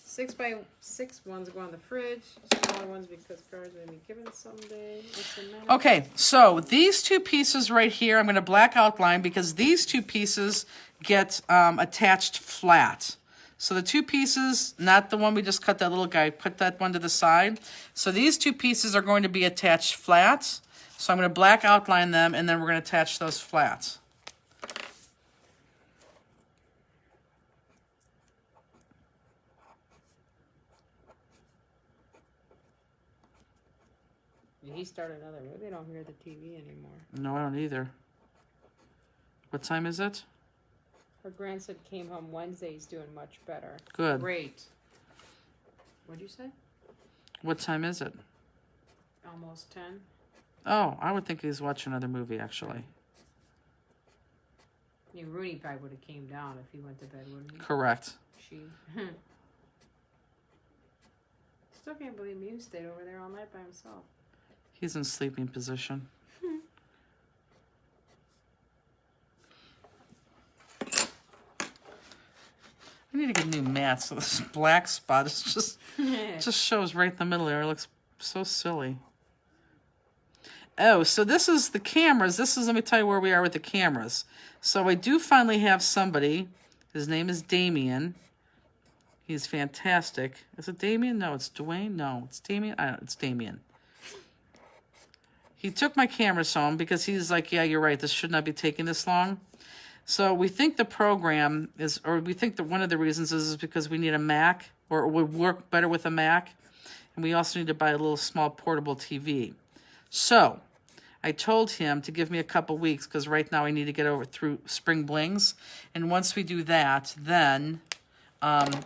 6x6 ones go on the fridge. Smaller ones because cards may be given someday. Okay, so these two pieces right here, I'm going to black outline because these two pieces get attached flat. So the two pieces, not the one we just cut that little guy, put that one to the side. So these two pieces are going to be attached flat. So I'm going to black outline them, and then we're going to attach those flats. He started another. Maybe I don't hear the TV anymore. No, I don't either. What time is it? Her grandson came home Wednesday. He's doing much better. Good. Great. What'd you say? What time is it? Almost 10. Oh, I would think he's watching another movie, actually. Yeah, Rooney probably would have came down if he went to bed, wouldn't he? Correct. She. Still can't believe Mew stayed over there all night by himself. He's in sleeping position. I need to get new mats. So this black spot is just shows right in the middle there. It looks so silly. Oh, so this is the cameras. Let me tell you where we are with the cameras. So I do finally have somebody. His name is Damien. He's fantastic. Is it Damien? No, it's Dwayne. No, it's Damien. It's Damien. He took my cameras home because he's like, yeah, you're right. This should not be taking this long. So we think the program is, or we think that one of the reasons is because we need a Mac, or it would work better with a Mac. And we also need to buy a little small portable TV. So I told him to give me a couple weeks because right now I need to get over through Spring Blings. And once we do that, then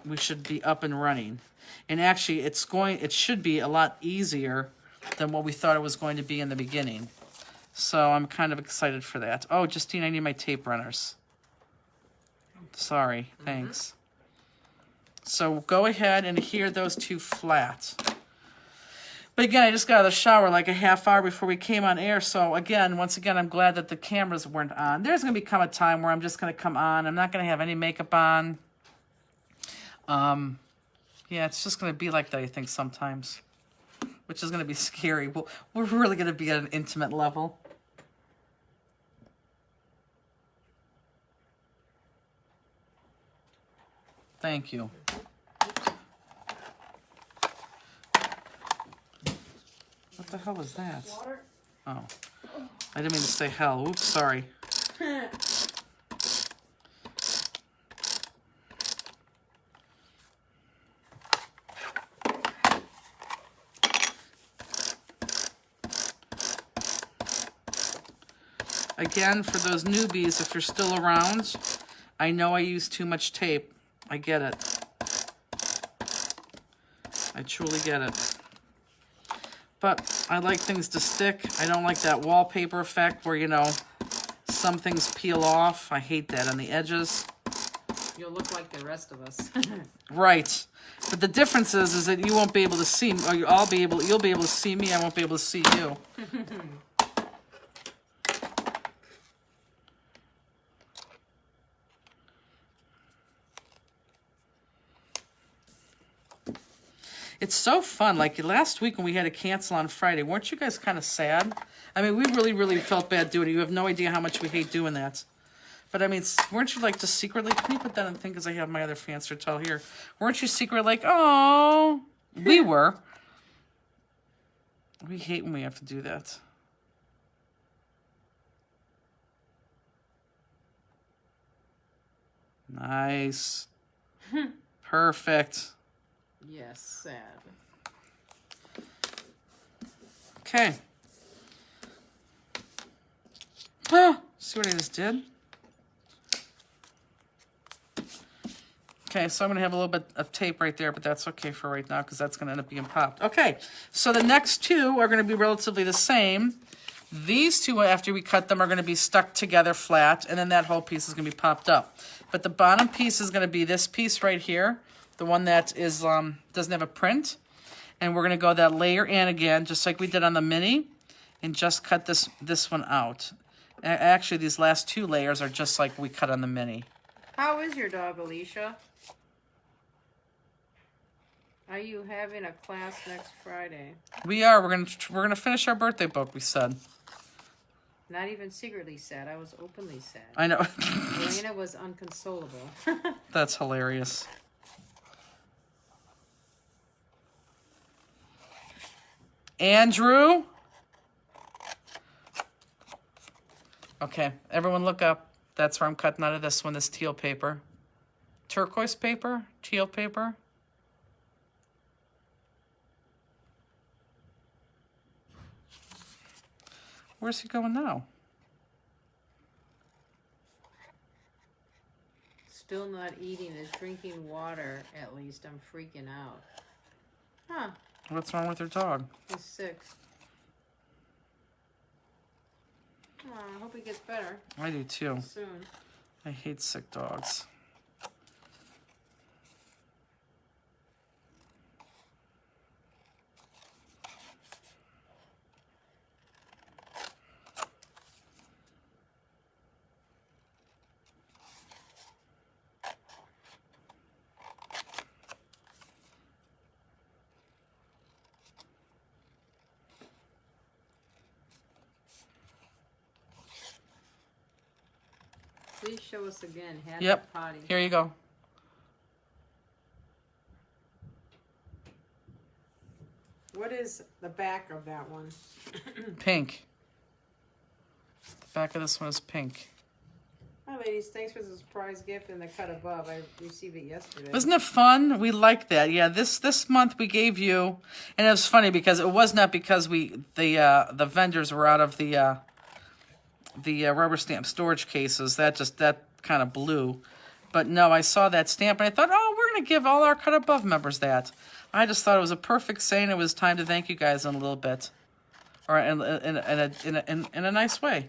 we should be up and running. And actually, it should be a lot easier than what we thought it was going to be in the beginning. So I'm kind of excited for that. Oh, Justine, I need my tape runners. Sorry, thanks. So go ahead and adhere those two flat. But again, I just got out of the shower like a half hour before we came on air. So again, once again, I'm glad that the cameras weren't on. There's going to become a time where I'm just going to come on. I'm not going to have any makeup on. Yeah, it's just going to be like that, I think, sometimes. Which is going to be scary. We're really going to be at an intimate level. Thank you. What the hell was that? Water? Oh. I didn't mean to say hell. Oops, sorry. Again, for those newbies, if you're still around, I know I use too much tape. I get it. I truly get it. But I like things to stick. I don't like that wallpaper effect where, you know, some things peel off. I hate that on the edges. You'll look like the rest of us. Right. But the difference is that you won't be able to see me, or you'll be able to see me, I won't be able to see you. It's so fun. Like last week when we had to cancel on Friday, weren't you guys kind of sad? I mean, we really, really felt bad doing it. You have no idea how much we hate doing that. But I mean, weren't you like just secretly, can you put that in the thing because I have my other fancy towel here. Weren't you secretly like, oh, we were. We hate when we have to do that. Nice. Perfect. Yes, sad. Okay. See what I just did? Okay, so I'm going to have a little bit of tape right there, but that's okay for right now because that's going to end up being popped. Okay, so the next two are going to be relatively the same. These two, after we cut them, are going to be stuck together flat, and then that whole piece is going to be popped up. But the bottom piece is going to be this piece right here, the one that is doesn't have a print. And we're going to go that layer in again, just like we did on the mini, and just cut this one out. Actually, these last two layers are just like we cut on the mini. How is your dog, Alicia? Are you having a class next Friday? We are. We're gonna finish our birthday book. We said. Not even secretly sad. I was openly sad. I know. Elena was unconsolable. That's hilarious. Andrew. Okay, everyone look up. That's where I'm cutting out of this one, this teal paper. Turquoise paper? Teal paper? Where's he going now? Still not eating, is drinking water at least. I'm freaking out. Huh, What's wrong with your dog? he's sick. I hope he gets better I do too. soon. I hate sick dogs. Please show us again. Had Yep. potty. Here you go. What is the back of that one? Pink. The back of this one is pink. Hi, ladies. Thanks for the surprise gift and the cut above. I received it yesterday. Wasn't it fun? We liked that. Yeah, this month we gave you, and it was funny because it was not because the vendors were out of the rubber stamp storage cases. That kind of blew. But no, I saw that stamp and I thought, oh, we're gonna give all our cut above members that. I just thought it was a perfect saying. It was time to thank you guys in a little bit, or in a nice way.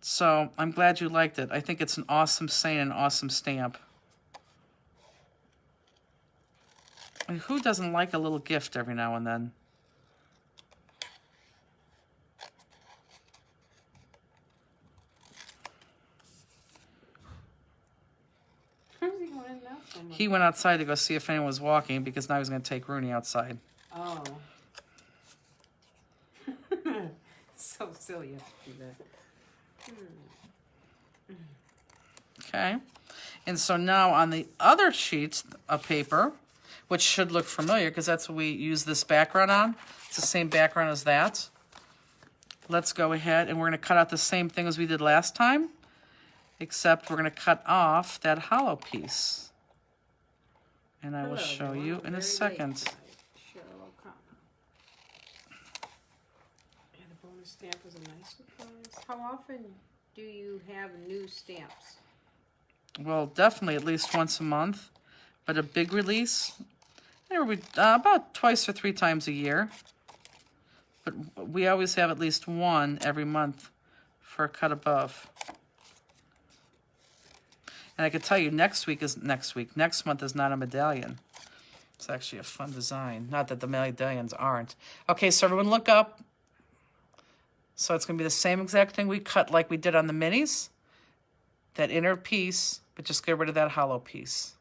So I'm glad you liked it. I think it's an awesome saying, an awesome stamp. And who doesn't like a little gift every now and then? Where's he going now? Somewhere? He went outside to go see if anyone was walking because now he's going to take Rooney outside. Oh. So silly you have to do that. Okay. And so now on the other sheet of paper, which should look familiar because that's what we use this background on. It's the same background as that. Let's go ahead and we're going to cut out the same thing as we did last time, except we're going to cut off that hollow piece. And I will Hello, show everyone. you I'm in a very second. late tonight. Share a little comment. Yeah, the bonus stamp was a nice surprise. How often do you have new stamps? Well, definitely at least once a month, but a big release, about twice or 3 times a year. But we always have at least one every month for a cut above. And I can tell you next month is not a medallion. It's actually a fun design. Not that the medallions aren't. Okay, so everyone look up. So it's going to be the same exact thing we cut like we did on the minis. That inner piece, but just get rid of that hollow piece.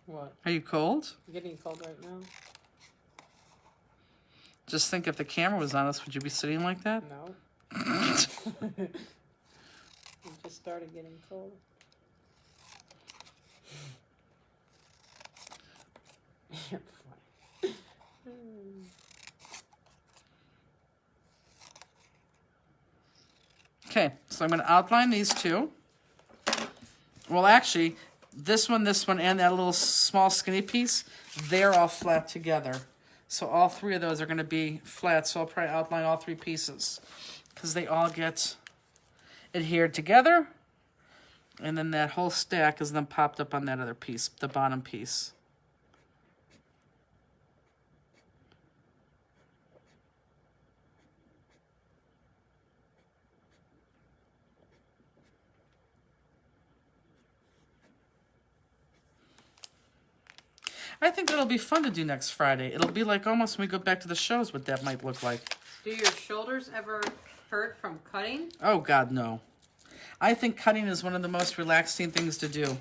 What? Are you cold? You getting cold right now? Just think if the camera was on us, would you be sitting like that? No. It just started getting cold. You're funny. Okay, so I'm going to outline these two. Well, actually, this one, and that little small skinny piece, they're all flat together. So all 3 of those are going to be flat, so I'll probably outline all 3 pieces because they all get adhered together. And then that whole stack is then popped up on that other piece, the bottom piece. I think it'll be fun to do next Friday. It'll be like almost when we go back to the shows what that might look like. Do your shoulders ever hurt from cutting? Oh, God, no. I think cutting is one of the most relaxing things to do.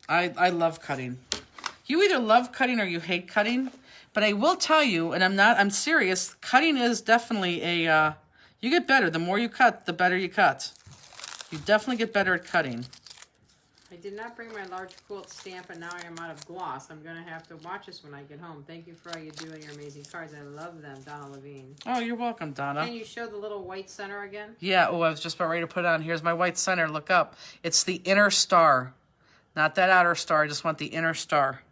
I love cutting. You either love cutting or you hate cutting. But I will tell you, and I'm serious, cutting is definitely you get better. The more you cut, the better you cut. You definitely get better at cutting. I did not bring my large quilt stamp, and now I am out of gloss. I'm going to have to watch this when I get home. Thank you for all you do and your amazing cards. I love them, Donna Levine. Oh, you're welcome, Donna. Can you show the little white center again? Yeah, oh, I was just about ready to put it on. Here's my white center. Look up. It's the inner star. Not that outer star. I just want the inner star.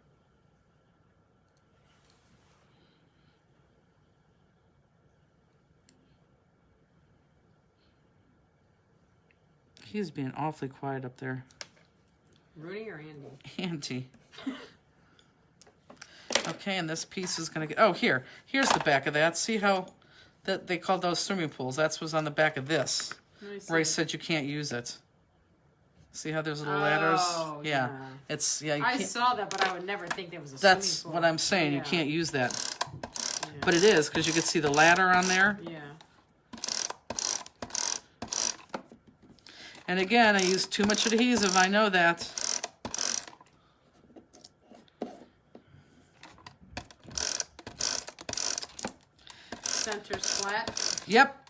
He's being awfully quiet up there. Rooney or Andy? Andy. Okay, and this piece is going to get... Oh, here's the back of that. See how that they called those swimming pools? That's what's on the back of this. Where I said you can't use it. See how there's little ladders? Oh, Yeah. yeah. It's, yeah, you I can't, saw that, but I would never think there was a that's swimming what pool. I'm saying. You Yeah. can't use that. Yeah. But it is, because you can see the ladder on there. Yeah. And again, I use too much adhesive. I know that. Center's flat. Yep.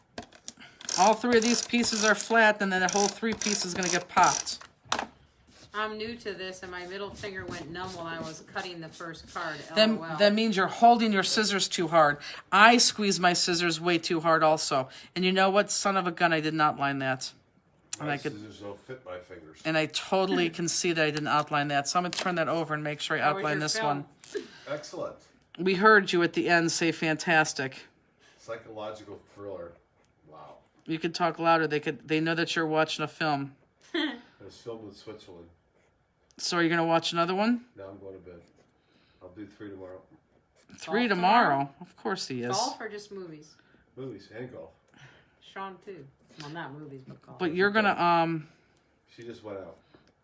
All three of these pieces are flat, and then the whole three pieces is going to get popped. I'm new to this, and my middle finger went numb while I was cutting the first card. Then LOL. that means you're holding your scissors too hard. I squeeze my scissors way too hard also. And you know what? Son of a gun, I did not line that. And My I could, scissors don't fit my fingers. and I totally can see that I didn't outline that. So I'm going to turn that over and make sure I How was outline your this film? one. Excellent. We heard you at the end say fantastic. Psychological thriller. Wow. You could talk louder. They know that you're watching a film. It was filmed in Switzerland. So are you going to watch another one? Now I'm going to bed. I'll do 3 tomorrow. 3 Golf tomorrow. tomorrow? Of course he is. Golf or just movies? Movies and golf. Sean too. Well, not movies, but golf. But you're going to, She just went out.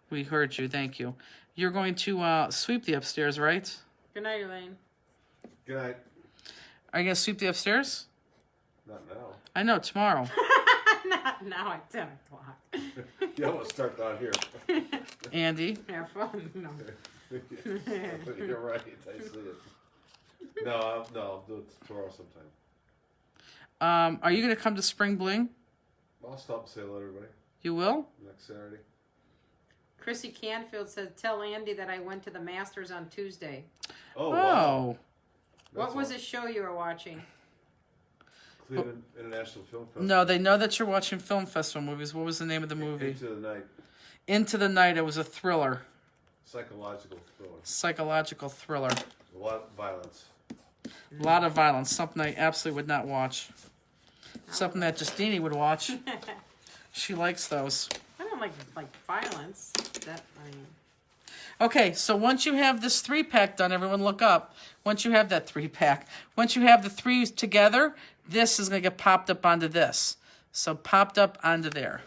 we heard you. Thank you. You're going to sweep the upstairs, right? Good night, Elaine. Good night. Are you going to sweep the upstairs? Not now. I know, tomorrow. Not now at 10 o'clock. Yeah, I'm going to start down here. Andy. Have fun. No. You're right. I see it. No, I'll do it tomorrow sometime. Are you going to come to Spring Bling? I'll stop and say hello to everybody You will? next Saturday. Chrissy Canfield said, "Tell Andy that I went to the Masters on Tuesday." Oh, wow. What That's was all. the show you were watching? Cleveland International Film Festival. No, they know that you're watching film festival movies. What was the name of the movie? Into the Night. Into the Night. It was a thriller. Psychological thriller. Psychological thriller. A lot of violence. A lot of violence. Something I absolutely would not watch. Something that Justini would watch. She likes those. I don't like violence. That I mean, Okay, so once you have this 3-pack done, everyone look up. Once you have that 3-pack, once you have the 3 together, this is going to get popped up onto this. So popped up onto there.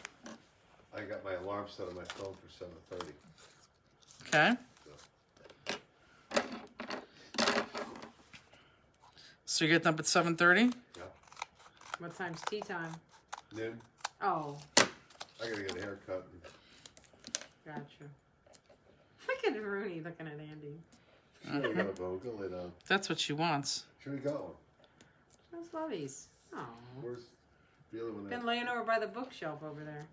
I got my alarm set on my phone for 7:30. Okay? So you're getting up at 7:30? Yeah. what time's tea time? Noon. Oh, I gotta get a haircut. gotcha. Look at Rooney looking at Andy. Sure, we got a bow. Go lay down. That's what she wants. Sure, we got one. Those lovies. Oh, Where's the other one? been laying over by the bookshelf over there.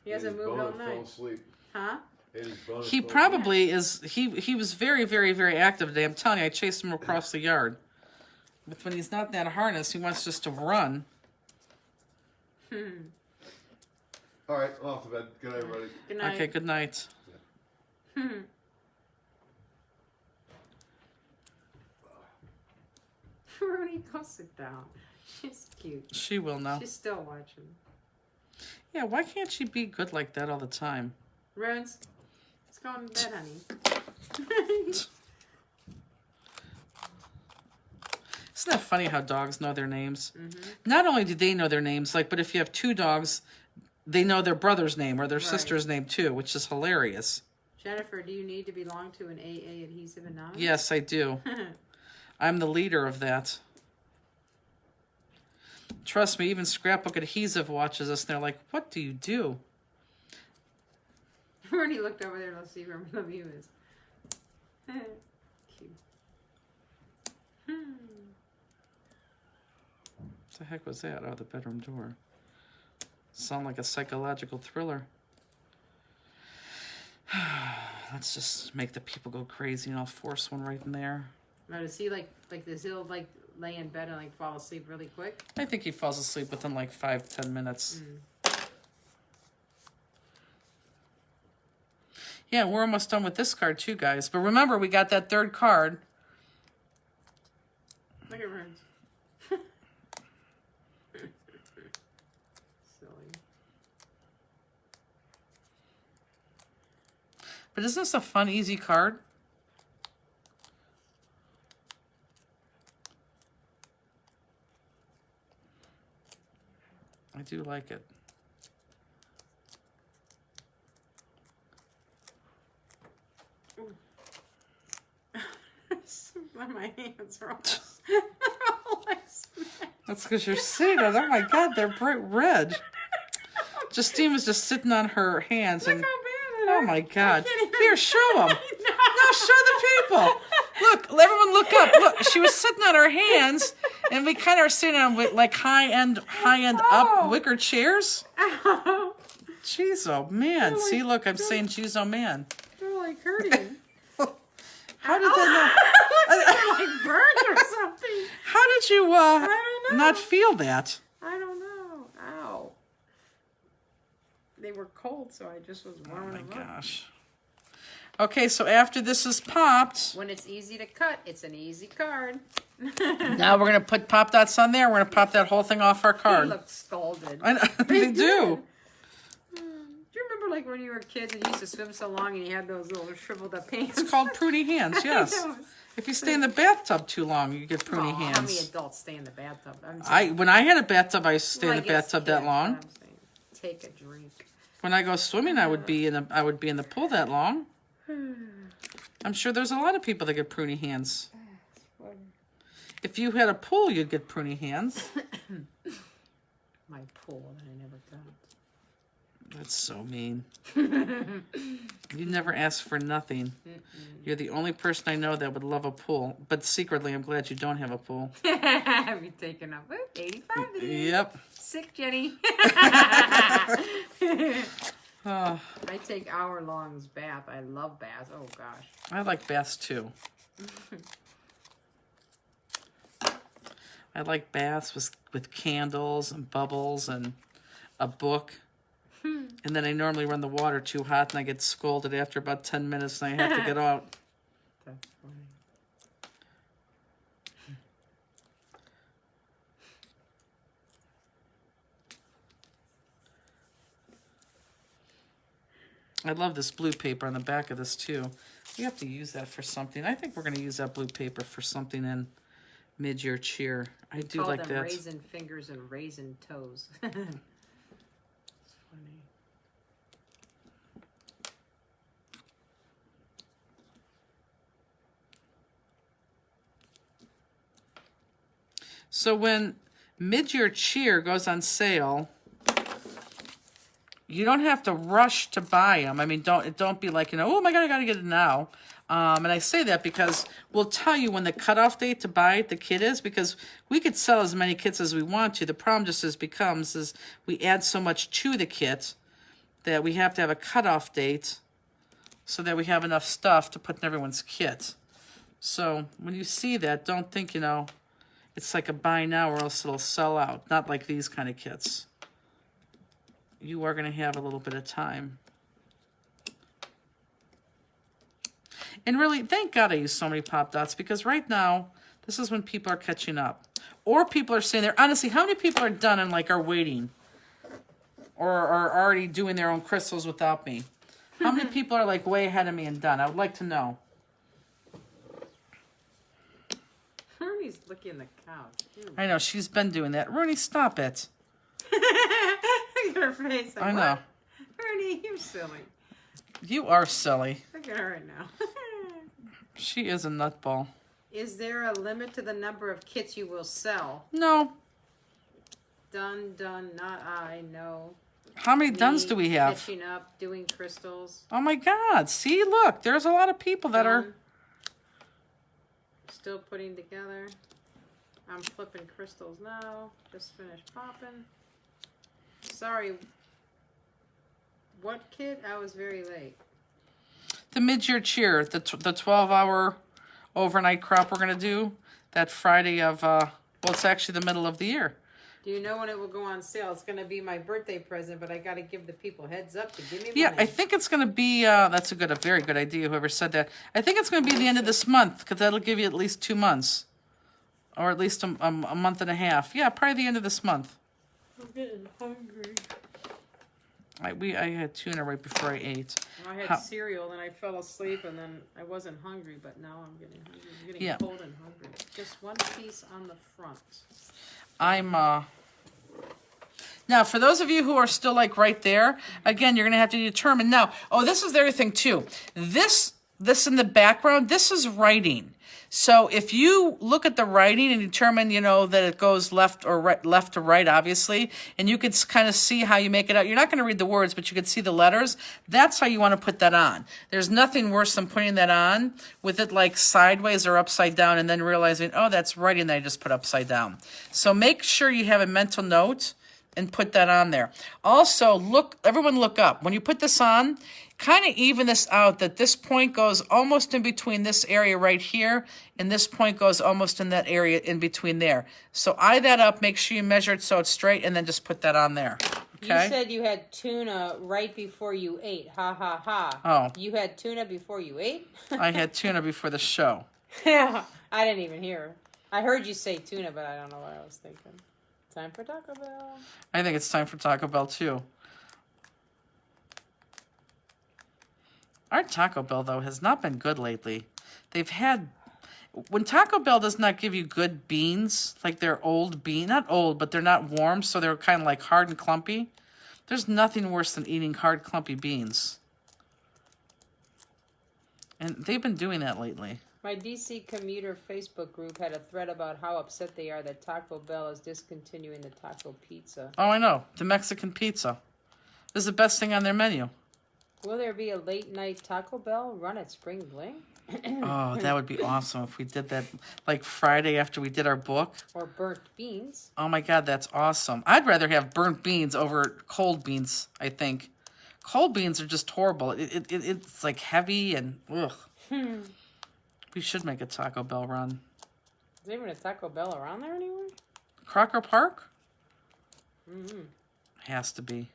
He hasn't Andy's moved all boner fell night. asleep. Huh? Andy's boner He fell probably is, he was very, very, very active today. I'm telling you, I chased him across the yard. But when he's not in that harness, he wants just to run. asleep. All right, I'm off to bed. Good night, everybody. Good night. Okay, good night. Rooney, go sit down. She's cute. She will now. She's still watching. Yeah, why can't she be good like that all the time? Rose, let's go to bed, honey. Isn't that funny how dogs know their names? Not only do they know their names, like, but if you have 2 dogs, they know their brother's name or their Right. sister's name too, which is hilarious. Jennifer, do you need to belong to an AA Adhesive Anonymous? Yes, I do. I'm the leader of that. Trust me, even Scrapbook Adhesive watches us and they're like, what do you do? Rooney looked over there to see where Lemieux is. Cute. What the heck was that? Oh, the bedroom door. Sound like a psychological thriller. Let's just make the people go crazy and I'll force one right in there. Now, does he like does he like lay in bed and like fall asleep really quick? I think he falls asleep within like 5-10 minutes. Yeah, we're almost done with this card too, guys. But remember, we got that 3rd card. Look at Rose. Silly. But isn't this a fun, easy card? I do like it. My hands are all like smashed. That's because you're sitting on. Oh my God, they're bright red. Justine was just sitting on her hands and. Look how bad it Oh is. my God! can't even- Here, show them. No. No, show the people. Look, everyone, look up. Look, she was sitting on her hands, and we kind of are sitting on like high end up wicker chairs. Ow. Jeez, oh man! See, look, I'm saying, jeez, oh man. They're like hurting. How did that Looks like they're like burned or something. How did you don't know. not feel that? I don't know. Ow. They were cold, so I just was Oh warming my them up. gosh. Okay, so after this is popped, When it's easy to cut, it's an easy card. now we're gonna put pop dots on there. We're gonna pop that whole thing off our They card. look scalded. I know, they do. Do you remember like when you were kids and you used to swim so long and you had those little shriveled up hands? It's called pruny hands. Yes. know. If you stay in the bathtub too long, you get pruny Aw, how many hands. adults stay in the bathtub? I'm saying, When I had a bathtub, I used to stay well, in I the guess bathtub that kids, long. but I'm saying, take a drink. When I go swimming, I would be in the pool that long. I'm sure there's a lot of people that get pruny hands. If you had a pool, you'd get pruny hands. My pool that I never got. That's so mean. You never ask for nothing. You're the only person I know that would love a pool. But secretly, I'm glad you don't have a pool. Have you taken up? 85 today. Yep. Sick, Jenny. Oh, I take hour-longs bath. I love baths. Oh, gosh. I like baths too. I like baths with candles and bubbles and a book. And then I normally run the water too hot and I get scolded after about 10 minutes and I have to get out. That's funny. I love this blue paper on the back of this too. We have to use that for something. I think we're going to use that blue paper for something in mid-year cheer. I do Call like them that. raisin fingers and raisin toes. It's funny. So when mid-year cheer goes on sale, you don't have to rush to buy them. I mean, don't be like, oh my God, I got to get it now. And I say that because we'll tell you when the cutoff date to buy the kit is, because we could sell as many kits as we want to. The problem just becomes we add so much to the kit that we have to have a cutoff date so that we have enough stuff to put in everyone's kit. So when you see that, don't think, it's like a buy now or else it'll sell out. Not like these kind of kits. You are going to have a little bit of time. And really, thank God I use so many Pop Dots, because right now, this is when people are catching up. Or people are sitting there. Honestly, how many people are done and are waiting? Or are already doing their own crystals without me? How many people are way ahead of me and done? I would like to know. Rooney's licking the couch. Ew. I know, she's been doing that. Rooney, stop it. Look at her face. Like, I know. what? Rooney, you're silly. You are silly. Look at her right now. She is a nutball. Is there a limit to the number of kits you will sell? No. Done, not I, no. How many duns Me, do we have? Catching up, doing crystals. Oh my God. See, look, there's a lot of people that are... Done. Still putting together. I'm flipping crystals now. Just finished popping. Sorry. What kit? I was very late. The mid-year cheer, the 12-hour overnight crop we're going to do that Friday of, it's actually the middle of the year. Do you know when it will go on sale? It's going to be my birthday present, but I got to give the people heads up to give me Yeah, money. I think it's going to be, that's a very good idea, whoever said that. I think it's going to be the end of this month, because that'll give you at least 2 months. Or at least a month and a half. Yeah, probably the end of this month. I'm getting hungry. I had tuna right before I ate. I had How- cereal and I fell asleep and then I wasn't hungry, but now I'm getting hungry. I'm getting Yeah. cold and hungry. Just one piece on the front. I'm, Now, for those of you who are still right there, again, you're going to have to determine. Now, this is the other thing too. This in the background, this is writing. So if you look at the writing and determine, you know, that it goes left or right, left to right, obviously, and you could kind of see how you make it out. You're not going to read the words, but you could see the letters. That's how you want to put that on. There's nothing worse than putting that on with it like sideways or upside down and then realizing, oh, that's writing that I just put upside down. So make sure you have a mental note and put that on there. Also, everyone look up. When you put this on, kind of even this out, that this point goes almost in between this area right here, and this point goes almost in that area in between there. So eye that up, make sure you measure it so it's straight, and then just put that on there. Okay? You said you had tuna right before you ate. Ha ha ha. Oh. You had tuna before you ate? I had tuna before the show. Yeah. I didn't even hear. I heard you say tuna, but I don't know what I was thinking. Time for Taco Bell. I think it's time for Taco Bell, too. Our Taco Bell, though, has not been good lately. They've had... When Taco Bell does not give you good beans, like they're old beans, not old, but they're not warm, so they're kind of like hard and clumpy. There's nothing worse than eating hard, clumpy beans. And they've been doing that lately. My DC commuter Facebook group had a thread about how upset they are that Taco Bell is discontinuing the taco pizza. Oh, I know. The Mexican pizza. This is the best thing on their menu. Will there be a late night Taco Bell run at Spring Bling? Oh, that would be awesome if we did that like Friday after we did our book. Or burnt beans? Oh my God, that's awesome. I'd rather have burnt beans over cold beans, I think. Cold beans are just horrible. It's like heavy and ugh. We should make a Taco Bell run. Is there even a Taco Bell around there anywhere? Crocker Park? Mm-hmm. Has to be.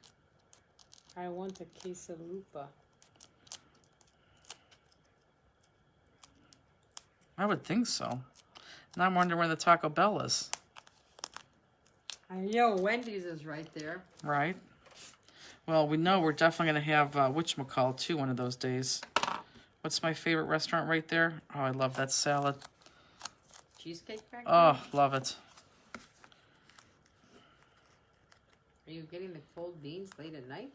I want a quesalupa. I would think so. Now I'm wondering where the Taco Bell is. I know Wendy's is right there. Right. Well, we know we're definitely going to have whatchamacallit too one of those days. What's my favorite restaurant right there? Oh, I love that salad. Cheesecake Factory? Oh, love it. Are you getting the cold beans late at night?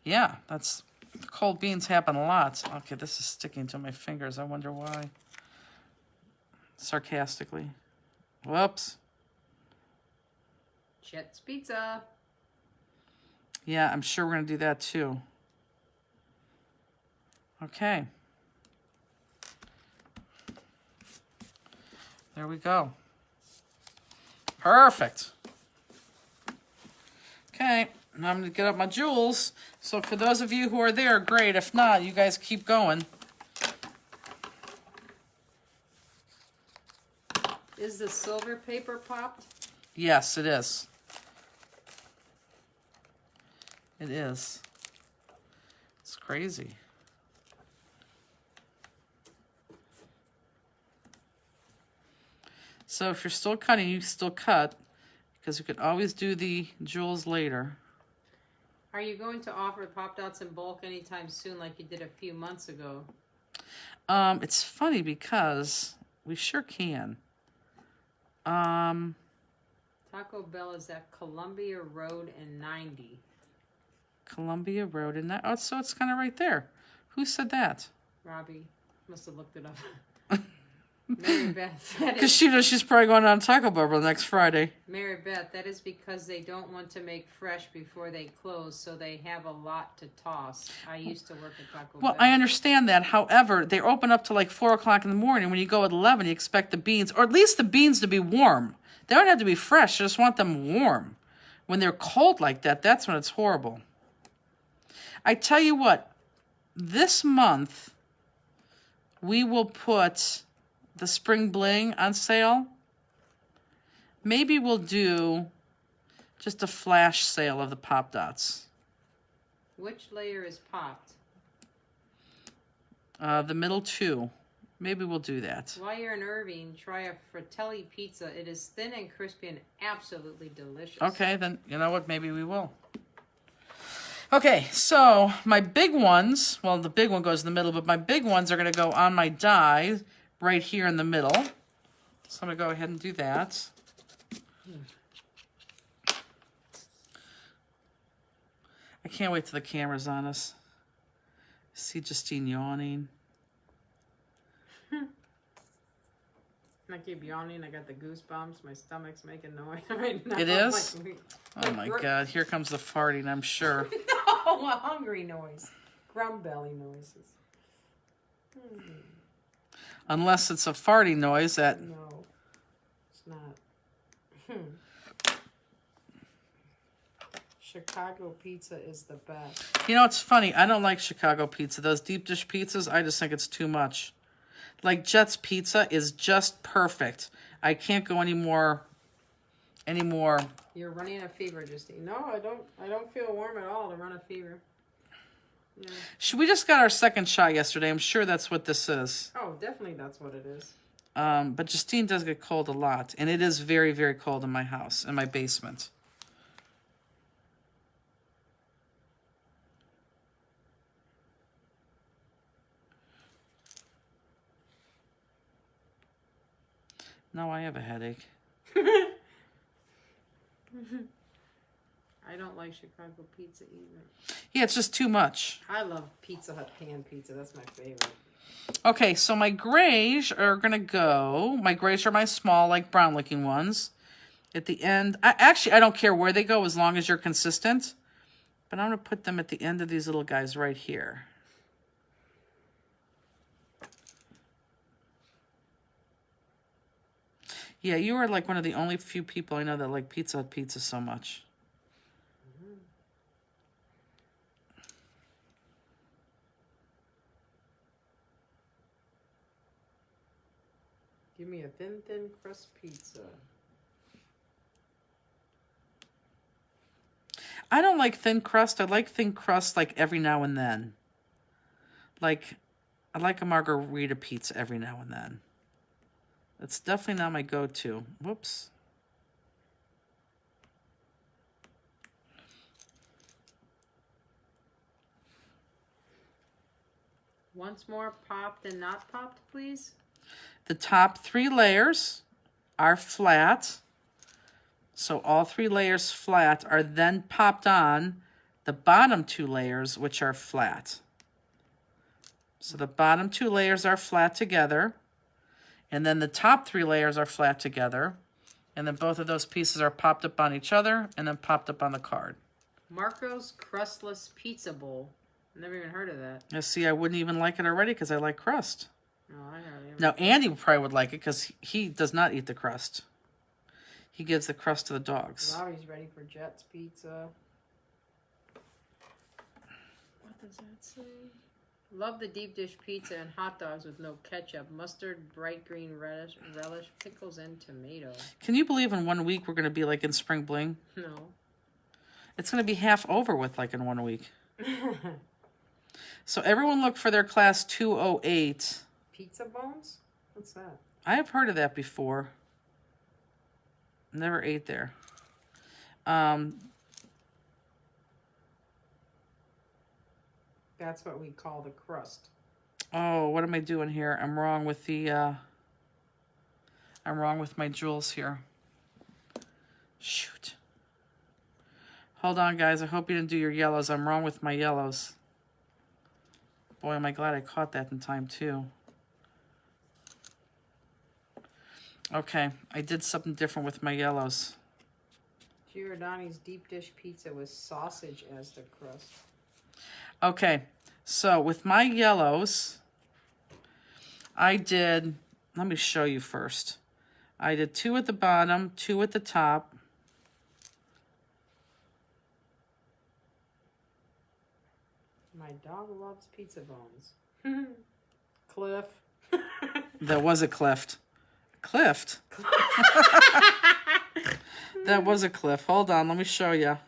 Yeah, that's... Cold beans happen a lot. Okay, this is sticking to my fingers. I wonder why. Sarcastically. Whoops. Chet's Pizza. Yeah, I'm sure we're going to do that too. Okay. There we go. Perfect. Okay, now I'm going to get up my jewels. So for those of you who are there, great. If not, you guys keep going. Is the silver paper popped? Yes, it is. It is. It's crazy. So if you're still cutting, you still cut, because you could always do the jewels later. Are you going to offer Pop-Dots in bulk anytime soon like you did a few months ago? It's funny because we sure can. Taco Bell is at Columbia Road and 90. Columbia Road and that. Oh, so it's kind of right there. Who said that? Robbie must have looked it up. Mary Beth, Because she knows she's probably going on Taco Bell next Friday. Mary Beth, that is because they don't want to make fresh before they close, so they have a lot to toss. I used to work at Taco Well, Bell. I understand that. However, they're open up to like 4 o'clock in the morning. When you go at 11, you expect the beans, or at least the beans to be warm. They don't have to be fresh. You just want them warm. When they're cold like that, that's when it's horrible. I tell you what, this month, we will put the Spring Bling on sale. Maybe we'll do just a flash sale of the Pop-Dots. Which layer is popped? The middle 2. Maybe we'll do that. While you're in Irving, try a Fratelli pizza. It is thin and crispy and absolutely delicious. Okay, then you know what? Maybe we will. Okay, so my big ones, well, the big one goes in the middle, but my big ones are going to go on my die right here in the middle. So I'm going to go ahead and do that. I can't wait till the camera's on us. See Justine yawning. I keep yawning. I got the goosebumps. My stomach's making noise right now. It is? Like, Oh my God, here comes the farting, I'm sure. no, a hungry noise. Grum belly noises. Unless it's a farting noise that, No, it's not. Chicago pizza is the best. you know, it's funny. I don't like Chicago pizza. Those deep dish pizzas, I just think it's too much. Like Jet's Pizza is just perfect. I can't go anymore. You're running a fever, Justine. No, I don't feel warm at all to run a fever. Yeah. We just got our second shot yesterday. I'm sure that's what this is. Oh, definitely that's what it is. But Justine does get cold a lot. And it is very, very cold in my house, in my basement. No, I have a headache. I don't like Chicago pizza either. Yeah, it's just too much. I love Pizza Hut pan pizza. That's my favorite. Okay, so my grays are going to go. My grays are my small, like brown-looking ones. At the end, I don't care where they go as long as you're consistent. But I'm going to put them at the end of these little guys right here. Yeah, you are like one of the only few people I know that like Pizza Hut pizza so much. Give me a thin crust pizza. I don't like thin crust. I like thin crust like every now and then. Like, I like a margarita pizza every now and then. That's definitely not my go-to. Whoops. Once more, popped and not popped, please. The top 3 layers are flat. So all 3 layers flat are then popped on the bottom 2 layers, which are flat. So the bottom 2 layers are flat together. And then the top 3 layers are flat together. And then both of those pieces are popped up on each other and then popped up on the card. Marco's Crustless Pizza Bowl. Never even heard of that. Now, see, I wouldn't even like it already because I like crust. No, I never even. Now, Andy probably would like it because he does not eat the crust. He gives the crust to the dogs. Robbie's ready for Jet's Pizza. What does that say? Love the deep dish pizza and hot dogs with no ketchup, mustard, bright green relish, pickles, and tomato. Can you believe in 1 week we're going to be like in Spring Bling? No. It's going to be half over with like in 1 week. So everyone look for their class 208. Pizza bones? What's that? I have heard of that before. Never ate there. That's what we call the crust. Oh, what am I doing here? I'm wrong with the, I'm wrong with my jewels here. Shoot. Hold on, guys. I hope you didn't do your yellows. I'm wrong with my yellows. Boy, am I glad I caught that in time, too. Okay, I did something different with my yellows. Giordani's deep dish pizza with sausage as the crust. Okay, so with my yellows, I did, let me show you first. I did 2 at the bottom, 2 at the top. My dog loves pizza bones. Cliff. That was a Clift. Clift? That was a Cliff. Hold on, let me show you.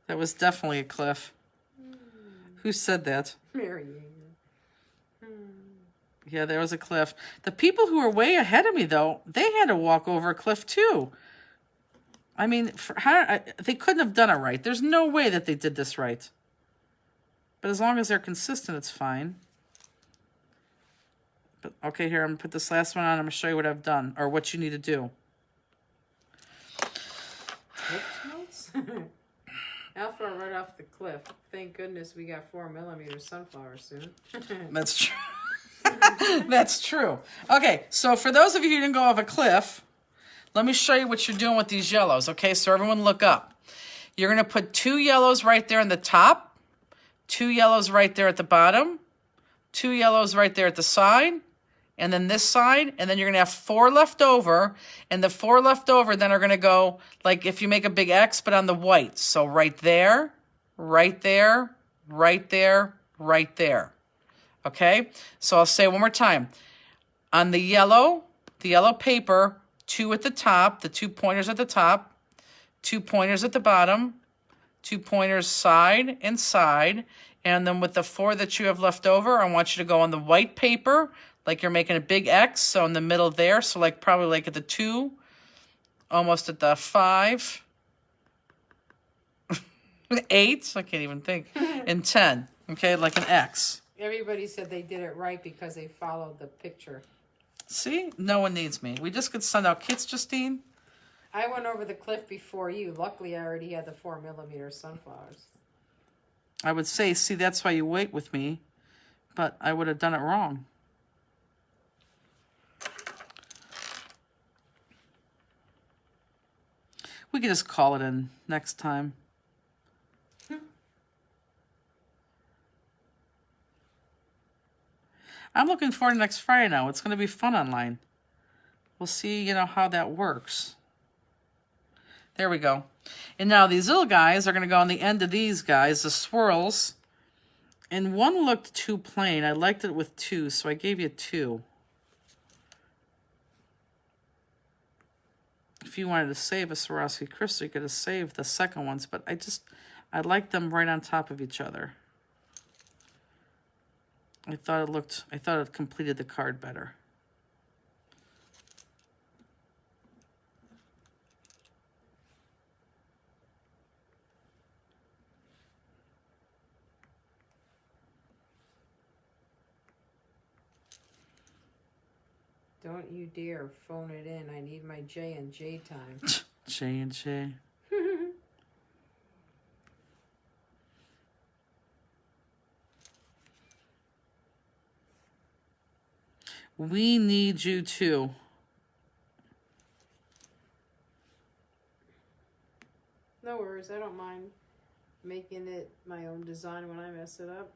That was definitely a Cliff. Who said that? Mary. Yeah, there was a cliff. The people who were way ahead of me, though, they had to walk over a cliff, too. I mean, they couldn't have done it right. There's no way that they did this right. But as long as they're consistent, it's fine. But okay, here, I'm going to put this last one on. I'm going to show you what I've done, or what you need to do. Cliff notes? Alpha right off the cliff. Thank goodness we got 4mm sunflower soon. That's true. That's true. Okay, so for those of you who didn't go off a cliff, let me show you what you're doing with these yellows. Okay, so everyone look up. You're going to put 2 yellows right there in the top, 2 yellows right there at the bottom, 2 yellows right there at the side, and then this side, and then you're going to have 4 left over, and the 4 left over then are going to go, like if you make a big X, but on the white. So right there, right there, right there, right there. Okay, so I'll say it one more time. On the yellow paper, 2 at the top, the 2 pointers at the top, 2 pointers at the bottom, 2 pointers side and side, and then with the 4 that you have left over, I want you to go on the white paper, like you're making a big X, so in the middle there, so like probably like at the 2, almost at the 5, 8, I can't even think, and 10, okay, like an X. Everybody said they did it right because they followed the picture. See? No one needs me. We just could send out kits, Justine. I went over the cliff before you. Luckily, I already had the 4mm sunflowers. I would say, see, that's why you wait with me, but I would have done it wrong. We could just call it in next time. I'm looking forward to next Friday now. It's going to be fun online. We'll see, you know, how that works. There we go. And now these little guys are going to go on the end of these guys, the swirls. And one looked too plain. I liked it with 2, so I gave you 2. If you wanted to save a Swarovski crystal, you could have saved the second ones, but I like them right on top of each other. I thought it completed the card better. Don't you dare phone it in. I need my J&J time. J&J. We need you too. No worries. I don't mind making it my own design when I mess it up.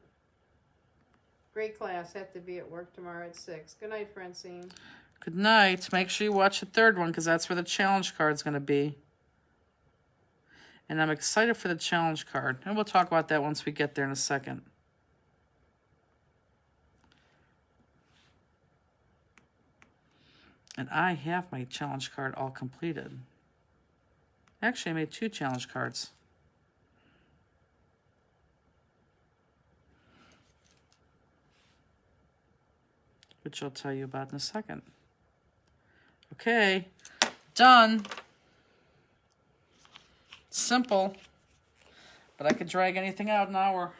Great class. Have to be at work tomorrow at 6. Good night, Francine. Good night. Make sure you watch the third one because that's where the challenge card's going to be. And I'm excited for the challenge card. And we'll talk about that once we get there in a second. And I have my challenge card all completed. Actually, I made 2 challenge cards. Which I'll tell you about in a second. Okay, done. Simple. But I could drag anything out an hour.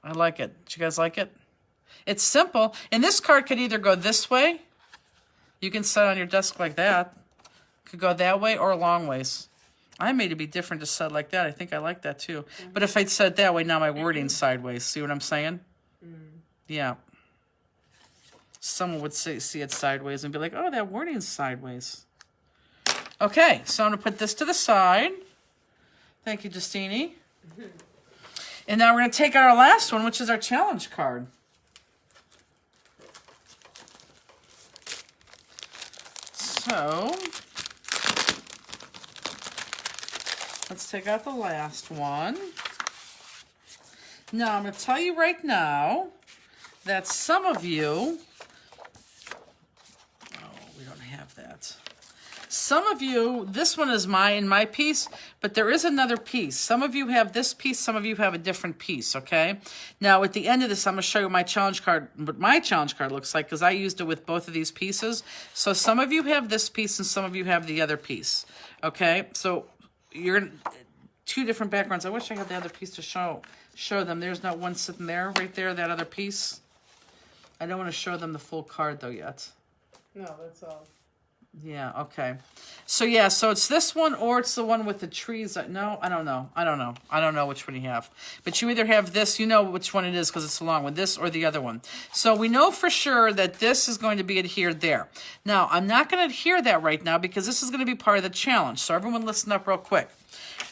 I like it. Did you guys like it? It's simple. And this card could either go this way. You can set it on your desk like that. Could go that way or long ways. I made it be different to set like that. I think I like that too. But if I'd said it that way, now my wording's sideways. See what I'm saying? Yeah. Someone would see it sideways and be like, oh, that wording's sideways. Okay, so I'm going to put this to the side. Thank you, Justini. And now we're going to take out our last one, which is our challenge card. So, let's take out the last one. Now, I'm going to tell you right now that some of you, we don't have that. Some of you, this one is my piece, but there is another piece. Some of you have this piece, some of you have a different piece, okay? Now, at the end of this, I'm going to show you my challenge card, what my challenge card looks like, because I used it with both of these pieces. So some of you have this piece, and some of you have the other piece, okay? So you're 2 different backgrounds. I wish I had the other piece to show them. There's not one sitting there, right there, that other piece. I don't want to show them the full card, though, yet. No, that's all. Yeah, okay. So So yeah, so it's this one or it's the one with the trees. No, I don't know. I don't know which one you have. But you either have this, you know which one it is because it's along with this, or the other one. So we know for sure that this is going to be adhered there. Now, I'm not going to adhere that right now because this is going to be part of the challenge. So everyone listen up real quick.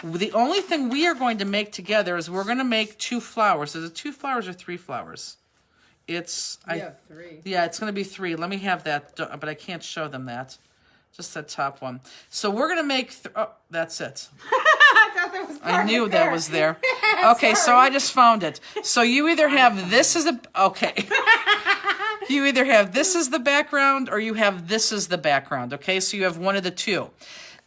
The only thing we are going to make together is we're going to make 2 flowers. Is it 2 flowers or 3 flowers? It's... Yeah, 3. Yeah, it's going to be 3. Let me have that, but I can't show them that. Just that top one. So we're going to make... oh, that's it. I thought that was part I knew of that was there. Okay, so I just found it. So you either have this as a... Okay. You either have this as the background or you have this as the background. Okay, so you have one of the two.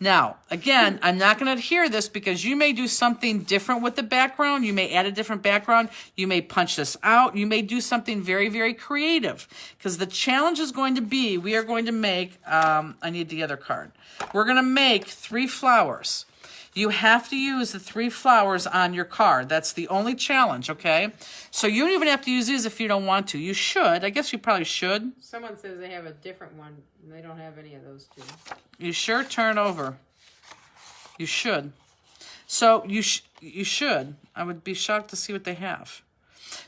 Now, again, I'm not going to adhere this because you may do something different with the background. You may add a different background. You may punch this out. You may do something very, very creative because the challenge is going to be, we are going to make, I need the other card. We're going to make 3 flowers. You have to use the 3 flowers on your card. That's the only challenge, okay? So you don't even have to use these if you don't want to. You should. I guess you probably should. Someone says they have a different one, and they don't have any of those 2. You sure? Turn over. You should. So you should. I would be shocked to see what they have.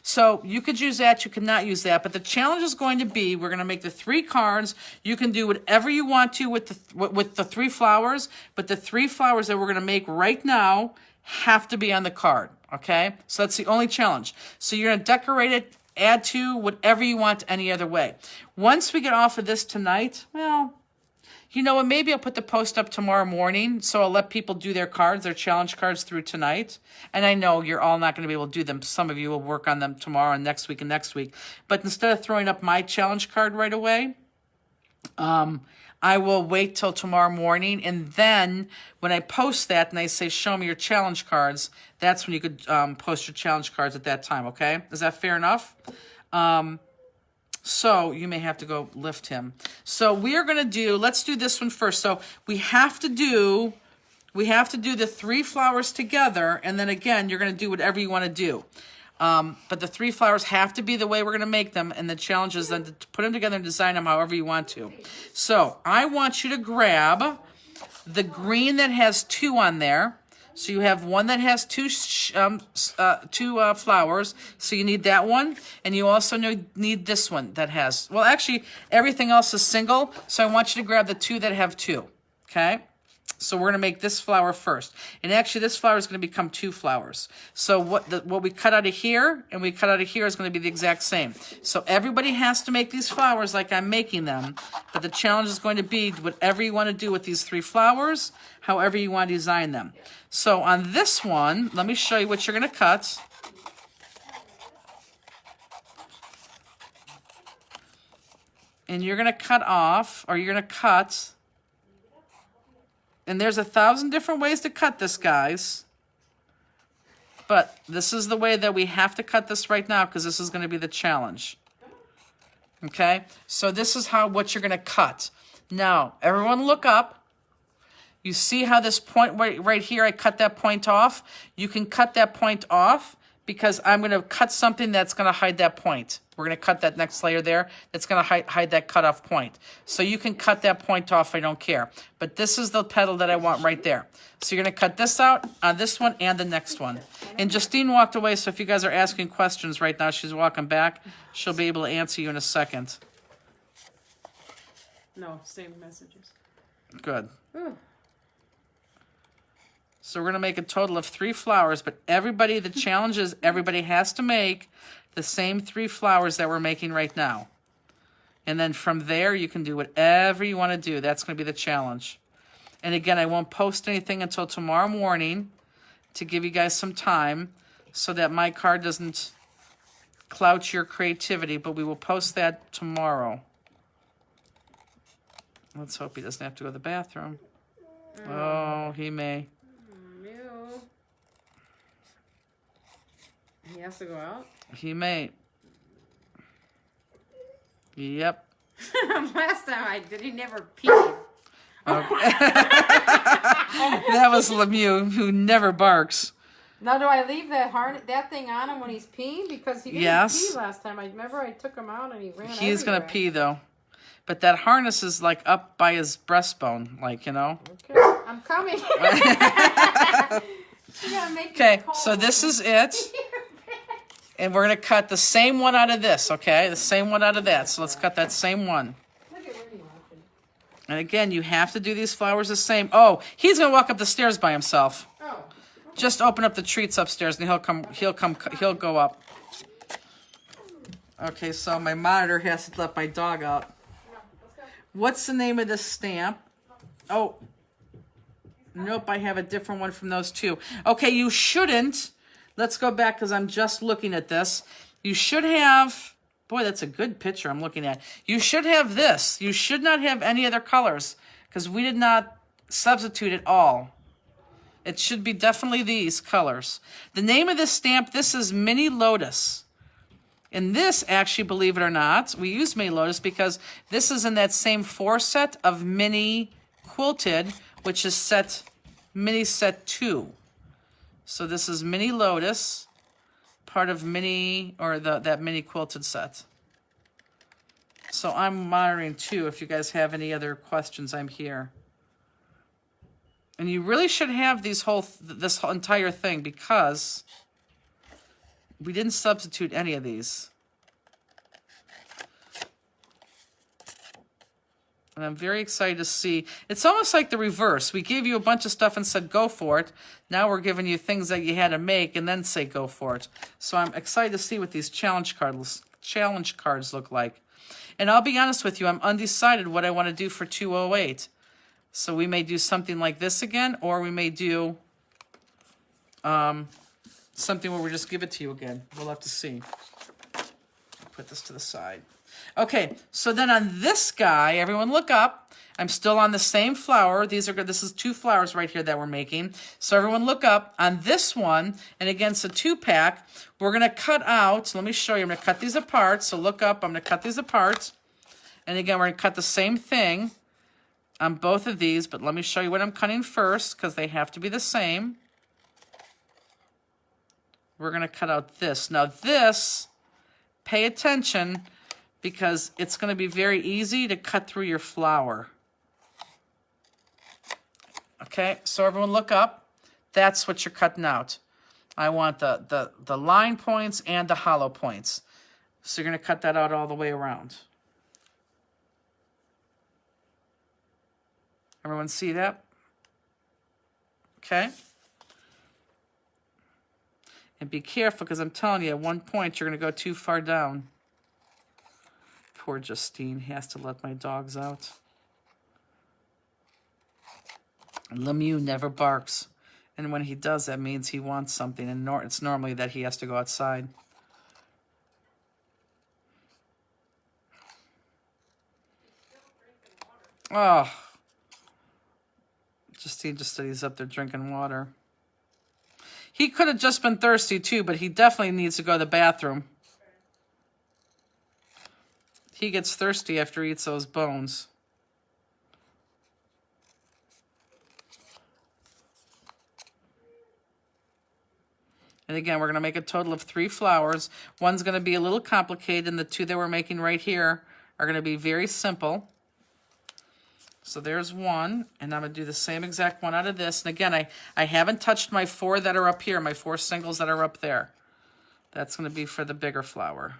So you could use that, you could not use that, but the challenge is going to be, we're going to make the 3 cards. You can do whatever you want to with the 3 flowers, but the 3 flowers that we're going to make right now have to be on the card, okay? So that's the only challenge. So you're going to decorate it, add to whatever you want any other way. Once we get off of this tonight, well... You know what, maybe I'll put the post up tomorrow morning, so I'll let people do their cards, their challenge cards through tonight. And I know you're all not going to be able to do them. Some of you will work on them tomorrow and next week and next week. But instead of throwing up my challenge card right away, I will wait till tomorrow morning. And then when I post that and I say, show me your challenge cards, that's when you could post your challenge cards at that time, okay? Is that fair enough? So you may have to go lift him. So we are going to do, let's do this one first. So we have to do the 3 flowers together. And then again, you're going to do whatever you want to do. But the 3 flowers have to be the way we're going to make them. And the challenge is then to put them together and design them however you want to. So I want you to grab the green that has 2 on there. So you have one that has 2 flowers. So you need that one. And you also need this one that has, well, actually, everything else is single. So I want you to grab the 2 that have 2. Okay? So we're going to make this flower first. And actually, this flower is going to become 2 flowers. So what we cut out of here and we cut out of here is going to be the exact same. So everybody has to make these flowers like I'm making them. But the challenge is going to be whatever you want to do with these 3 flowers, however you want to design them. So on this one, let me show you what you're going to cut. And you're going to cut off, or you're going to cut... And there's 1,000 different ways to cut this, guys. But this is the way that we have to cut this right now because this is going to be the challenge. Okay? So this is what you're going to cut. Now, everyone look up. You see how this point right here, I cut that point off? You can cut that point off because I'm going to cut something that's going to hide that point. We're going to cut that next layer there. That's going to hide that cutoff point. So you can cut that point off. I don't care. But this is the petal that I want right there. So you're going to cut this out on this one and the next one. And Justine walked away, so if you guys are asking questions right now, she's walking back. She'll be able to answer you in a second. No, same messages. Good. Ooh. So we're going to make a total of 3 flowers, but everybody, the challenge is everybody has to make the same 3 flowers that we're making right now. And then from there, you can do whatever you want to do. That's going to be the challenge. And again, I won't post anything until tomorrow morning to give you guys some time so that my card doesn't clout your creativity, but we will post that tomorrow. Let's hope he doesn't have to go to the bathroom. Oh, he may. Ew. He has to go out? He may. Yep. Last time I did, he never peed. Okay. That was Lemieux, who never barks. Now, do I leave that thing on him when he's peeing? Because he didn't pee last time. I remember I took him out and he ran He's going to everywhere. pee, though. But that harness is, like, up by his breastbone, like, you know. Okay. I'm coming. Okay, so this is it. And we're going to cut the same one out of this, okay? The same one out of that. So let's cut that same one. And again, you have to do these flowers the same. Oh, he's going to walk up the stairs by himself. Oh. Just open up the treats upstairs and he'll go up. Okay, so my monitor has to let my dog out. What's the name of this stamp? Oh, nope, I have a different one from those two. Okay, you shouldn't. Let's go back because I'm just looking at this. You should have, boy, that's a good picture I'm looking at. You should have this. You should not have any other colors because we did not substitute at all. It should be definitely these colors. The name of this stamp, this is Mini Lotus. And this, actually, believe it or not, we use Mini Lotus because this is in that same 4 set of Mini Quilted, which is Mini Set 2. So this is Mini Lotus, part of Mini, or that Mini Quilted set. So I'm monitoring too. If you guys have any other questions, I'm here. And you really should have this whole entire thing because we didn't substitute any of these. And I'm very excited to see. It's almost like the reverse. We gave you a bunch of stuff and said, go for it. Now we're giving you things that you had to make and then say, go for it. So I'm excited to see what these challenge cards look like. And I'll be honest with you, I'm undecided what I want to do for 208. So we may do something like this again, or we may do something where we just give it to you again. We'll have to see. Put this to the side. Okay, so then on this guy, everyone look up. I'm still on the same flower. These are good. This is 2 flowers right here that we're making. So everyone look up. On this one, and again, it's a 2-pack, we're going to cut out. Let me show you. I'm going to cut these apart. So look up. I'm going to cut these apart. And again, we're going to cut the same thing on both of these. But let me show you what I'm cutting first because they have to be the same. We're going to cut out this. Now this, pay attention, because it's going to be very easy to cut through your flower. Okay, so everyone look up. That's what you're cutting out. I want the line points and the hollow points. So you're going to cut that out all the way around. Everyone see that? Okay. And be careful, because I'm telling you, at one point, you're going to go too far down. Poor Justine has to let my dogs out. Lemieux never barks. And when he does, that means he wants something. And it's normally that he has to go outside. Oh. Justine just said he's up there drinking water. He could have just been thirsty too, but he definitely needs to go to the bathroom. He gets thirsty after he eats those bones. And again, we're going to make a total of 3 flowers. One's going to be a little complicated, and the 2 that we're making right here are going to be very simple. So there's one, and I'm going to do the same exact one out of this. And again, I haven't touched my 4 that are up here, my 4 singles that are up there. That's going to be for the bigger flower.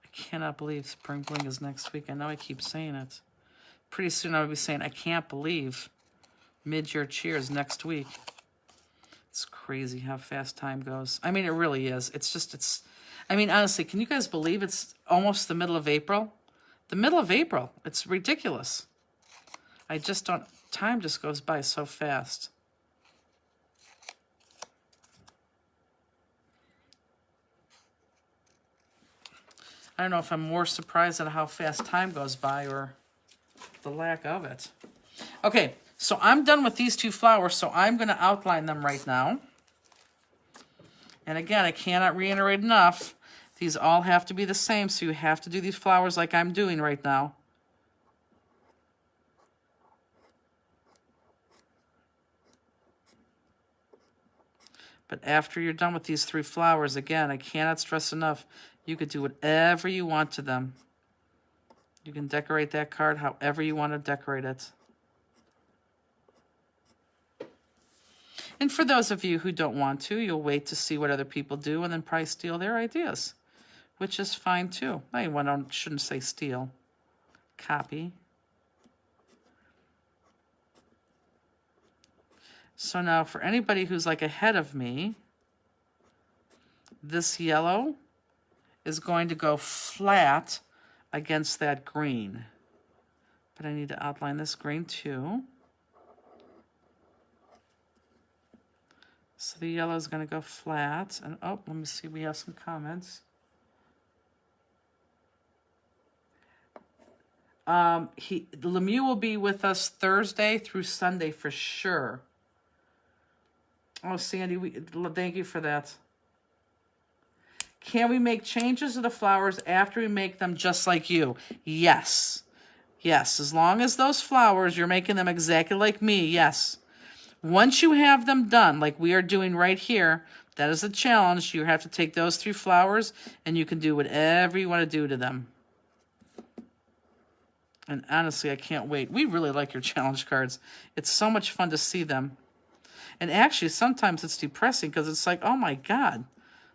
I cannot believe Spring Bling is next week. I know I keep saying it. Pretty soon I'll be saying, I can't believe Mid-Year Cheers next week. It's crazy how fast time goes. I mean, it really is. I mean, honestly, can you guys believe it's almost the middle of April? The middle of April. It's ridiculous. Time just goes by so fast. I don't know if I'm more surprised at how fast time goes by or the lack of it. Okay, so I'm done with these two flowers, so I'm going to outline them right now. And again, I cannot reiterate enough. These all have to be the same, so you have to do these flowers like I'm doing right now. But after you're done with these three flowers, again, I cannot stress enough, you could do whatever you want to them. You can decorate that card however you want to decorate it. And for those of you who don't want to, you'll wait to see what other people do and then probably steal their ideas, which is fine too. I shouldn't say steal. Copy. So now for anybody who's like ahead of me, this yellow is going to go flat against that green. But I need to outline this green too. So the yellow is going to go flat. And oh, let me see, we have some comments. Lemieux will be with us Thursday through Sunday for sure. Oh, Sandy, thank you for that. Can we make changes to the flowers after we make them just like you? Yes. Yes, as long as those flowers, you're making them exactly like me, yes. Once you have them done, like we are doing right here, that is a challenge. You have to take those three flowers and you can do whatever you want to do to them. And honestly, I can't wait. We really like your challenge cards. It's so much fun to see them. And actually, sometimes it's depressing because it's like, oh my God,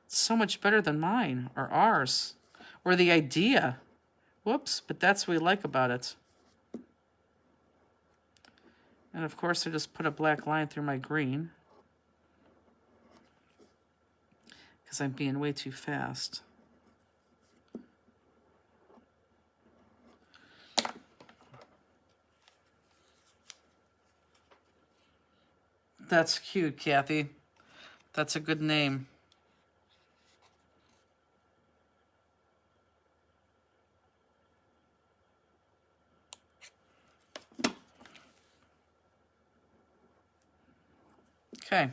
it's so much better than mine or ours or the idea. Whoops, but that's what we like about it. And of course, I just put a black line through my green because I'm being way too fast. That's cute, Kathy. That's a good name. Okay.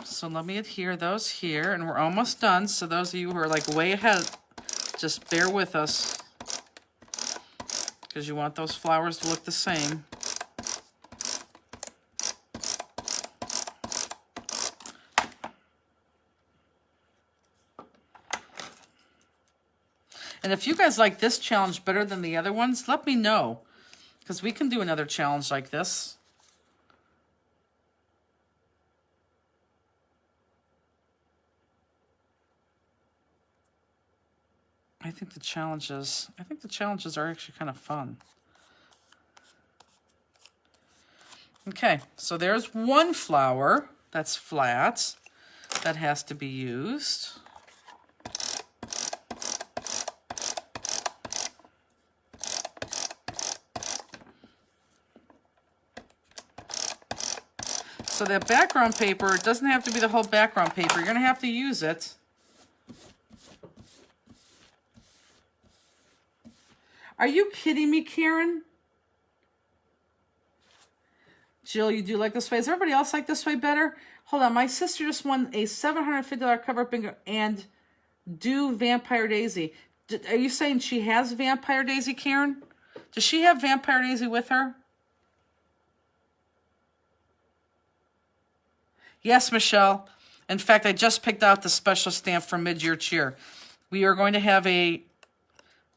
So let me adhere those here, and we're almost done. So those of you who are like way ahead, just bear with us because you want those flowers to look the same. And if you guys like this challenge better than the other ones, let me know, because we can do another challenge like this. I think the challenges are actually kind of fun. Okay, so there's one flower that's flat that has to be used. So that background paper, it doesn't have to be the whole background paper. You're going to have to use it. Are you kidding me, Karen? Jill, you do like this way. Does everybody else like this way better? Hold on, my sister just won a $750 cover-up bingo and do Vampire Daisy. Are you saying she has Vampire Daisy, Karen? Does she have Vampire Daisy with her? Yes, Michelle. In fact, I just picked out the special stamp for Mid-Year Cheer. We are going to have a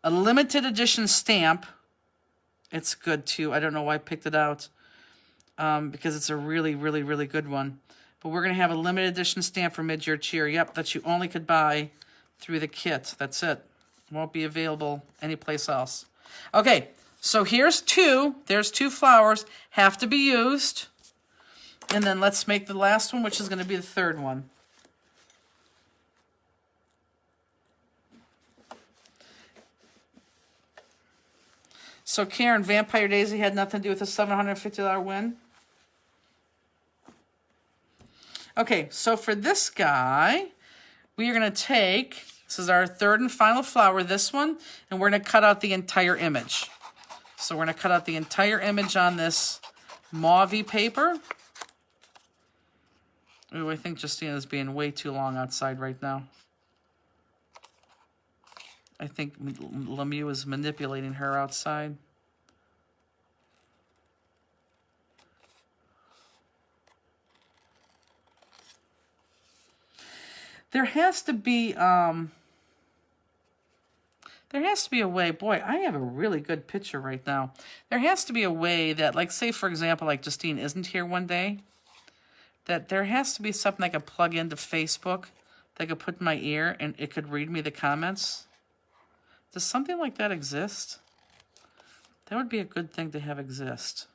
limited edition stamp. It's good, too. I don't know why I picked it out because it's a really, really, really good one. But we're going to have a limited edition stamp for Mid-Year Cheer. Yep, that you only could buy through the kit. That's it. Won't be available anyplace else. Okay, so here's two. There's two flowers. Have to be used. And then let's make the last one, which is going to be the third one. So Karen, Vampire Daisy had nothing to do with the $750 win? Okay, so for this guy, we are going to take This is our third and final flower, this one, and we're going to cut out the entire image. So we're going to cut out the entire image on this mauve paper. Ooh, I think Justina's being way too long outside right now. I think Lemieux is manipulating her outside. There has to be a way. Boy, I have a really good picture right now. There has to be a way that, like, say, for example, like Justine isn't here one day, that there has to be something I could plug into Facebook that I could put in my ear and it could read me the comments. Does something like that exist? That would be a good thing to have exist.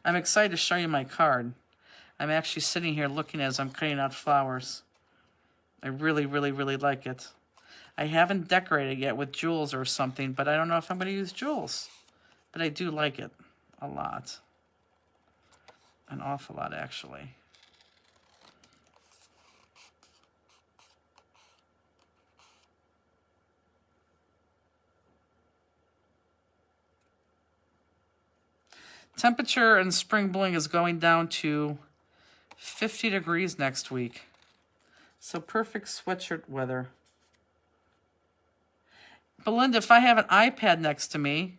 I'm excited to show you my card. I'm actually sitting here looking as I'm cutting out flowers. I really, really, really like it. I haven't decorated yet with jewels or something, but I don't know if I'm going to use jewels. But I do like it a lot. An awful lot, actually. Temperature in Spring Bling is going down to 50 degrees next week. So perfect sweatshirt weather. Belinda, if I have an iPad next to me,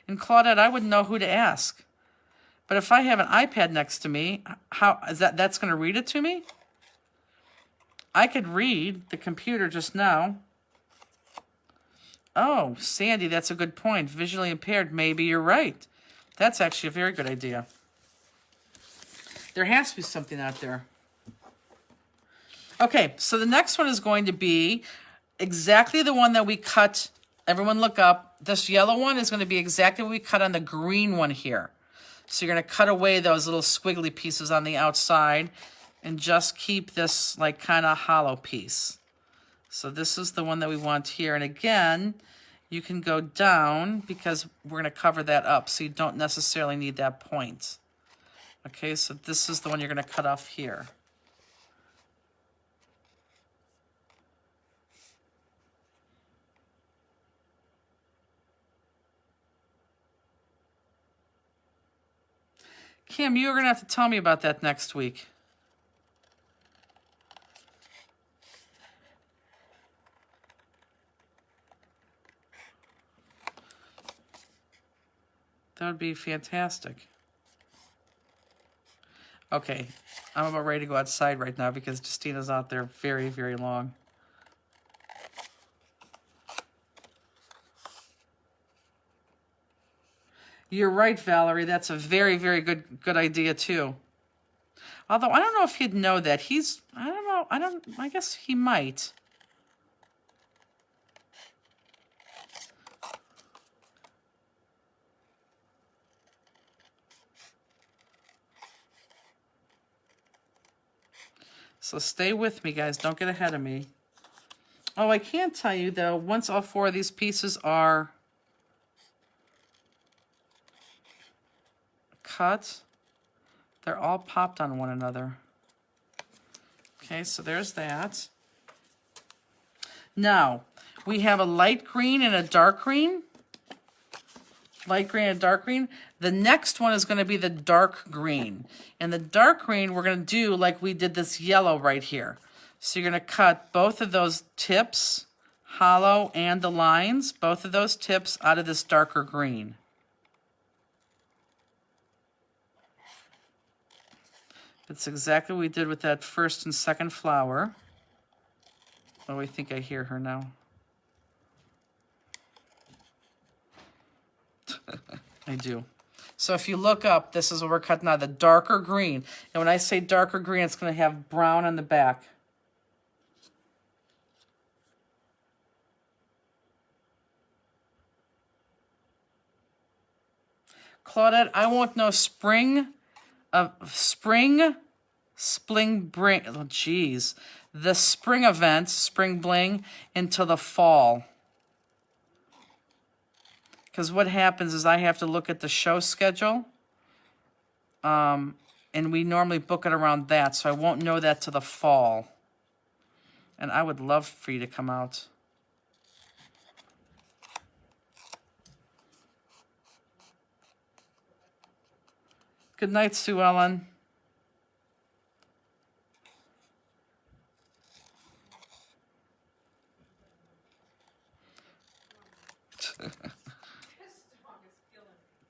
and Claudette, I wouldn't know who to ask. But if I have an iPad next to me, how is that's going to read it to me? I could read the computer just now. Oh, Sandy, that's a good point. Visually impaired, maybe you're right. That's actually a very good idea. There has to be something out there. Okay, so the next one is going to be exactly the one that we cut. Everyone look up. This yellow one is going to be exactly what we cut on the green one here. So you're going to cut away those little squiggly pieces on the outside and just keep this like kind of hollow piece. So this is the one that we want here. And again, you can go down because we're going to cover that up. So you don't necessarily need that point. Okay, so this is the one you're going to cut off here. Kim, you're going to have to tell me about that next week. That would be fantastic. Okay, I'm about ready to go outside right now because Justina's out there very, very long. You're right, Valerie. That's a very, very good idea too. Although I don't know if he'd know that. I don't know. I guess he might. So stay with me, guys. Don't get ahead of me. Oh, I can tell you, though, once all four of these pieces are cut, they're all popped on one another. Okay, so there's that. Now, we have a light green and a dark green. Light green and dark green. The next one is going to be the dark green. And the dark green we're going to do like we did this yellow right here. So you're going to cut both of those tips, hollow and the lines, both of those tips out of this darker green. That's exactly what we did with that first and second flower. Oh, I think I hear her now. I do. So if you look up, this is what we're cutting out, the darker green. And when I say darker green, it's going to have brown on the back. Claudette, I won't know spring bling. Oh, geez. The spring event, Spring Bling, until the fall. Because what happens is I have to look at the show schedule And we normally book it around that, so I won't know that to the fall. And I would love for you to come out. Good night, Sue Ellen.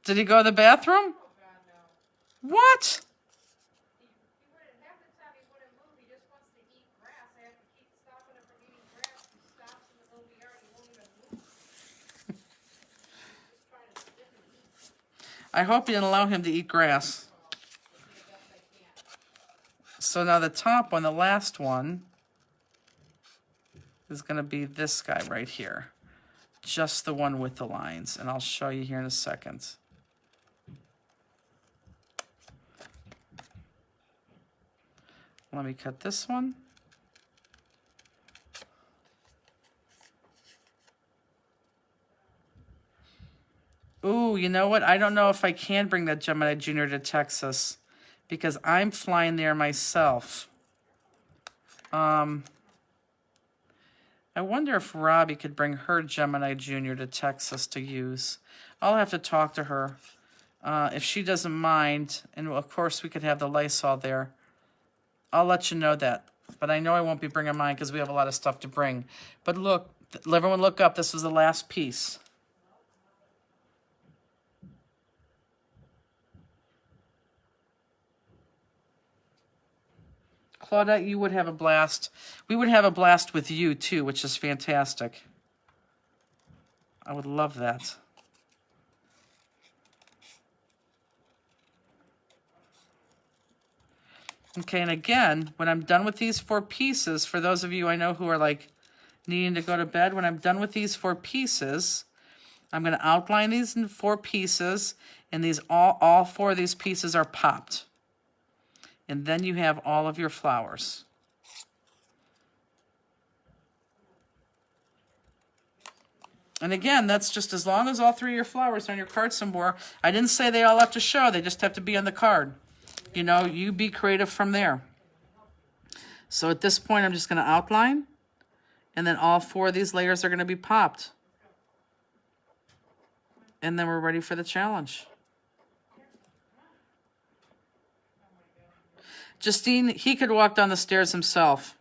Did he go to the bathroom? What? I hope you didn't allow him to eat grass. So now the top one, the last one, is going to be this guy right here. Just the one with the lines. And I'll show you here in a second. Let me cut this one. Ooh, you know what? I don't know if I can bring that Gemini Junior to Texas because I'm flying there myself. I wonder if Robbie could bring her Gemini Junior to Texas to use. I'll have to talk to her. If she doesn't mind, and of course we could have the Lysol there. I'll let you know that. But I know I won't be bringing mine because we have a lot of stuff to bring. But look, everyone look up. This was the last piece. Claudette, you would have a blast. We would have a blast with you, too, which is fantastic. I would love that. Okay, and again, when I'm done with these 4 pieces, for those of you I know who are like needing to go to bed, when I'm done with these 4 pieces, I'm going to outline these in 4 pieces, and these all 4 of these pieces are popped. And then you have all of your flowers. And again, that's just as long as all 3 of your flowers are on your card some more. I didn't say they all have to show. They just have to be on the card. You know, you be creative from there. So at this point, I'm just going to outline. And then all 4 of these layers are going to be popped. And then we're ready for the challenge. Justine, he could walk down the stairs himself.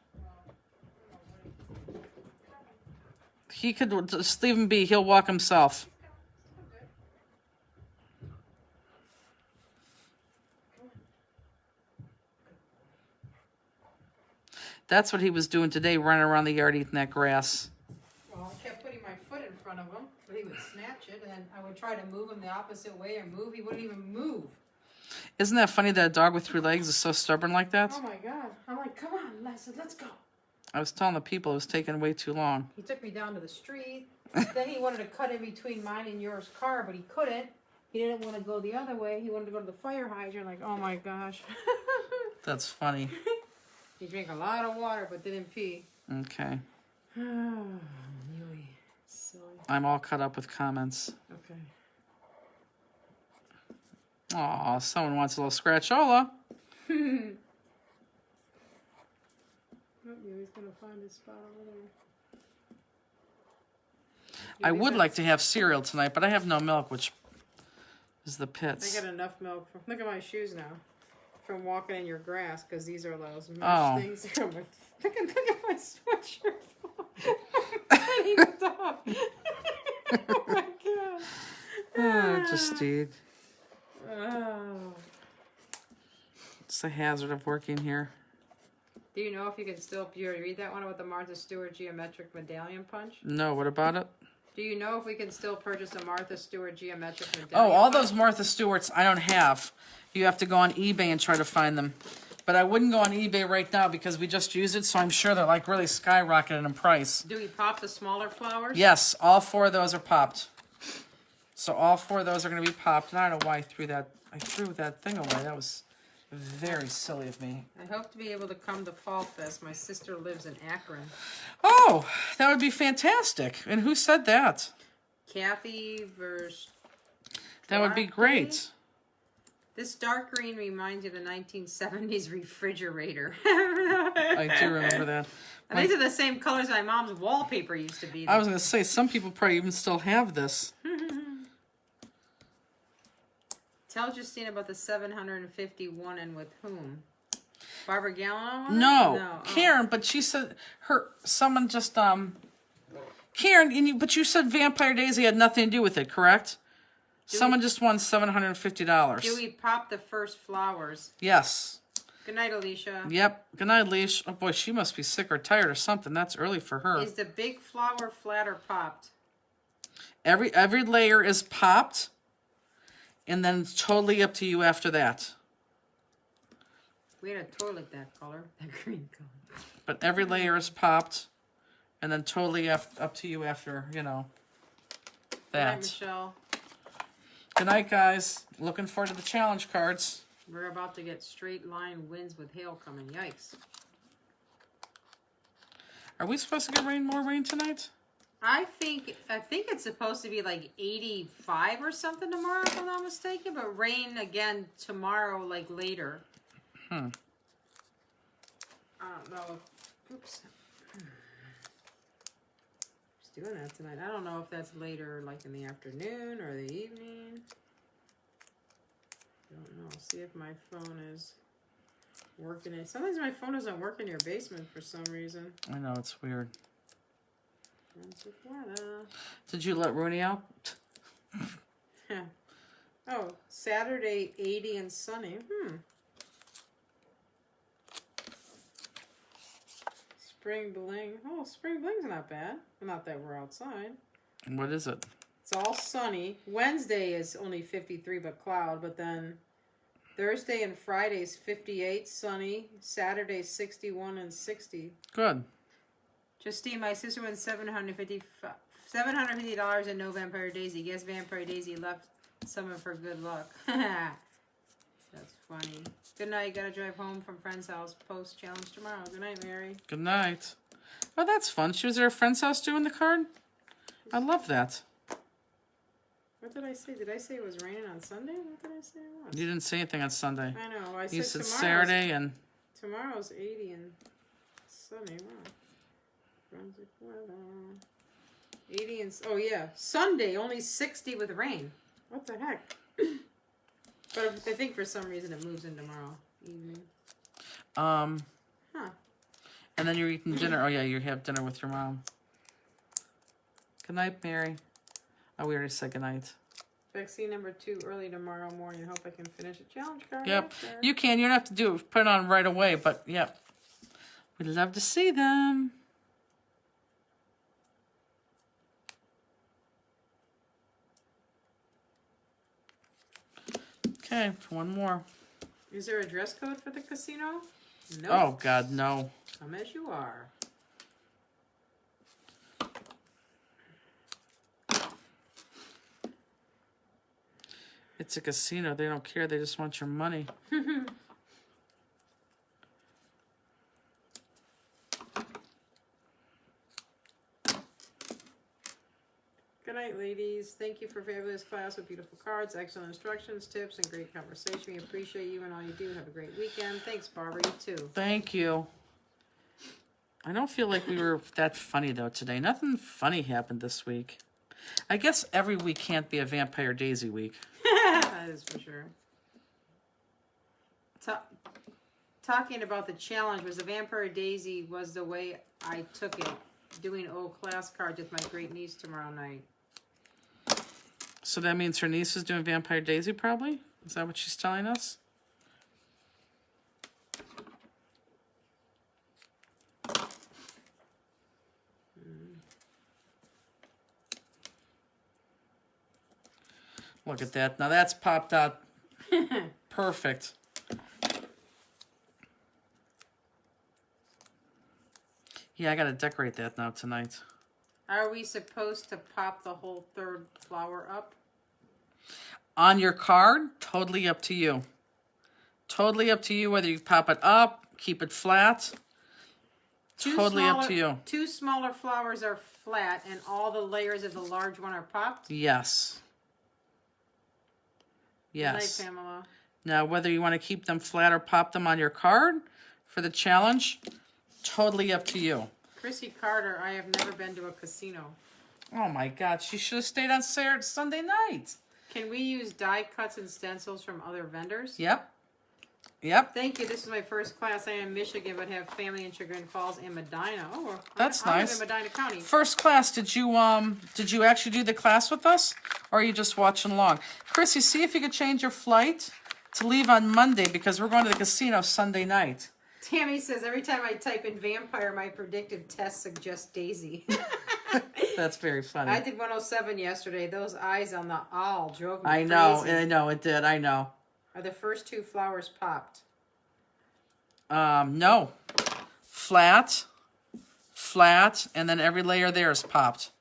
He could just leave him be. He'll walk himself. That's what he was doing today, running around the yard eating that grass. Well, I kept putting my foot in front of him, but he would snatch it, and then I would try to move him the opposite way or move. He wouldn't even move. Isn't that funny that a dog with 3 legs is so stubborn like that? Oh my God. I'm like, come on, I said, let's go. I was telling the people it was taking way too long. He took me down to the street. Then he wanted to cut in between mine and yours car, but he couldn't. He didn't want to go the other way. He wanted to go to the fire hydrant. Like, oh my gosh. That's funny. He drank a lot of water, but didn't pee. Okay. Really silly. I'm all caught up with comments. Okay. Aw, someone wants a little scratchola. Oh, you always gonna find a spot over there. I would like to have cereal tonight, but I have no milk, which is the pits. I got enough milk. Look at my shoes now. From walking in your grass, because these are those mesh Oh. things. Look at my sweatshirt. I'm even top. Oh my God. Oh, Justine. Oh. It's the hazard of working here. Do you know if you can still, do you read that one about the Martha Stewart geometric medallion punch? No, what about it? Do you know if we can still purchase a Martha Stewart geometric medallion Oh, all punch? those Martha Stewarts I don't have. You have to go on eBay and try to find them. But I wouldn't go on eBay right now because we just used it, so I'm sure they're like really skyrocketing in price. Do we pop the smaller flowers? Yes, all 4 of those are popped. So all 4 of those are going to be popped. And I don't know why I threw that thing away. That was very silly of me. I hope to be able to come to Fall Fest. My sister lives in Akron. Oh, that would be fantastic. And who said that? Kathy versus That would be great. This dark green reminds me of the 1970s refrigerator. I do remember that. And these are the same colors my mom's wallpaper used to be. I was going to say, some people probably even still have this. Tell Justine about the 751 and with whom? Barbara Gallo one? No, Oh. Karen, but she said someone just, Karen, but you said Vampire Daisy had nothing to do with it, correct? Someone just won $750. Do we pop the first flowers? Yes. Good night, Alicia. Yep. Good night, Leash. Oh boy, she must be sick or tired or something. That's early for her. Is the big flower flat or popped? Every layer is popped, and then it's totally up to you after that. We had a toilet that color, that green color. But every layer is popped, and then totally up to you after, Good night, that. Michelle. Good night, guys. Looking forward to the challenge cards. We're about to get straight line winds with hail coming. Yikes. Are we supposed to get more rain tonight? I think it's supposed to be like 85 or something tomorrow, if I'm not mistaken, but rain again tomorrow, like later. I don't know. Oops. Just doing that tonight. I don't know if that's later, like in the afternoon or the evening. Don't know. See if my phone is working. Sometimes my phone doesn't work in your basement for some reason. I know, it's weird. Did you let Rooney out? Oh, Saturday, 80 and sunny. Spring bling. Oh, spring bling's not bad. Not that we're outside. What is it? It's all sunny. Wednesday is only 53 but cloud, but then Thursday and Friday's 58 sunny. Saturday 61 and 60. Good. Justine, my sister won $750 in No Vampire Daisy. Guess Vampire Daisy left some of her good luck. That's funny. Good night. Gotta drive home from friend's house. Post challenge tomorrow. Good night, Mary. Good night. Oh, that's fun. She was at her friend's house doing the card? I love that. What did I say? Did I say it was raining on Sunday? What did I say it was? You didn't say anything on Sunday. I know. I You said said tomorrow's, Saturday and... tomorrow's 80 and sunny. Wow. Brunswick weather. 80 and... Oh, yeah. Sunday, only 60 with rain. What the heck? But I think for some reason it moves in tomorrow evening. Huh. And then you're eating dinner. Oh, yeah, you have dinner with your mom. Good night, Mary. Oh, we already said good night. Vaccine number 2 early tomorrow morning. I hope I can finish a challenge card. Yep. after. You can. You don't have to do it. Put it on right away, but yep. We'd love to see them. Okay, one more. Is there a dress code for the casino? No. Oh, God, no. Come as you are. It's a casino. They don't care. They just want your money. Good night, ladies. Thank you for fabulous class with beautiful cards, excellent instructions, tips, and great conversation. We appreciate you and all you do. Have a great weekend. Thanks, Barbara. You too. Thank you. I don't feel like we were that funny, though, today. Nothing funny happened this week. I guess every week can't be a Vampire Daisy week. That is for sure. Talking about the challenge, was the Vampire Daisy was the way I took it. Doing old class cards with my great niece tomorrow night. So that means her niece is doing Vampire Daisy, probably? Is that what she's telling us? Look at that. Now that's popped out. Perfect. Yeah, I gotta decorate that now tonight. Are we supposed to pop the whole third flower up? On your card, totally up to you. Totally up to you whether you pop it up, keep it flat. Totally up to you. 2 smaller flowers are flat and all the layers of the large one are popped? Yes. Good Yes. night, Pamela. Now, whether you want to keep them flat or pop them on your card for the challenge, totally up to you. Chrissy Carter, I have never been to a casino. Oh my God, she should have stayed on Saturday, Sunday night. Can we use die cuts and stencils from other vendors? Yep. Yep. Thank you. This is my first class. I am in Michigan, but have family in Chagrin Falls and Medina. Oh, That's I nice. live in Medina County. First class, did you actually do the class with us? Or are you just watching along? Chrissy, see if you could change your flight to leave on Monday because we're going to the casino Sunday night. Tammy says, every time I type in vampire, my predictive test suggests Daisy. That's very funny. I did 107 yesterday. Those eyes on the owl drove me I know, crazy. I know, it did, I know. Are the first two flowers popped? No. Flat, and then every layer there is popped.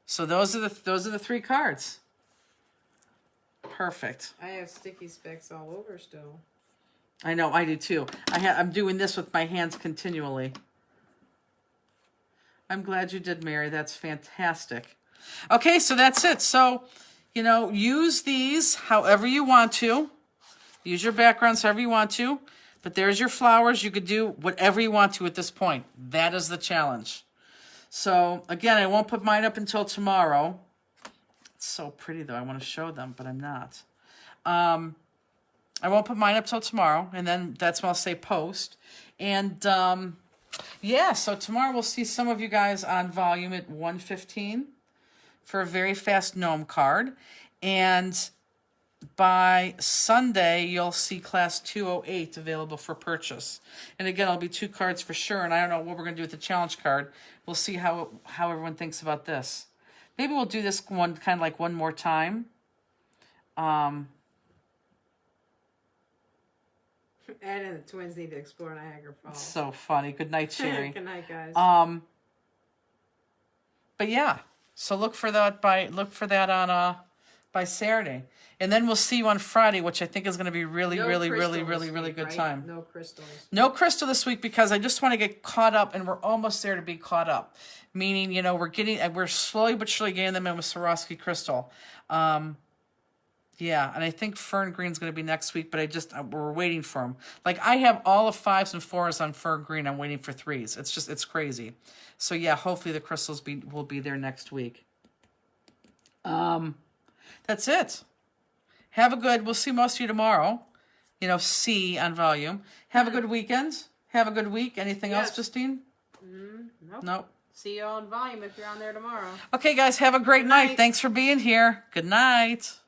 So those are the 3 cards. Perfect. I have sticky specks all over still. I know, I do too. I'm doing this with my hands continually. I'm glad you did, Mary. That's fantastic. Okay, so that's it. So, use these however you want to. Use your backgrounds however you want to. But there's your flowers. You could do whatever you want to at this point. That is the challenge. So, again, I won't put mine up until tomorrow. It's so pretty, though. I want to show them, but I'm not. I won't put mine up till tomorrow, and then that's when I'll say post. And, yeah, so tomorrow we'll see some of you guys on volume at 1:15 for a very fast gnome card. And by Sunday, you'll see class 208 available for purchase. And again, it'll be 2 cards for sure, and I don't know what we're going to do with the challenge card. We'll see how everyone thinks about this. Maybe we'll do this one kind of like one more time. And the twins need to explore Niagara Falls. So funny. Good night, Sherry. Good night, guys. But yeah, so look for that on by Saturday, and then we'll see you on Friday, which I think is going to be really No really crystal really this really really week, good right? time. No crystals. No crystal this week because I just want to get caught up, and we're almost there to be caught up. Meaning, we're slowly but surely getting them in with Swarovski crystal. Yeah, and I think Fern Green's going to be next week, but we're waiting for them. Like, I have all of 5s and 4s on Fern Green. I'm waiting for 3s. It's crazy. So, yeah, hopefully the crystals will be there next week. That's it. We'll see most of you tomorrow. C on volume. Have a good weekend. Have a good week. Anything else, Justine? Nope. Nope. See you on volume if you're on there tomorrow. Okay, guys, have a great night. night. Thanks for being here. Good night.